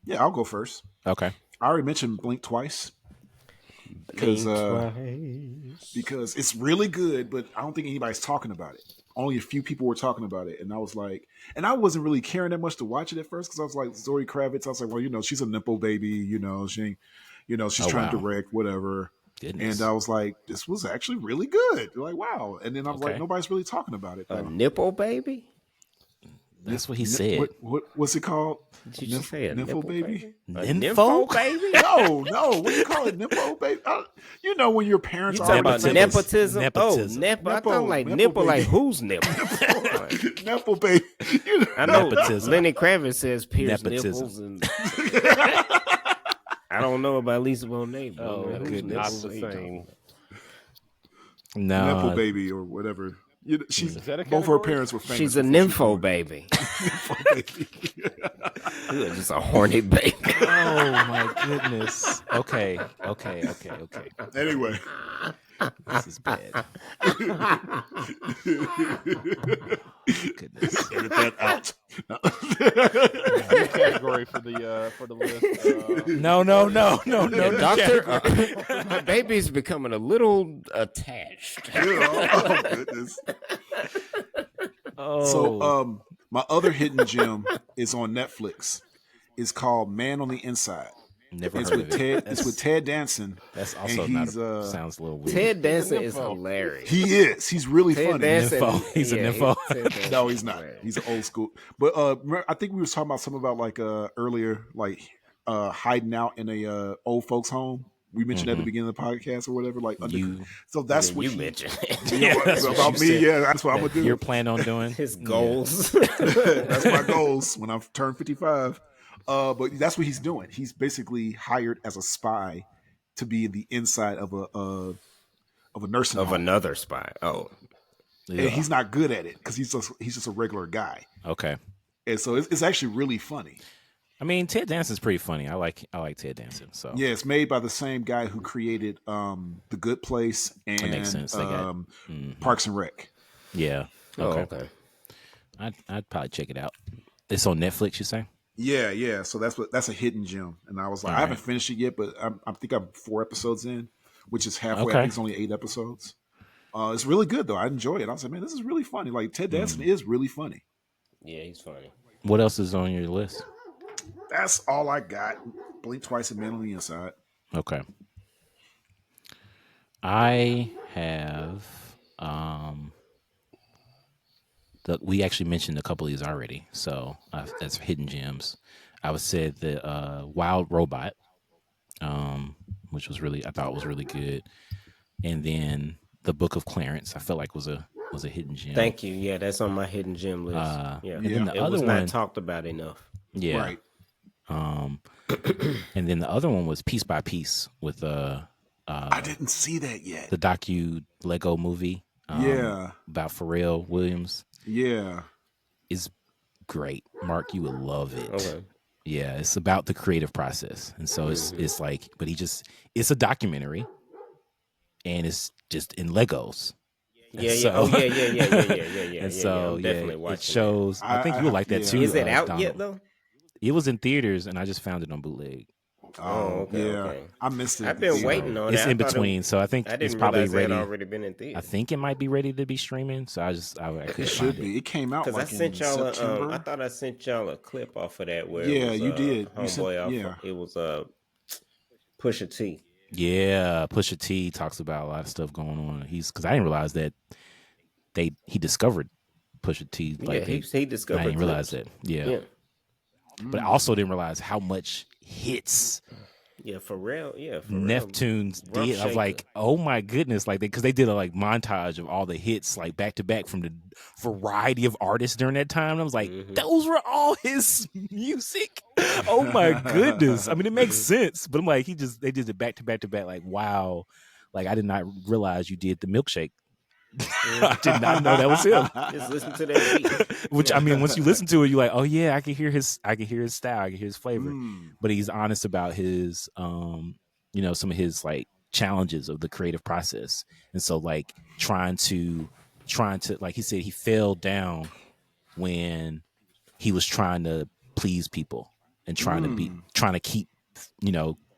Yeah, I'll go first. Okay. I already mentioned Blink Twice because it's really good, but I don't think anybody's talking about it. Only a few people were talking about it, and I was like, and I wasn't really caring that much to watch it at first because I was like, Zoe Kravitz. I was like, well, you know, she's a nipple baby, you know, she's Oh, trying to wow. direct whatever. Goodness. And I was like, this was actually really good. Like, wow. And then I was Okay. like, nobody's really talking about it. A though. nipple baby? That's what he said. What's it called? Did you just say a Nipple nipple baby? A Nympho? nympho baby? No. What do you call it? Nympho baby? You know when your parents You are talking about Nepotism. nepotism? Nepotism. Oh, nipple. I Nipple, thought like nipple nipple, like baby. whose nipple? Nipple baby. You know? I know Nepotism. Lenny Kravitz says pierce Nepotism. nipples, and I don't know about Lisa Bonet. Oh, Whose goodness. Not nipples the are you talking same. No. Nipple baby or whatever. She's Is that a both her category? parents were famous. She's a before nympho baby. Nympho baby. You are just a horny baby. Oh my goodness. Okay. Anyway, This is bad. Goodness. edit that out. New category for the list. No. Doctor, my baby's becoming a little attached. Oh goodness. Oh. So, my other hidden gem is on Netflix. It's called Man on the Inside. Never It's heard with of it. Ted. It's with Ted Danson. That's and also not. he's, Sounds a little weird. Ted Danson is nympho. hilarious. He is. He's really Ted funny. Danson, Nympho. He's a nympho. Ted Danson No, is he's not. hilarious. He's an old school. But remember, I think we was talking about something about like earlier, like hiding out in a old folks' home. We mentioned at the beginning of the podcast or whatever. Like, You- so that's Yeah, what you he- mentioned Yeah, that's what about you me. said. Yeah, that's what I'm gonna do. You're planning on doing his goals. That's my goals when I turn 55. But that's what he's doing. He's basically hired as a spy to be in the inside of a nursing Of home. another spy. Oh, Yeah. And he's not good at it because he's just a regular guy. Okay. And so it's actually really funny. I mean, Ted Danson's pretty funny. I like Ted Danson. So Yeah, it's made by the same guy who created The Good Place and That makes sense. They got- Parks and Rec. yeah. oh, Okay. okay. I'd probably check it out. It's on Netflix. You say? Yeah. So that's a hidden gem. And I was like, I haven't finished it yet, but I think I'm 4 episodes in. which is halfway. I Okay. think it's only 8 episodes. It's really good though. I enjoy it. I was like, man, this is really funny. Like Ted Danson is really funny. Yeah, he's funny. What else is on your list? That's all I got. Blink Twice and Man on the Inside. Okay. I have we actually mentioned a couple of these already. So as hidden gems, I would say the Wild Robot, which I thought was really good, and then the Book of Clarence. I felt like was a hidden gem. Thank you. Yeah, that's on my hidden gem list. Yeah, and then the it other was one not talked about enough. Yeah. Right. And then the other one was Piece by Piece with I didn't see that yet. the docu Lego movie. Yeah. About Pharrell Williams. Yeah. Is great. Mark, you would love it. Okay. Yeah, it's about the creative process, and so it's like, but it's a documentary, and it's just in Legos. Yeah, And yeah. Oh, so- yeah. And so I'm yeah, definitely it watching. shows. I think you would like that yeah. too. Is it out Donald. yet though? It was in theaters, and I just found it on bootleg. Oh, okay, yeah. okay. I missed it. I've been So, waiting on it. It's I in thought between, so I think I it's didn't probably realize it ready. had already been in I theaters. think it might be ready to be streaming. So I couldn't It find should it. be. It came out Because like I sent in y'all September. I thought I sent y'all a clip off of that where Yeah, it was, you did. You Homeboy sent- off. yeah. It was Pusha T. Yeah, Pusha T talks about a lot of stuff going on. Because I didn't realize that he discovered Pusha T. Like Yeah, he I discovered. didn't realize clips. that. Yeah. Yeah, But I also didn't realize how much hits yeah. Pharrell. Yeah, Pharrell. Neptune's Rough did. I was Shaker. like, oh my goodness, like because they did a like montage of all the hits like back to back from the variety of artists during that time. And I was like, those were all his music. Oh my goodness. I mean, it makes sense, but I'm like, they did it back to back to back. Like, wow. Like I did not realize you did the milkshake. I did not know that was him. Just listen to that beat. Which I mean, once you listen to it, you're like, oh yeah, I can hear his style, I can hear his flavor. But he's honest about his, some of his like challenges of the creative process, and so like trying to like he said, he fell down when he was trying to please people and trying to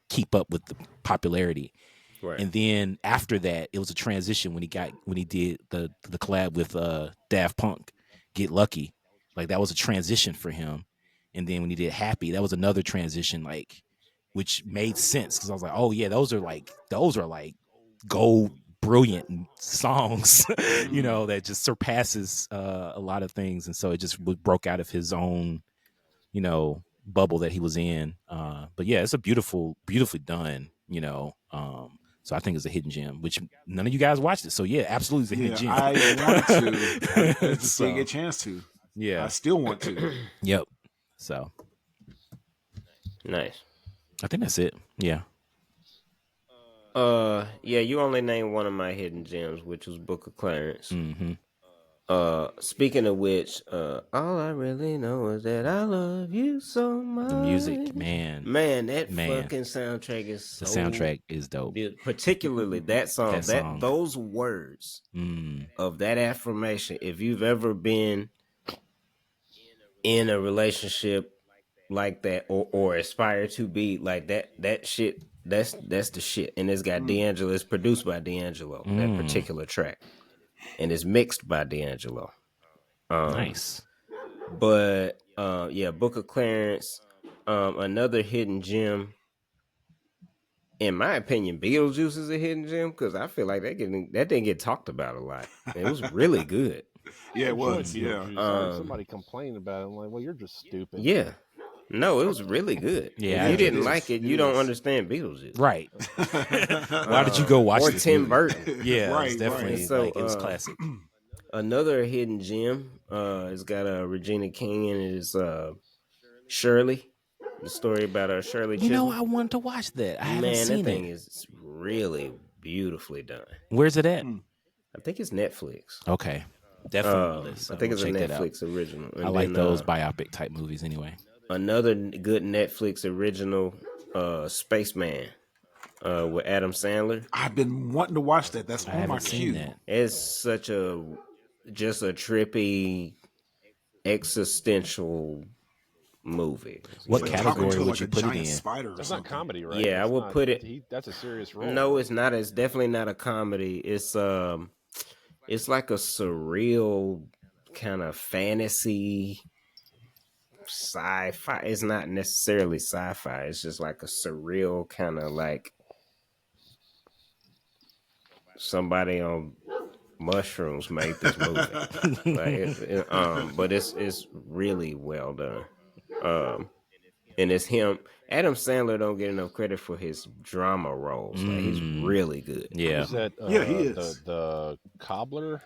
keep up with the popularity. Right. And then after that, it was a transition when he did the collab with Daft Punk, Get Lucky. Like that was a transition for him. And then when he did Happy, that was another transition, like which made sense because I was like, oh yeah, those are like gold, brilliant songs, that just surpasses a lot of things. And so it just broke out of his own, bubble that he was in. But yeah, it's a beautifully done, so I think it's a hidden gem, which none of you guys watched it. So yeah, absolutely it's a hidden gem. I want to. I just didn't get a chance to. Yeah. I still want to. Yep. So Nice. I think that's it. Yeah. Yeah, you only named one of my hidden gems, which was Book of Clarence. Mm-hmm. Speaking of which, all I really know is that I love you so much. The music, man. That fucking soundtrack is so The soundtrack is dope. particularly that song, That song. those words Mm. of that affirmation. If you've ever been in a relationship like that or aspire to be like that shit, that's the shit. And it's got D'Angelo. It's produced by D'Angelo, that particular track, and it's mixed by D'Angelo. Nice. But yeah, Book of Clarence, another hidden gem. In my opinion, Beetlejuice is a hidden gem because I feel like that didn't get talked about a lot. It was really good. Yeah, it was. Yeah. Somebody complained about it. I'm like, well, you're just stupid. Yeah. No, it was really good. Yeah, If you it didn't is. like it, you It don't is. understand Beetlejuice. Right. Why did you go watch Or this Tim movie? Burton. Yeah, Right, it's definitely right. So, like it was classic. Another hidden gem. It's got Regina King and it's Shirley. The story about Shirley You know, Chisholm. I wanted to watch that. I haven't Man, seen that thing it. is really beautifully done. Where's it at? I think it's Netflix. Okay. Definitely on the list. I think it's a check that out. Netflix original. And I like then, those biopic type movies anyway. Another good Netflix original, Spaceman, with Adam Sandler. I've been wanting to watch that. That's I on my haven't seen queue. that. It's such just a trippy, existential movie. What Like category talking to, would like, you a put it giant in? Spider or That's not something. comedy, right? Yeah, I That's would not- put it. That's a serious role. No, it's not. It's definitely not a comedy. It's like a surreal kind of fantasy sci-fi. It's not necessarily sci-fi. It's just like a surreal kind of like somebody on mushrooms made this movie. But it's really well done. And it's him. Adam Sandler don't get enough credit for his drama roles. Like he's really good. Yeah. Is that Yeah, he is. the cobbler?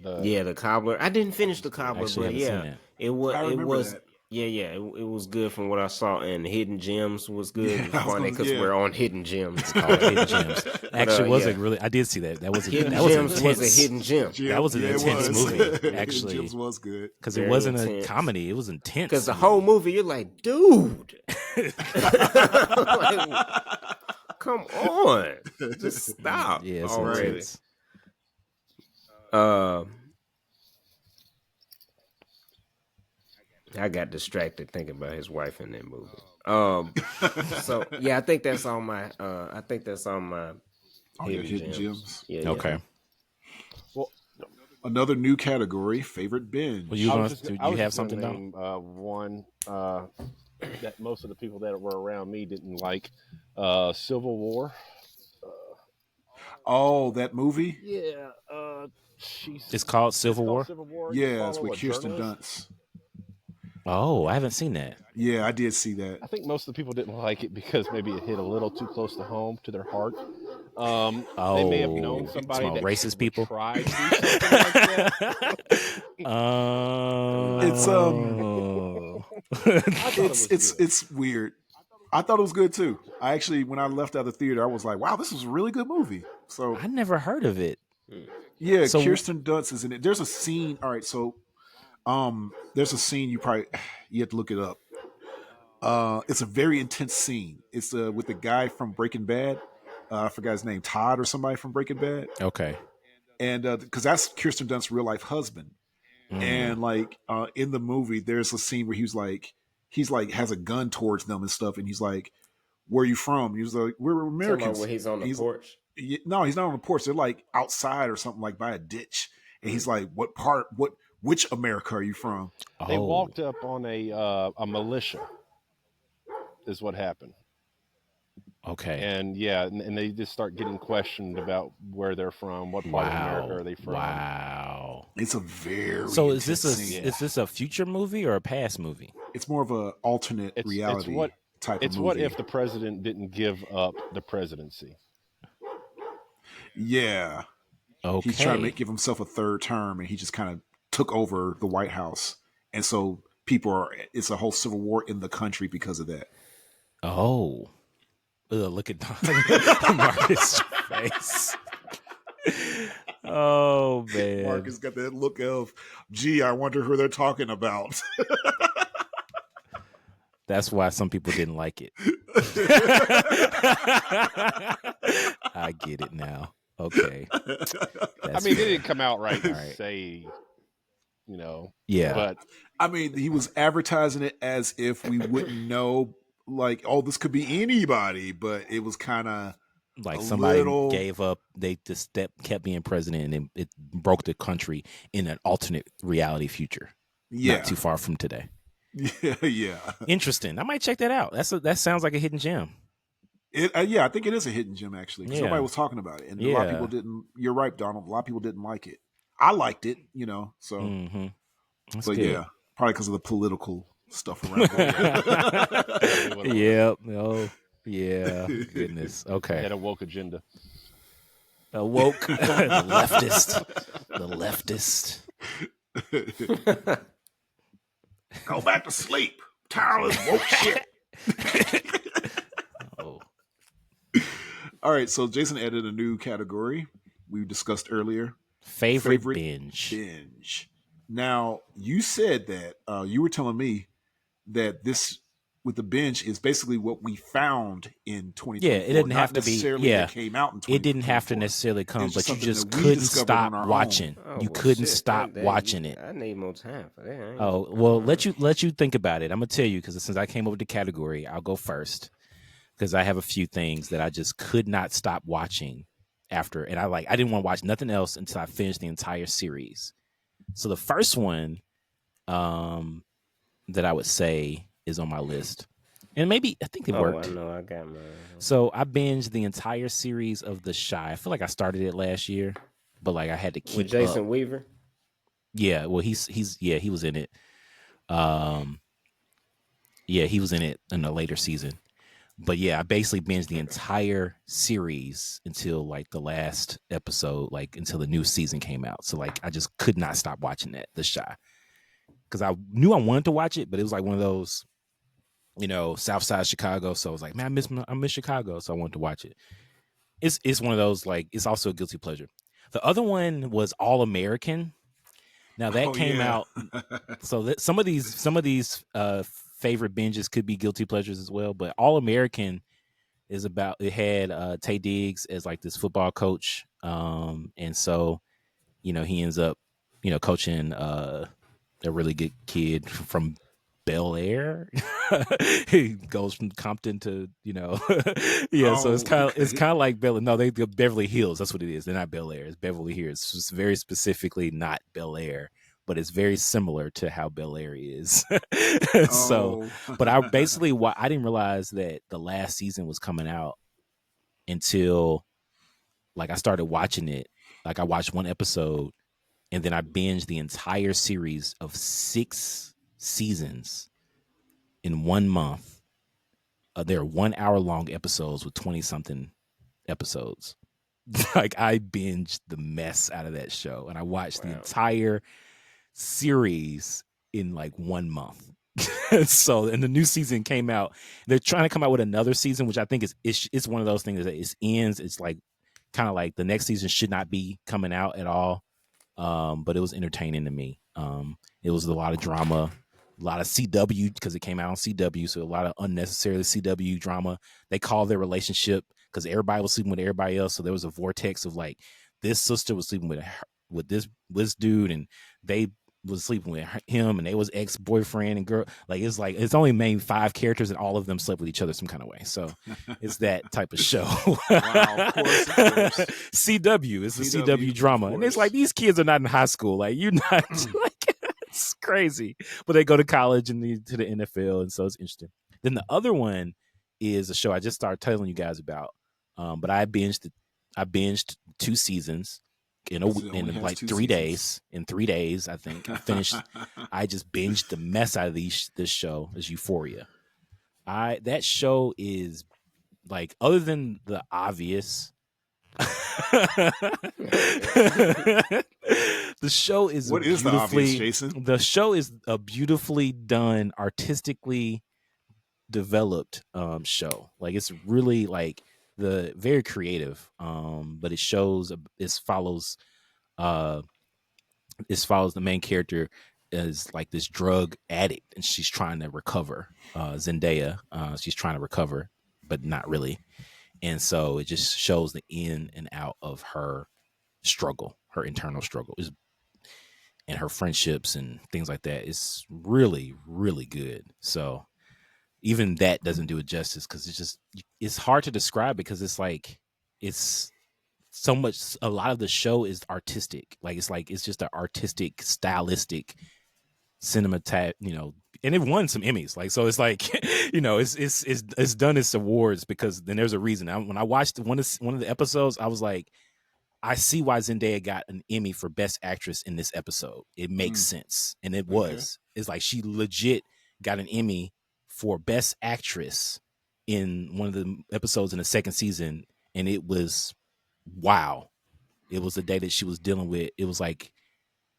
The Cobbler. I didn't finish the Cobbler, Actually, but haven't seen that. it was. I It remember was. that. It was good from what I saw. And Hidden Gems was good. Yeah, It's I was funny gonna- because yeah. we're on Hidden Gems. Called Hidden Gems. Actually, wasn't yeah. really. I did see that. That was Hidden that was Gems intense. was a hidden gem That was an it intense was. movie, Hidden actually. Gems was good. Because it Very wasn't intense. a comedy. It was intense. because the whole movie you're like, dude, like, come on, just stop Yeah, it's already. intense. I got distracted thinking about his wife in that movie. So yeah, I think that's on my. Oh, yeah, Hidden Gems. Yeah. Okay. Another new category: favorite binge. Well, you I gonna, was just- do I you was have just something gonna down? name, one that most of the people that were around me didn't like. Civil War. Oh, that movie? Yeah. It's called Civil War. Civil War. Yeah, it's Follow with a Kirsten journalist. Dunst. Oh, I haven't seen that. Yeah, I did see that. I think most of the people didn't like it because maybe it hit a little too close to home, to their heart. They may have known somebody some that racist would people. try to do something like that. It's, I thought it was good. It's weird. I thought it was good too. I actually, when I left out of the theater, I was like, "Wow, this is a really good movie." So I never heard of it. yeah, So- Kirsten Dunst is in it. There's a scene. All right, so there's a scene you have to look it up. It's a very intense scene. It's with the guy from Breaking Bad. I forgot his name, Todd or somebody from Breaking Bad. Okay. And because that's Kirsten Dunst's real life husband. And like in the movie, there's a scene where he's like has a gun towards them and stuff, and he's like, "Where are you from?" He's like, "We're Americans." When he's on the porch. No, he's not on the porch. They're like outside or something, like by a ditch. And he's like, which America are you from? They Oh. walked up on a militia, is what happened. Okay. And yeah, and they just start getting questioned about where they're from, what part of America are they from. Wow. It's a very So is this intense scene. is this a future movie or a past movie? It's more of a alternate It's reality what- type It's of what movie. if the president didn't give up the presidency? Yeah. Okay. He's trying to give himself a third term, and he just kind of took over the White House. And so it's a whole civil war in the country because of that. Oh. Ugh, look at Marcus' face. Oh man. Marcus got that look of, gee, I wonder who they're talking about. That's why some people didn't like it. I get it now. Okay. I That's mean, fair. they didn't come out right and Right. say, you know, Yeah. but I mean, he was advertising it as if we wouldn't know, like, oh, this could be anybody, but it was kind of like a somebody little- gave up, they just kept being president, and it broke the country in an alternate reality future. yeah, Not too far from today. yeah. Interesting. I might check that out. That sounds like a hidden gem. Yeah, I think it is a hidden gem actually. 'Cause Yeah. nobody was talking about it, and a lot of Yeah. people didn't. You're right, Donald. A lot of people didn't like it. I liked it, So, Mm-hmm. That's but good. yeah, probably because of the political stuff around it. Yep. Oh, yeah. Goodness. they Okay. had a woke agenda. Woke. The leftist. Go back to sleep. Tired of this woke shit. Oh. All right, so Jason added a new category we discussed earlier. Favorite Favorite binge. Binge. Now, you said that you were telling me that this with the binge is basically what we found in 2024. Yeah, it didn't not have to be- necessarily yeah. that came out in 2024. It didn't have to necessarily come, It's just but you something just that we couldn't discovered stop on our own. watching. Oh You well, couldn't shit. stop watching it. I need more time for that. Oh well, let you think about it. I'm gonna tell you because since I came up with the category, I'll go first because I have a few things that I just could not stop watching after, and I didn't want to watch nothing else until I finished the entire series. So the first one, that I would say is on my list, and maybe I think it worked. I know I got mine. So I binged the entire series of The Chi. I feel like I started it last year, but like I had to keep with Jason up. Weaver. Yeah, well, he was in it. Yeah, he was in it in a later season. But yeah, I basically binged the entire series until like the last episode, like until the new season came out. So like I just could not stop watching that, The Chi, because I knew I wanted to watch it, but it was like one of those, South Side Chicago. So I was like, man, I miss Chicago, so I wanted to watch it. It's one of those, like, it's also a guilty pleasure. The other one was All American. Now that came out, so that some of these favorite binges could be guilty pleasures as well. But All American is about, it had Taye Diggs as like this football coach, and so he ends up coaching a really good kid from Bel Air. He goes from Compton to so it's kind of like Beverly Hills. That's what it is. They're not Bel Air. It's Beverly Hills. It's very specifically not Bel Air, but it's very similar to how Bel Air is. So, but I didn't realize that the last season was coming out until like I started watching it. Like I watched one episode and then I binged the entire series of 6 seasons in 1 month. They're 1 hour long episodes with 20 something episodes. Like I binged the mess out of that show and I watched the entire series in like 1 month. So, and the new season came out. They're trying to come out with another season, which I think it's one of those things that it ends. It's like kind of like the next season should not be coming out at all. But it was entertaining to me. It was a lot of drama, a lot of CW because it came out on CW, so a lot of unnecessary CW drama. They called their relationship because everybody was sleeping with everybody else, so there was a vortex of like this sister was sleeping with this dude, and they was sleeping with him, and they was ex-boyfriend and girl. Like it's only main 5 characters, and all of them slept with each other some kind of way. So it's that type of show. Wow, of course. CW is the CW drama, and it's like these kids are not in high school. Like you're not like it's crazy, but they go to college and to the NFL, and so it's interesting. Then the other one is a show I just started telling you guys about, but I binged 2 seasons in like 3 days. In 3 days, I think I finished. I just binged the mess out of this show. Is Euphoria. That show is like, other than the obvious, the show is what is the obvious, Jason? The show is a beautifully done, artistically developed show. Like it's really like very creative, but it follows the main character as like this drug addict, and she's trying to recover. Zendaya, she's trying to recover, but not really. And so it just shows the in and out of her struggle, her internal struggle, and her friendships and things like that. It's really, really good. So even that doesn't do it justice because it's hard to describe because it's like it's so much. A lot of the show is artistic. It's just an artistic, stylistic, cinematographic, and it won some Emmys. Like, so it's like, it's done its awards because then there's a reason. When I watched one of the episodes, I was like, I see why Zendaya got an Emmy for Best Actress in this episode. It makes sense. And it was. It's like she legit got an Emmy for Best Actress in one of the episodes in the second season. And it was, wow. It was the day that she was dealing with, it was like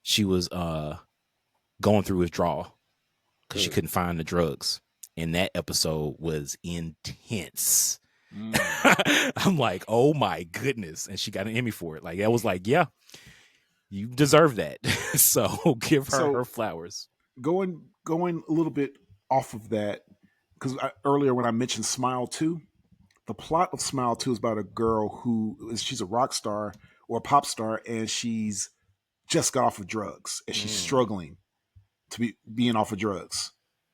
she was going through withdrawal because she couldn't find the drugs. And that episode was intense. I'm like, oh my goodness. And she got an Emmy for it. Like, that was like, yeah, you deserve that. So give her her flowers. Going a little bit off of that, because earlier when I mentioned Smile 2, the plot of Smile 2 is about a girl she's a rock star or a pop star, and she's just got off of drugs and she's struggling to be being off of drugs.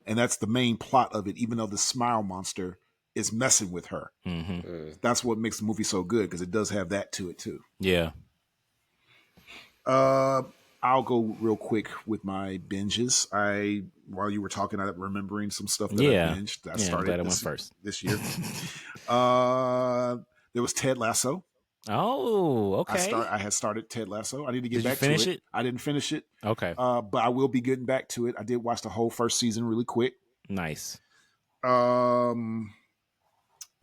And that's the main plot of it, even though the smile monster is messing with her. That's what makes the movie so good, because it does have that to it too. Yeah. I'll go real quick with my binges. While you were talking, I'm remembering some stuff that I binged. I started glad I went first this year. There was Ted Lasso. Oh, okay. I had started Ted Lasso. I need to get Did you back to finish it? I didn't finish it. Okay. But I will be getting back to it. I did watch the whole first season really quick. Nice.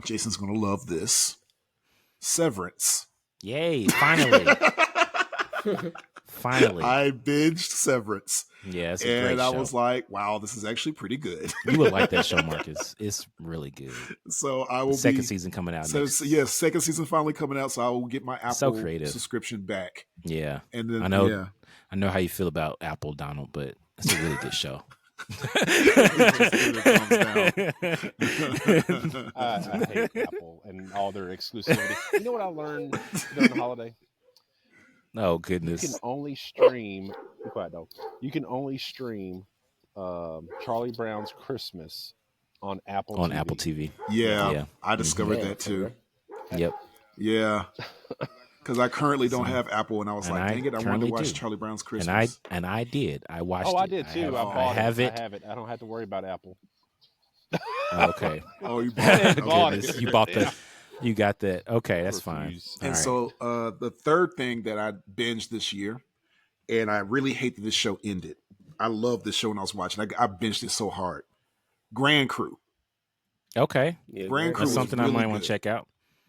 Jason's gonna love this. Severance. Yay! Finally. Finally. I binged Severance. Yeah, it's a great show. I was like, wow, this is actually pretty good. You would like that show, Marcus. It's really good. So I will second season coming out. Second season finally coming out. So I will get my Apple subscription back. Yeah, and then I know how you feel about Apple, Donald, but it's a really good show. I hate Apple and all their exclusivity. You know what I learned during the holiday? Oh goodness! You can only stream. Be quiet, dog. You can only stream Charlie Brown's Christmas on Apple TV. Apple TV. Yeah. I discovered that too. Yep. Yeah. Because I currently don't have Apple, and I was like, dang it, I wanted to watch Charlie Brown's Christmas. And I did. I watched it. Oh, I did too. I have it. I don't have to worry about Apple. Okay. Oh, you bought it. You bought that. You got that. Okay, that's fine. And so the third thing that I binged this year, and I really hate that this show ended. I loved this show when I was watching. I binged it so hard. Grand Crew. Okay. Yeah, Grand Crew is something really I might want to check out.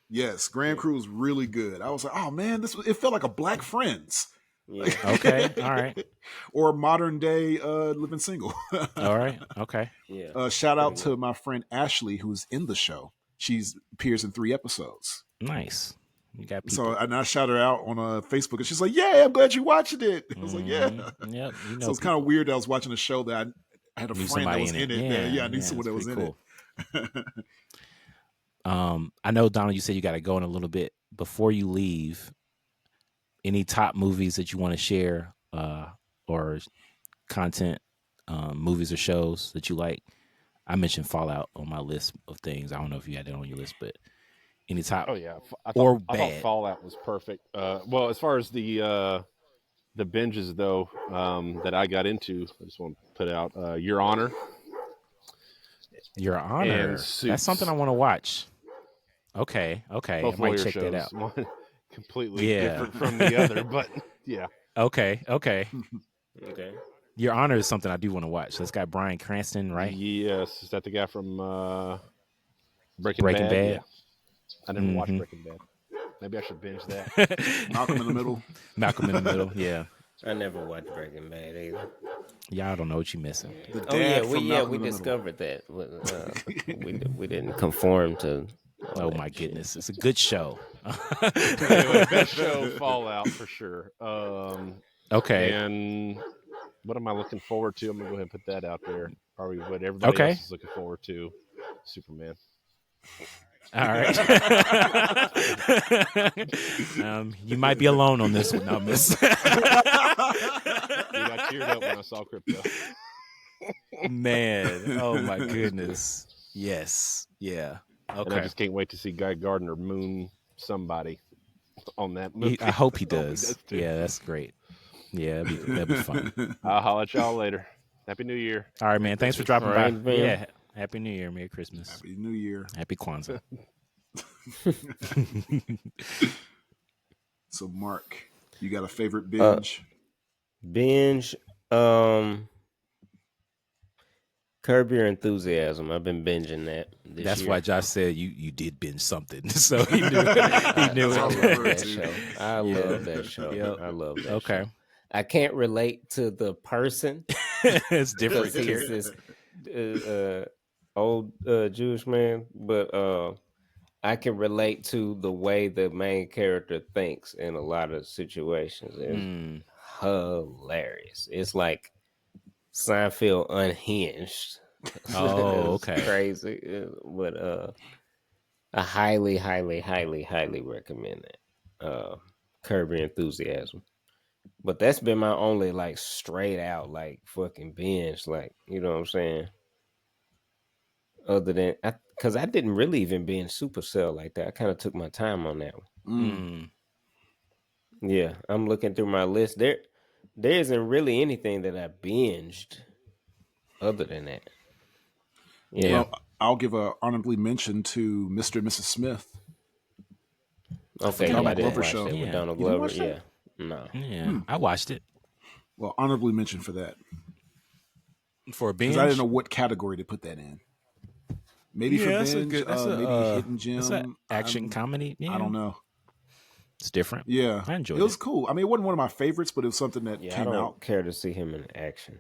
Yes, Grand Crew was really good. I was like, oh man, it felt like a Black Friends. Yeah. Okay. All right. Or modern day Living Single. All right. Okay. Yeah. Shout out to my friend Ashley, who's in the show. She's appears in 3 episodes. Nice. You got people. So and I shout her out on Facebook, and she's like, "Yeah, I'm glad you're watching it." I was like, "Yeah." Yep. So it's kind of weird that I was watching a show that I had a friend that was in it. I knew someone that was in it. I know, Donald, you said you got to go in a little bit. Before you leave, any top movies that you want to share or content, movies or shows that you like? I mentioned Fallout on my list of things. I don't know if you had it on your list, but any top? Oh yeah, I thought Fallout was perfect. Well, as far as the binges though, that I got into, I just want to put out Your Honor. Your Honor. That's something I want to watch. Okay. Both I might check shows. that out. One completely different from the other, but yeah. Okay. Okay. Your Honor is something I do want to watch. That's got Bryan Cranston, right? Yes. Is that the guy from Breaking Bad? Yeah. I never watched Breaking Bad. Maybe I should binge that. Malcolm in the Middle. Malcolm in the Middle, yeah. I never watched Breaking Bad either. Y'all don't know what you're missing. We discovered that. We didn't conform to. Oh my goodness, it's a good show. Anyway, best show, Fallout for sure. Okay. And what am I looking forward to? I'm gonna go ahead and put that out there. Probably what everybody else is looking forward to. Superman. All right. You might be alone on this one, now, miss. Dude, I teared up when I saw Crypto. Man, oh my goodness. Yes. Yeah. Okay. And I just can't wait to see Guy Gardner moon somebody on that movie. I hope he does. Yeah, that's great. Yeah, that'd be fun. I'll holler at y'all later. Happy New Year. All right, man. Thanks for dropping by. Man. Yeah. Happy New Year. Merry Christmas. Happy New Year. Happy Kwanzaa. So, Mark, you got a favorite binge? Curb Your Enthusiasm. I've been binging that. That's year. why Josh said you did binge something, so he knew. I love that show. Yep. I love that. Okay. Show. I can't relate to the person. It's different here. It's this old Jewish man, but I can relate to the way the main character thinks in a lot of situations. It's hilarious. It's like Seinfeld unhinged. Oh, okay. Crazy. But I highly, highly, highly, highly recommend it. Curb Your Enthusiasm. But that's been my only like straight out like fucking binge, like you know what I'm saying. Other than because I didn't really even binge Supercell like that. I kind of took my time on that one. Yeah, I'm looking through my list. There isn't really anything that I binged other than that. Yeah. Well, I'll give a honorably mention to Mr. and Mrs. Smith. Okay, Donald I didn't Glover watch show. that Yeah. with Donald You didn't Glover. watch that? Yeah. No. Yeah, I watched it Well, honorably mentioned for that. for a binge. Because I didn't know what category to put that in. Maybe for that's binge, maybe hidden gem. It's an action comedy. Yeah. I don't know. It's different. Yeah, I enjoyed it. Was it. cool. I mean, it wasn't one of my favorites, but it was something that Yeah, I came don't out. care to see him in action.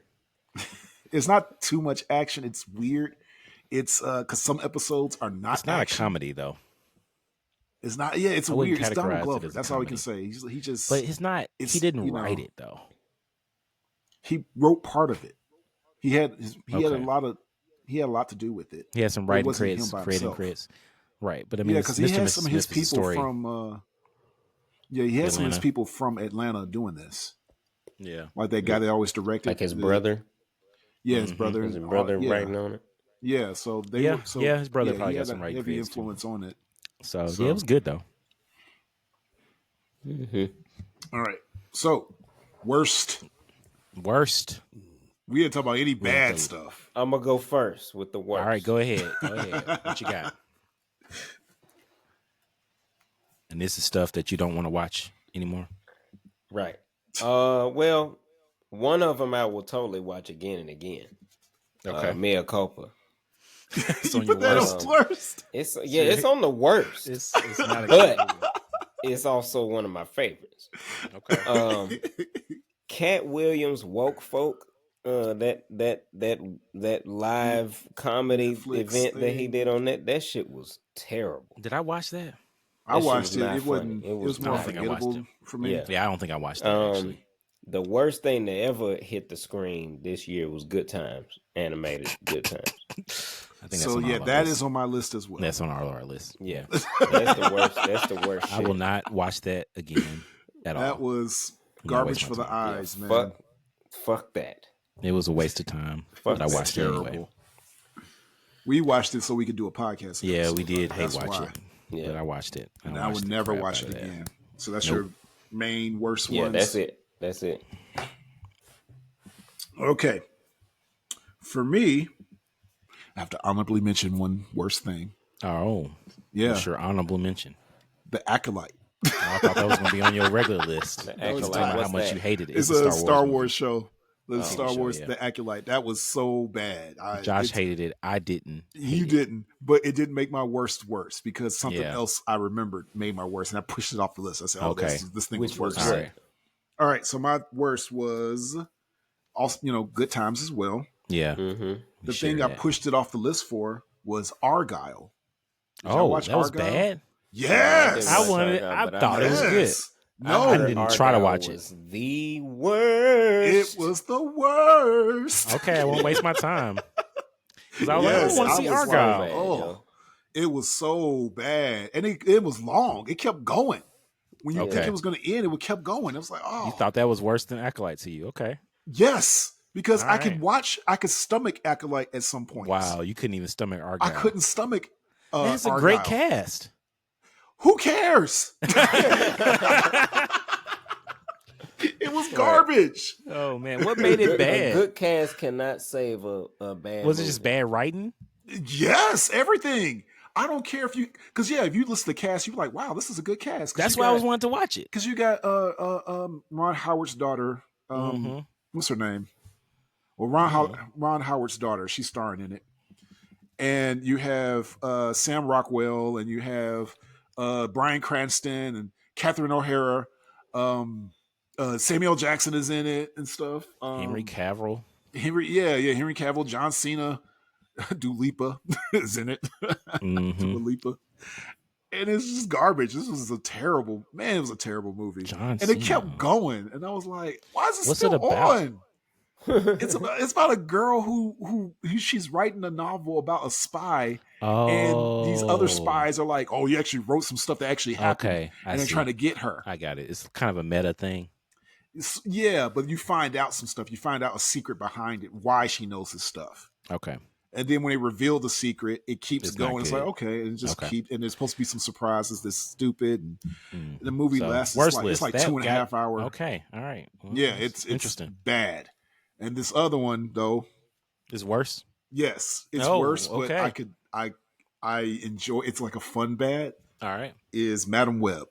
It's not too much action. It's weird. It's because some episodes are not. It's not action. a comedy though. It's not. Yeah, it's I wouldn't weird. It's Donald categorize it Glover. as a That's all we can comedy. say. He just. But it's not. It's, He didn't you know, write it though. He wrote part of it. He had a Okay. lot to do with it. He had some But it writing wasn't credits, him by creating himself. credits. Right, but I mean, Yeah, it's because he Mr. had and some Mrs. of his Smith is a people story. from. Yeah, he had some of his Atlanta. people from Atlanta doing this. Yeah, Like that guy that always directed. Like his the- brother. Yeah, his Mhm. brother. His brother yeah. writing on it. Yeah, so they Yeah, were, so, yeah, his brother probably he got had some a writing heavy credits, too. influence on it. so So- yeah, it was good though. Mm-hmm. All right. So, worst. Worst. We didn't talk about any bad Okay. stuff. I'm gonna go first with the worst. All right, go ahead. Go ahead. What you got? And this is stuff that you don't want to watch anymore. Right. Well, one of them I will totally watch again and again. Mea culpa. It's You on your put that worst. on worst. It's on the worst. It's not a But- good movie. It's also one of my favorites. Okay. Cat Williams Woke Folk. That live comedy Netflix event that he thing. did on that shit was terrible. Did I watch that? I That shit watched was it. not It wasn't. funny. It was I more don't think I watched forgettable it. for me. Yeah. Yeah, I don't think I watched that actually. The worst thing that ever hit the screen this year was Good Times, animated Good Times. I think that's So on yeah, all our that lists. is on my list as well. That's on all our list. Yeah, that's the worst. That's the worst. I shit. will not watch that again at all. That was I'm not garbage wasting for my the time. eyes, man. Fuck that. It was a waste of time, Fuck, but I watched it Terrible. anyway. We watched it so we could do a podcast. Yeah, episode. we did hate That's watch why. it, Yeah. but I watched it. And I I watched would the never crap watch out it of that. again. So that's Nope. your main worst Yeah, ones. that's it. That's it. Okay. For me, I have to honorably mention one worst thing. Oh, Yeah, sure. Honorable mention. The Acolyte. I thought that was going to be on your regular list. The I was Acolyte, talking about how what's much that? you hated it. It's a a Star Wars movie. show. The Star show, Wars, yeah. The Acolyte. That was so bad. Josh hated it. I didn't. You hate it. didn't, but it didn't make my worst worse because something Yeah. else I remembered made my worst, and I pushed it off the list. I said, "Oh, Okay. this thing Which was was worse." All right. All right, so my worst was also, Good Times as well. Yeah. Mm-hmm. The Share thing I that. pushed it off the list for was Argyle. Did y'all Oh, watch that was Argyle? bad. Yes, I wanted. I but I thought it was heard- good. Yes. No, I didn't try to watch it. Was the worst. it was the worst. Okay, I won't waste my time. Because I was like, Yes, I want to I see was like, Argyle. bad, oh. yo. It was so bad, and it was long. It kept going. When you think Okay. it was going to end, it kept going. It was like, oh, You thought that was worse than Acolyte to you? Okay. yes, because All I could right. watch. I could stomach Acolyte at some point. Wow, you couldn't even stomach Argyle. I couldn't stomach. That's a Argyle. great cast. Who cares? It was garbage. Oh man, what made it A bad? good cast cannot save a bad. Was it just movie. bad writing? Yes, everything. I don't care if you, because if you listen to the cast, you're like, wow, this is a good cast. That's why I was wanting to watch it. because you got Ron Howard's daughter. Mhm. What's her name? Well, Mm-hmm. Ron Howard's daughter. She's starring in it, and you have Sam Rockwell, and you have Bryan Cranston and Catherine O'Hara. Samuel Jackson is in it and stuff. Henry Cavill. Henry Cavill, John Cena, Dua Lipa is in it. Mhm. Dua Lipa. And it's just garbage. This was a terrible movie. John and it kept Cena. going. And I was like, why is this What's still it about? on? It's about a girl who she's writing a novel about a spy, Oh, and these other spies are like, "Oh, you actually wrote some stuff that actually happened," Okay, I and they're see. trying to get her. I got it. It's kind of a meta thing. Yeah, but you find out some stuff. You find out a secret behind it, why she knows this stuff. Okay. And then when they reveal the secret, it keeps It's not going. It's like, good. okay, and it just Okay. keep, and there's supposed to be some surprises that's stupid. And Mm. the movie So, lasts worst it's list. like That 2.5 got- hours. Okay. All right. Well, Yeah, that's it's interesting. bad. And this other one though, It's worse. yes, it's Oh, worse, but okay. I enjoy. It's like a fun bad. All right. Is Madam Web.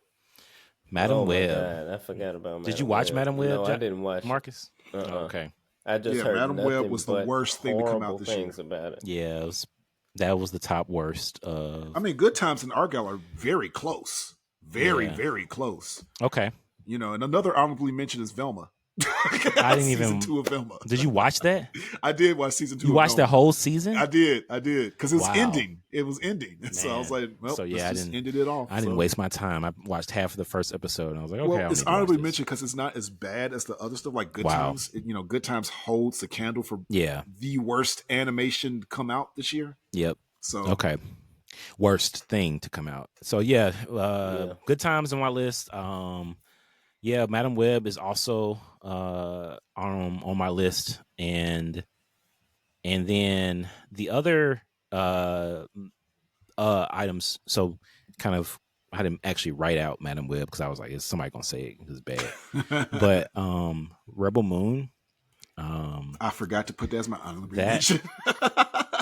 Madam Oh my Web. God, I forgot about Madam Did you watch Madam Web? No, I didn't watch Marcus? it. Okay. I just Yeah, heard Madam nothing Web was the but worst thing to come out horrible this year. things about it. Yeah, that was the top worst. I mean, Good Times and Argyle are very close, very Yeah. very close. Okay. You know, and another honorably mentioned is Velma. I didn't season even- 2 of Velma. Did you watch that? I did watch season 2. You of watched Velma. that whole season? I did, because it was Wow. ending. It was ending, so I was Man. like, well, So, yeah, let's I just didn't- ended it off. I didn't So- waste my time. I watched half of the first episode, and I was like, okay, Well, I don't it's need to watch honorably this. mentioned because it's not as bad as the other stuff. Like Good Wow. Times, Good Times holds the candle for Yeah. the worst animation to come out this year. Yep. So Okay. Worst thing to come out. So yeah, Yeah. Good Times on my list. Yeah, Madam Web is also on my list, and then the other items. So kind of, I didn't actually write out Madam Web because I was like, is somebody gonna say it? It's bad. But Rebel Moon. I forgot to put that as my honorable That mention.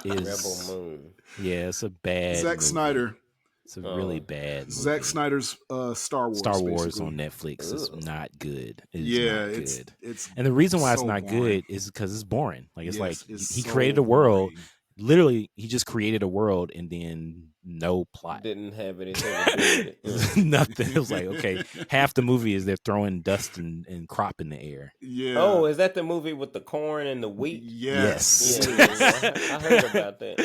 is Rebel Moon. yeah, it's a bad. Zack movie. Snyder. It's a really bad. Movie. Zack Snyder's Star Wars. Star Wars basically. on Netflix is Ugh. not good. It is Yeah, not it's good. it's And the reason why it's so not boring. good is because it's boring. Like it's Yes, like it's he so created a world. boring. Literally, he just created a world and then no plot. Didn't have anything to do with it. It was nothing. It was like, okay, half the movie is they're throwing dust and crop in the air. Yeah. Oh, is that the movie with the corn and the wheat? Yes. Yeah, I heard about that.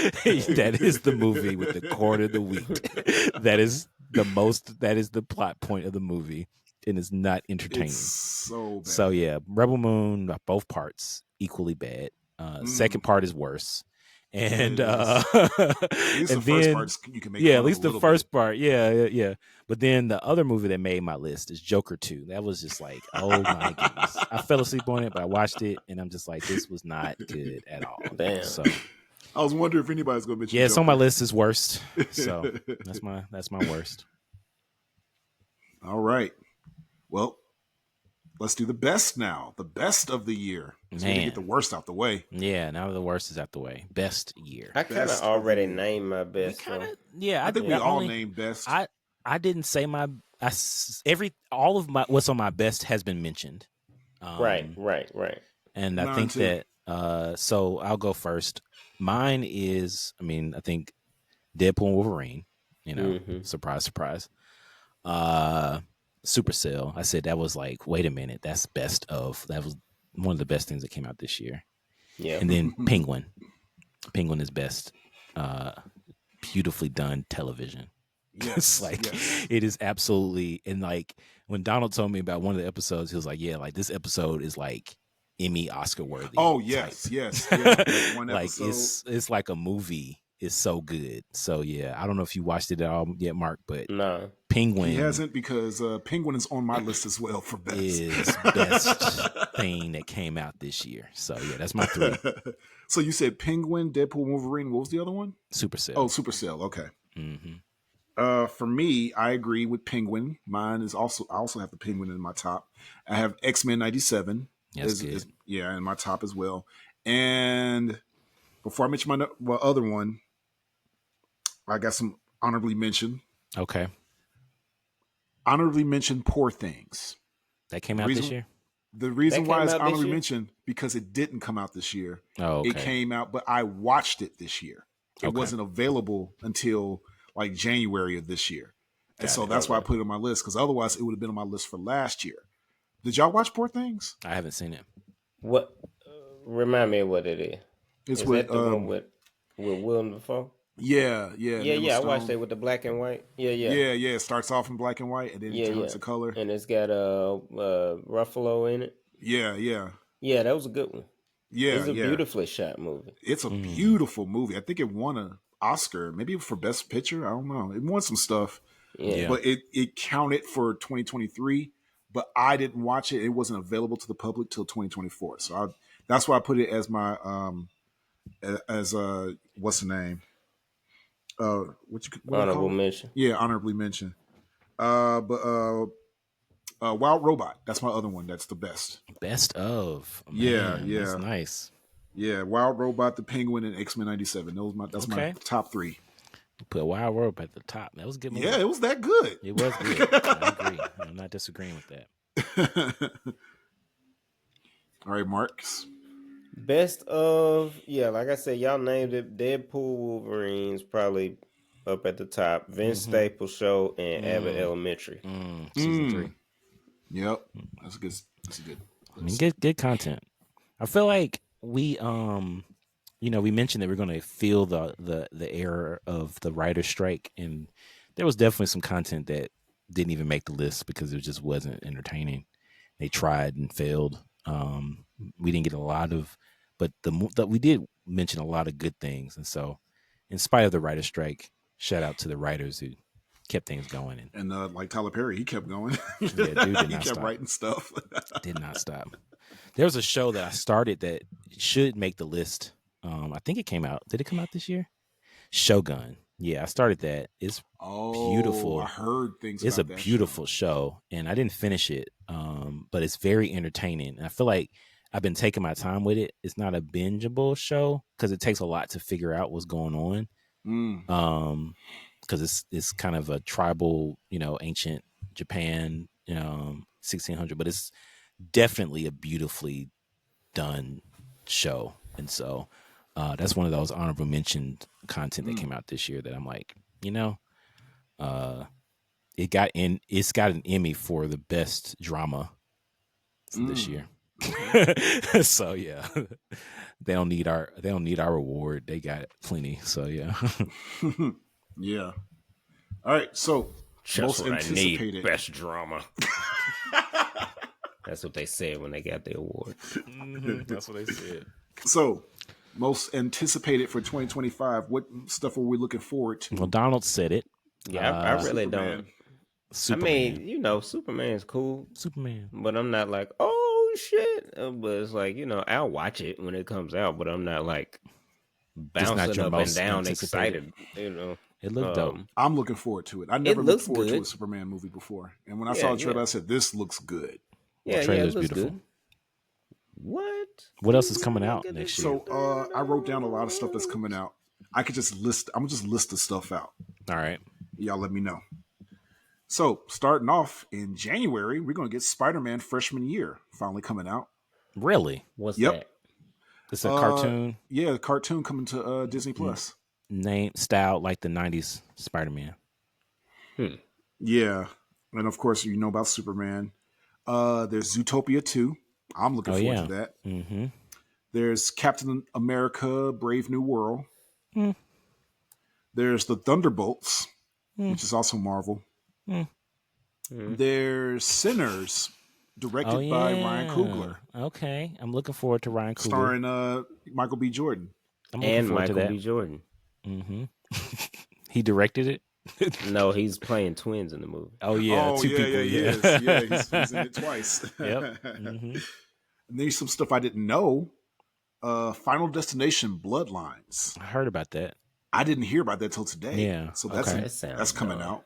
That is the movie with the corn and the wheat. That is the plot point of the movie, and it's not entertaining. It's so bad. So yeah, Rebel Moon, both parts equally bad. Second part is worse, and It at least and the first then parts you can make yeah, fun at of least a the little first bit. part, yeah. But then the other movie that made my list is Joker 2. That was just like, oh my goodness, I fell asleep on it, but I watched it, and I'm just like, this was not good at all. Damn. So I was wondering if anybody's going to mention. yeah, it's on my Joker. list as worst. So that's my worst. All right. Well, let's do the best now. The best of the year. So we can Man. get the worst out the way. Yeah, now the worst is out the way. Best year. I kind of Best already of the- named my best. so- Yeah, I think we I all only- named best. I didn't say my all of my what's on my best has been mentioned. Right. And I Mine think too. that so I'll go first. Mine is, I mean, I think Deadpool and Wolverine. You know, Mhm. surprise. Supercell. I said that was like, wait a minute, that was one of the best things that came out this year. Yeah. And then Penguin. Penguin is best. Beautifully done television. Yes, It's like yes. it is absolutely, and like when Donald told me about one of the episodes, he was like, "Yeah, like this episode is like Emmy Oscar worthy." Oh type. yes, yes. Yeah. Like one Like episode. it's like a movie. It's so good. So yeah, I don't know if you watched it at all yet, Mark, but No. Penguin He hasn't because Penguin is on my list as well for best. is best thing that came out this year. So yeah, that's my 3. So you said Penguin, Deadpool, Wolverine. What was the other one? Supercell. Oh, Supercell. Okay. hmm For me, I agree with Penguin. Mine is also. I also have the Penguin in my top. I have X-Men '97. That's good. In my top as well. And before I mention my other one, I got some honorably mentioned. Okay, Honorably mentioned Poor Things. that came out this Reason- year. The reason That why came it's out this honorably year? mentioned because it didn't come out this year. Oh, okay. It came out, but I watched it this year. It Okay. wasn't available until like January of this year. And Got so it. that's why I put it on my list because otherwise it would have been on my list for last year. Did y'all watch Poor Things? I haven't seen it. What? Remind me of what it is. It's Is with that the one with Willem Dafoe? yeah. Yeah. I watched it with the black and white. Yeah. Yeah. It starts off in black and white and then Yeah, it turns yeah. to color. And it's got Ruffalo in it. Yeah. Yeah, that was a good one. Yeah. It was a yeah. beautifully shot movie. It's a beautiful movie. I think it won an Oscar, maybe for Best Picture. I don't know. It won some stuff. Yeah. Yeah. But it counted for 2023 but I didn't watch it. It wasn't available to the public till 2024. So that's why I put it as my what's the name? What Honorable mention. Yeah, honorably mentioned. But Wild Robot. That's my other one. That's the best. Best of. Yeah, Man, yeah. That's nice. Yeah, Wild Robot, The Penguin, and X-Men '97. That's my top 3. Put Wild World at the top. That was a good movie. Yeah, it was that good. It was good. I agree. I'm not disagreeing with that. All right, Marks. Best of, yeah, like I said, y'all named it. Deadpool, Wolverines probably up at the top. Vince Staples Show and Abbott Elementary. Season 3. Yep, that's a good. I mean, good content. I feel like we we mentioned that we're going to feel the error of the writer's strike, and there was definitely some content that didn't even make the list because it just wasn't entertaining. They tried and failed. We didn't get a lot of, but we did mention a lot of good things, and so in spite of the writer's strike, shout out to the writers who kept things going. And like Tyler Perry, he kept going. Yeah, dude did not he kept stop. writing stuff. Did not stop. There was a show that I started that should make the list. I think it came out. Did it come out this year? Shogun. Yeah, I started that. It's beautiful. I heard things. It's about a that beautiful show, and I didn't finish it. But it's very entertaining. And I feel like I've been taking my time with it. It's not a bingeable show because it takes a lot to figure out what's going on. Because it's kind of a tribal, ancient Japan, 1600, but it's definitely a beautifully done show. And so that's one of those honorable mentioned content that came out this year that I'm like, it's got an Emmy for the best drama from this year. So yeah, they don't need our reward. They got plenty. So yeah. Yeah. All right. So Just most what I need, anticipated. best drama. That's what they said when they got the award. That's what they said. So most anticipated for 2025. What stuff are we looking forward to? Well, Donald said it. Yeah, I really Superman. don't. Superman. I mean, Superman's cool, Superman. but I'm not like, oh shit. But it's like, I'll watch it when it comes out, but I'm not like Just not bouncing your up and most down anticipated. excited. It looked dope. I'm looking forward to it. I never looked looks forward to good. a Superman movie before, and when I saw the trailer, yeah. I said, "This looks good." Yeah, trailer's it looks beautiful. good. What? What else is coming out next year? So I wrote down a lot of stuff that's coming out. I could just list. I'm gonna just list the stuff out. All right. Y'all let me know. So starting off in January, we're gonna get Spider-Man Freshman Year finally coming out. Really? What's Yep. that? It's a cartoon Yeah, the cartoon coming to Disney Plus. name style like the 90s Spider-Man. Yeah, and of course you know about Superman. There's Zootopia 2. I'm looking forward to that. Mm-hmm. There's Captain America: Brave New World. There's the Thunderbolts, which is also Marvel. There's Sinners, directed by Ryan Coogler, Okay. I'm looking forward to Ryan Coogler. starring Michael B. Jordan. I'm looking And forward Michael to that. B. Jordan. Mm-hmm. He directed it? No, he's playing twins in the movie. Oh, yeah. Two people. he is. Yeah, he's in it twice. Yep. Mm-hmm. And there's some stuff I didn't know. Final Destination: Bloodlines. I heard about that. I didn't hear about that till today. Yeah, so that's okay. That sounds that's coming dumb. out.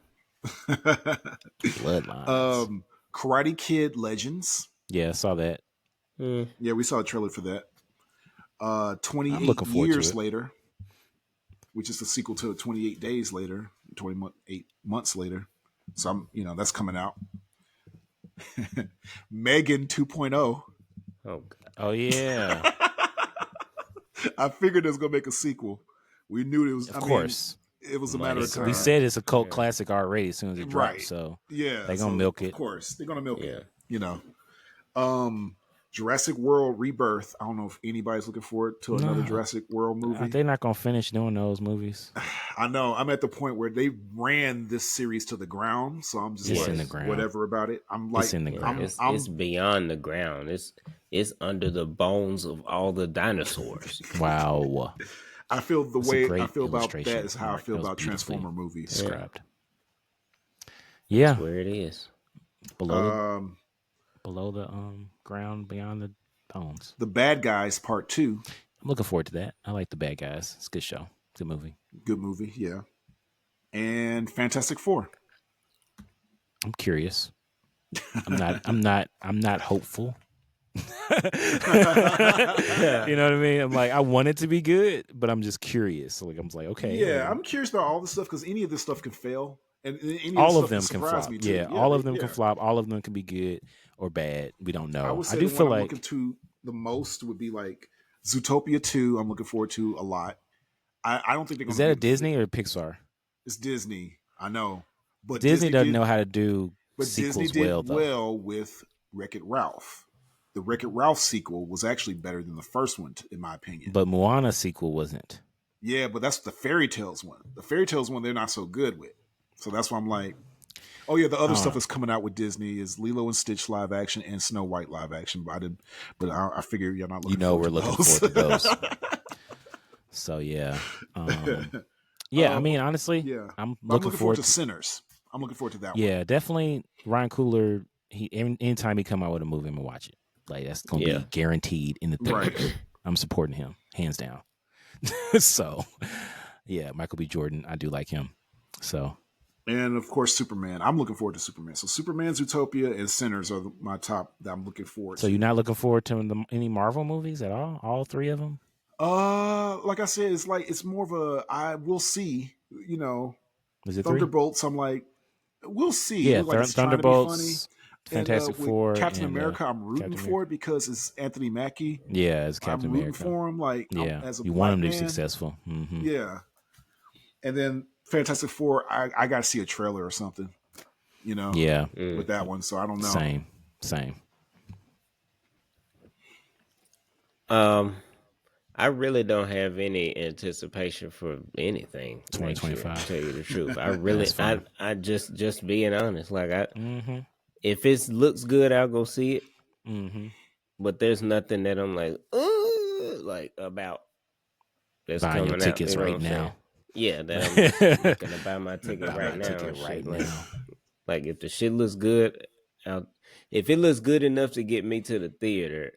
Bloodlines. Karate Kid Legends. Yeah, I saw that. Yeah, we saw a trailer for that. I'm 28 looking forward to Years it. Later, which is the sequel to 28 Days Later, 28 months later. So that's coming out. Megan 2.0. Oh, God. Oh, yeah. I figured it was gonna make a sequel. We knew it was. Of course. it was a matter of time. We said it's a cult classic already as soon as it dropped. Right. So yeah, they gonna milk it. Of course, they're gonna milk Yeah. it. Jurassic World Rebirth. I don't know if anybody's looking forward to another No. Jurassic World movie. They're not gonna finish doing those movies. I know. I'm at the point where they ran this series to the ground, so I'm just It's like in the ground. whatever about it. I'm like, It's in the Yeah, ground. it's beyond the ground. It's under the bones of all the dinosaurs. Wow. I feel the It's a way great I feel about illustration, that is how I Mark. feel That was about beautifully Transformer movies. Described. Yeah. Where it is. Below. below the ground beyond the bones. The Bad Guys Part 2. I'm looking forward to that. I like The Bad Guys. It's a good show. Good movie. Good movie, yeah. And Fantastic Four. I'm curious. I'm not hopeful. You know what I mean? I'm like, I want it to be good, but I'm just curious. So like, I'm like, okay. Yeah, I'm curious about all this stuff because any of this stuff can fail. And any all of of them this can stuff surprise flop. me too. Yeah, all of them can flop. All of them can be good or bad. We don't know. I would say do the feel one I'm like looking to the most would be like Zootopia 2. I'm looking forward to a lot. I don't think they're going to. Is that a Disney or a Pixar? It's Disney. I know, but Disney doesn't know how to do but sequels Disney did though. well with Wreck-It Ralph. The Wreck-It Ralph sequel was actually better than the first one, in my opinion. But Moana sequel wasn't. Yeah, but that's the Fairy Tales one. The Fairy Tales one, they're not so good with. So that's why I'm like, oh yeah, the other stuff that's coming out with Disney is Lilo and Stitch live action and Snow White live action. But I figure you're not looking. We're looking forward to those. So yeah, yeah. I mean, honestly, yeah, I'm looking looking forward to Sinners. I'm looking forward to that one. Yeah, definitely. Ryan Coogler. Anytime he come out with a movie, I'm gonna watch it. Like that's gonna be guaranteed in the theater. Right. I'm supporting him hands down. So, yeah, Michael B. Jordan. I do like him. So, and of course, Superman. I'm looking forward to Superman. So, Superman, Zootopia, and Sinners are my top that I'm looking forward to. So, you're not looking forward to any Marvel movies at all? All three of them? Like I said, it's more of a I will see. You know, is it Thunderbolts? I'm like, we'll see. Yeah, like Thunderbolts. Fantastic Four, Captain and, America. I'm rooting Captain for it because it's Anthony Mackie. Yeah, it's Captain I'm rooting America. for him. Like, yeah, as a you want him to be man, successful. Mm-hmm. Yeah, and then Fantastic Four. I got to see a trailer or something. You know, yeah, with that one. So I don't know. Same. I really don't have any anticipation for anything. 2025. To tell you the truth, I really, I just being honest. Like if it looks good, I'll go see it. Mm-hmm. But there's nothing that I'm like about that's buying coming your tickets out, right now. Yeah, that I'm gonna buy my ticket right now. Like if the shit looks good, if it looks good enough to get me to the theater,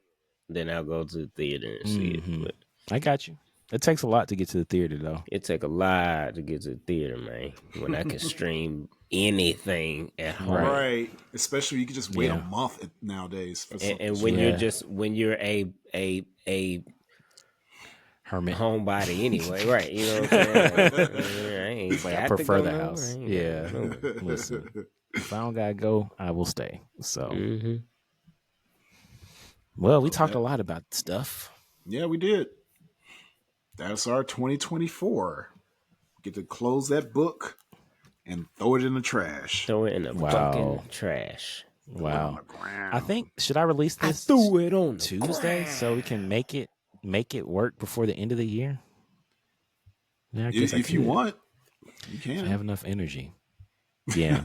then I'll go to the theater and see it. But I got you. It takes a lot to get to the theater, though. It take a lot to get to the theater, man. When I can stream anything at home, right? Especially you can just wait a month nowadays. And when you're a hermit homebody anyway, right? You know what I'm saying? I prefer the house. Yeah. Listen, if I don't gotta go, I will stay. So, well, we talked a lot about stuff. Yeah, we did. That's our 2024. Get to close that book and throw it in the trash. Throw it in the fucking trash. Wow. I think should I release this? I threw it on Tuesday so we can make it work before the end of the year. Yeah, if you want, you can. I have enough energy. Yeah,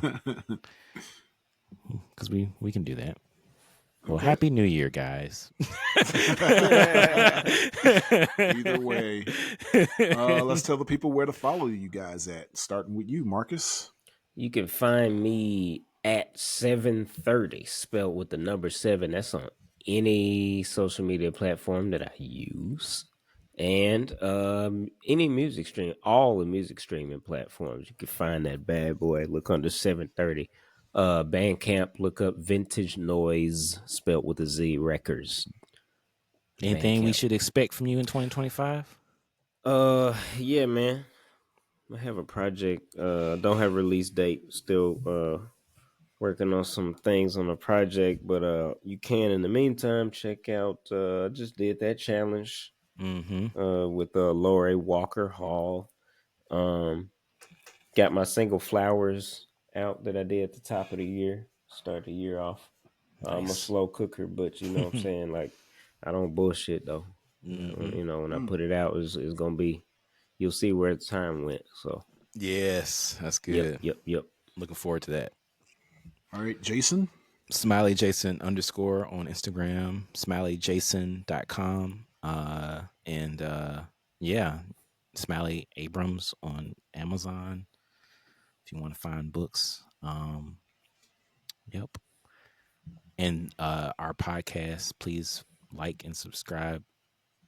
because we can do that. Well, Happy New Year, guys. Either way, let's tell the people where to follow you guys at. Starting with you, Marcus. You can find me at 730, spelled with the number 7. That's on any social media platform that I use. And any music stream, all the music streaming platforms. You can find that bad boy. Look under 730. Bandcamp, look up Vintage Noise, spelled with a Z, Records. Anything we should expect from you in 2025? Yeah, man. I have a project. Don't have a release date. Still working on some things on the project, but you can in the meantime check out. I just did that challenge with Lori Walker Hall. Got my single Flowers out that I did at the top of the year. Start the year off. Nice. I'm a slow cooker, but you know what I'm saying? Like, I don't bullshit though. You know, when I put it out, it's gonna be. You'll see where the time went. So yes, that's good. Yep. Looking forward to that. All right, Jason. SmileyJason _ on Instagram. SmileyJason.com. Yeah, Smiley Abrams on Amazon. If you want to find books. Yep. and our podcast, please like and subscribe.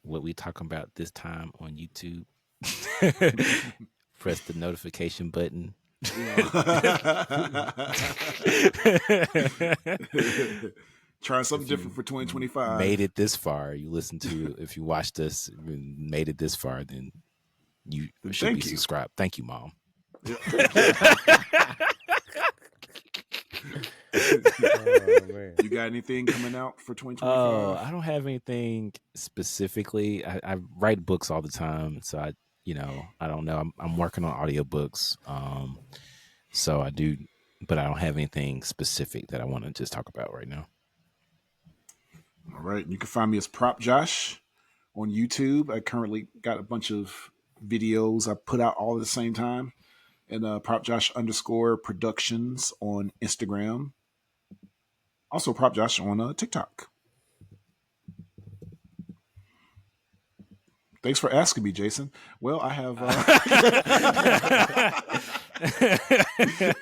What we talking about this time on YouTube. Press the notification button. Trying something different for 2025. Made it this far. You listen to, if you watched us, made it this far, then you should be subscribed. Thank you, Mom. Oh, man. You got anything coming out for 2025? Oh, I don't have anything specifically. I write books all the time, so I don't know. I'm working on audiobooks. So I do, but I don't have anything specific that I want to just talk about right now. All right. You can find me as Prop Josh on YouTube. I currently got a bunch of videos I put out all at the same time. And Prop Josh _productions on Instagram. Also Prop Josh on TikTok. Thanks for asking me, Jason. Well, I have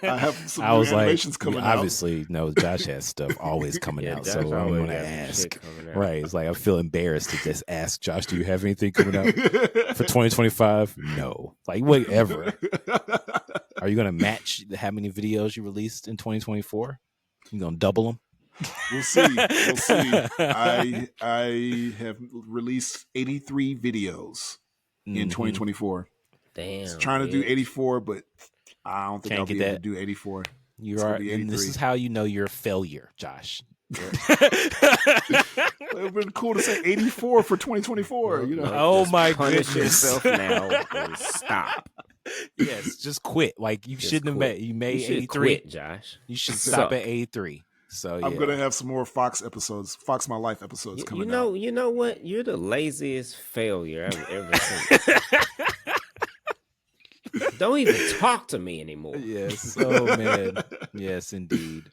I have some new animations coming out. Obviously, no, Josh has stuff always coming out, so I'm going to ask. Right, it's like I feel embarrassed to just ask Josh, "Do you have anything coming out for 2025?" No, like whatever. Are you going to match how many videos you released in 2024? You going to double them? We'll see. We'll see. I have released 83 videos in 2024. Damn. Trying to do 84, but I don't think I'll be able to do 84. You are, and this is how you know you're a failure, Josh. It would have been cool to say 84 for 2024. You know. Oh my Punish goodness! yourself now and stop. Yes, just quit. Like you shouldn't have made. You made 83, quit, Josh. You should stop at 83. So I'm gonna have some more Fox episodes, Fox My Life episodes coming out. You know what? You're the laziest failure I've ever seen. Don't even talk to me anymore. Yes. Oh man. Yes, indeed.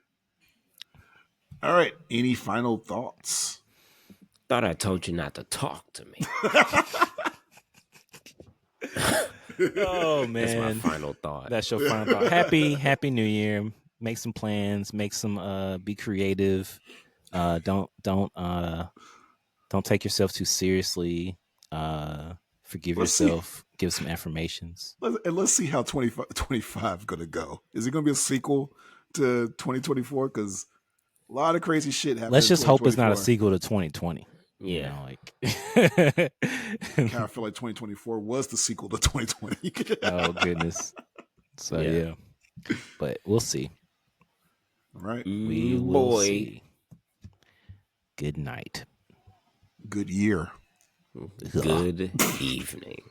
All right. Any final thoughts? Thought I told you not to talk to me. Oh man. That's my final thought. That's your final thought. Happy New Year. Make some plans. Make some. Be creative. Don't take yourself too seriously. Forgive yourself. Give some affirmations. And let's see how 2025 going to go. Is it going to be a sequel to 2024? Because a lot of crazy shit happened. Let's just hope it's not a sequel to 2020. Yeah. I kind of feel like 2024 was the sequel to 2020. Oh, goodness. So, yeah. But we'll see. All right. We will see. Good night. Good year. Good evening.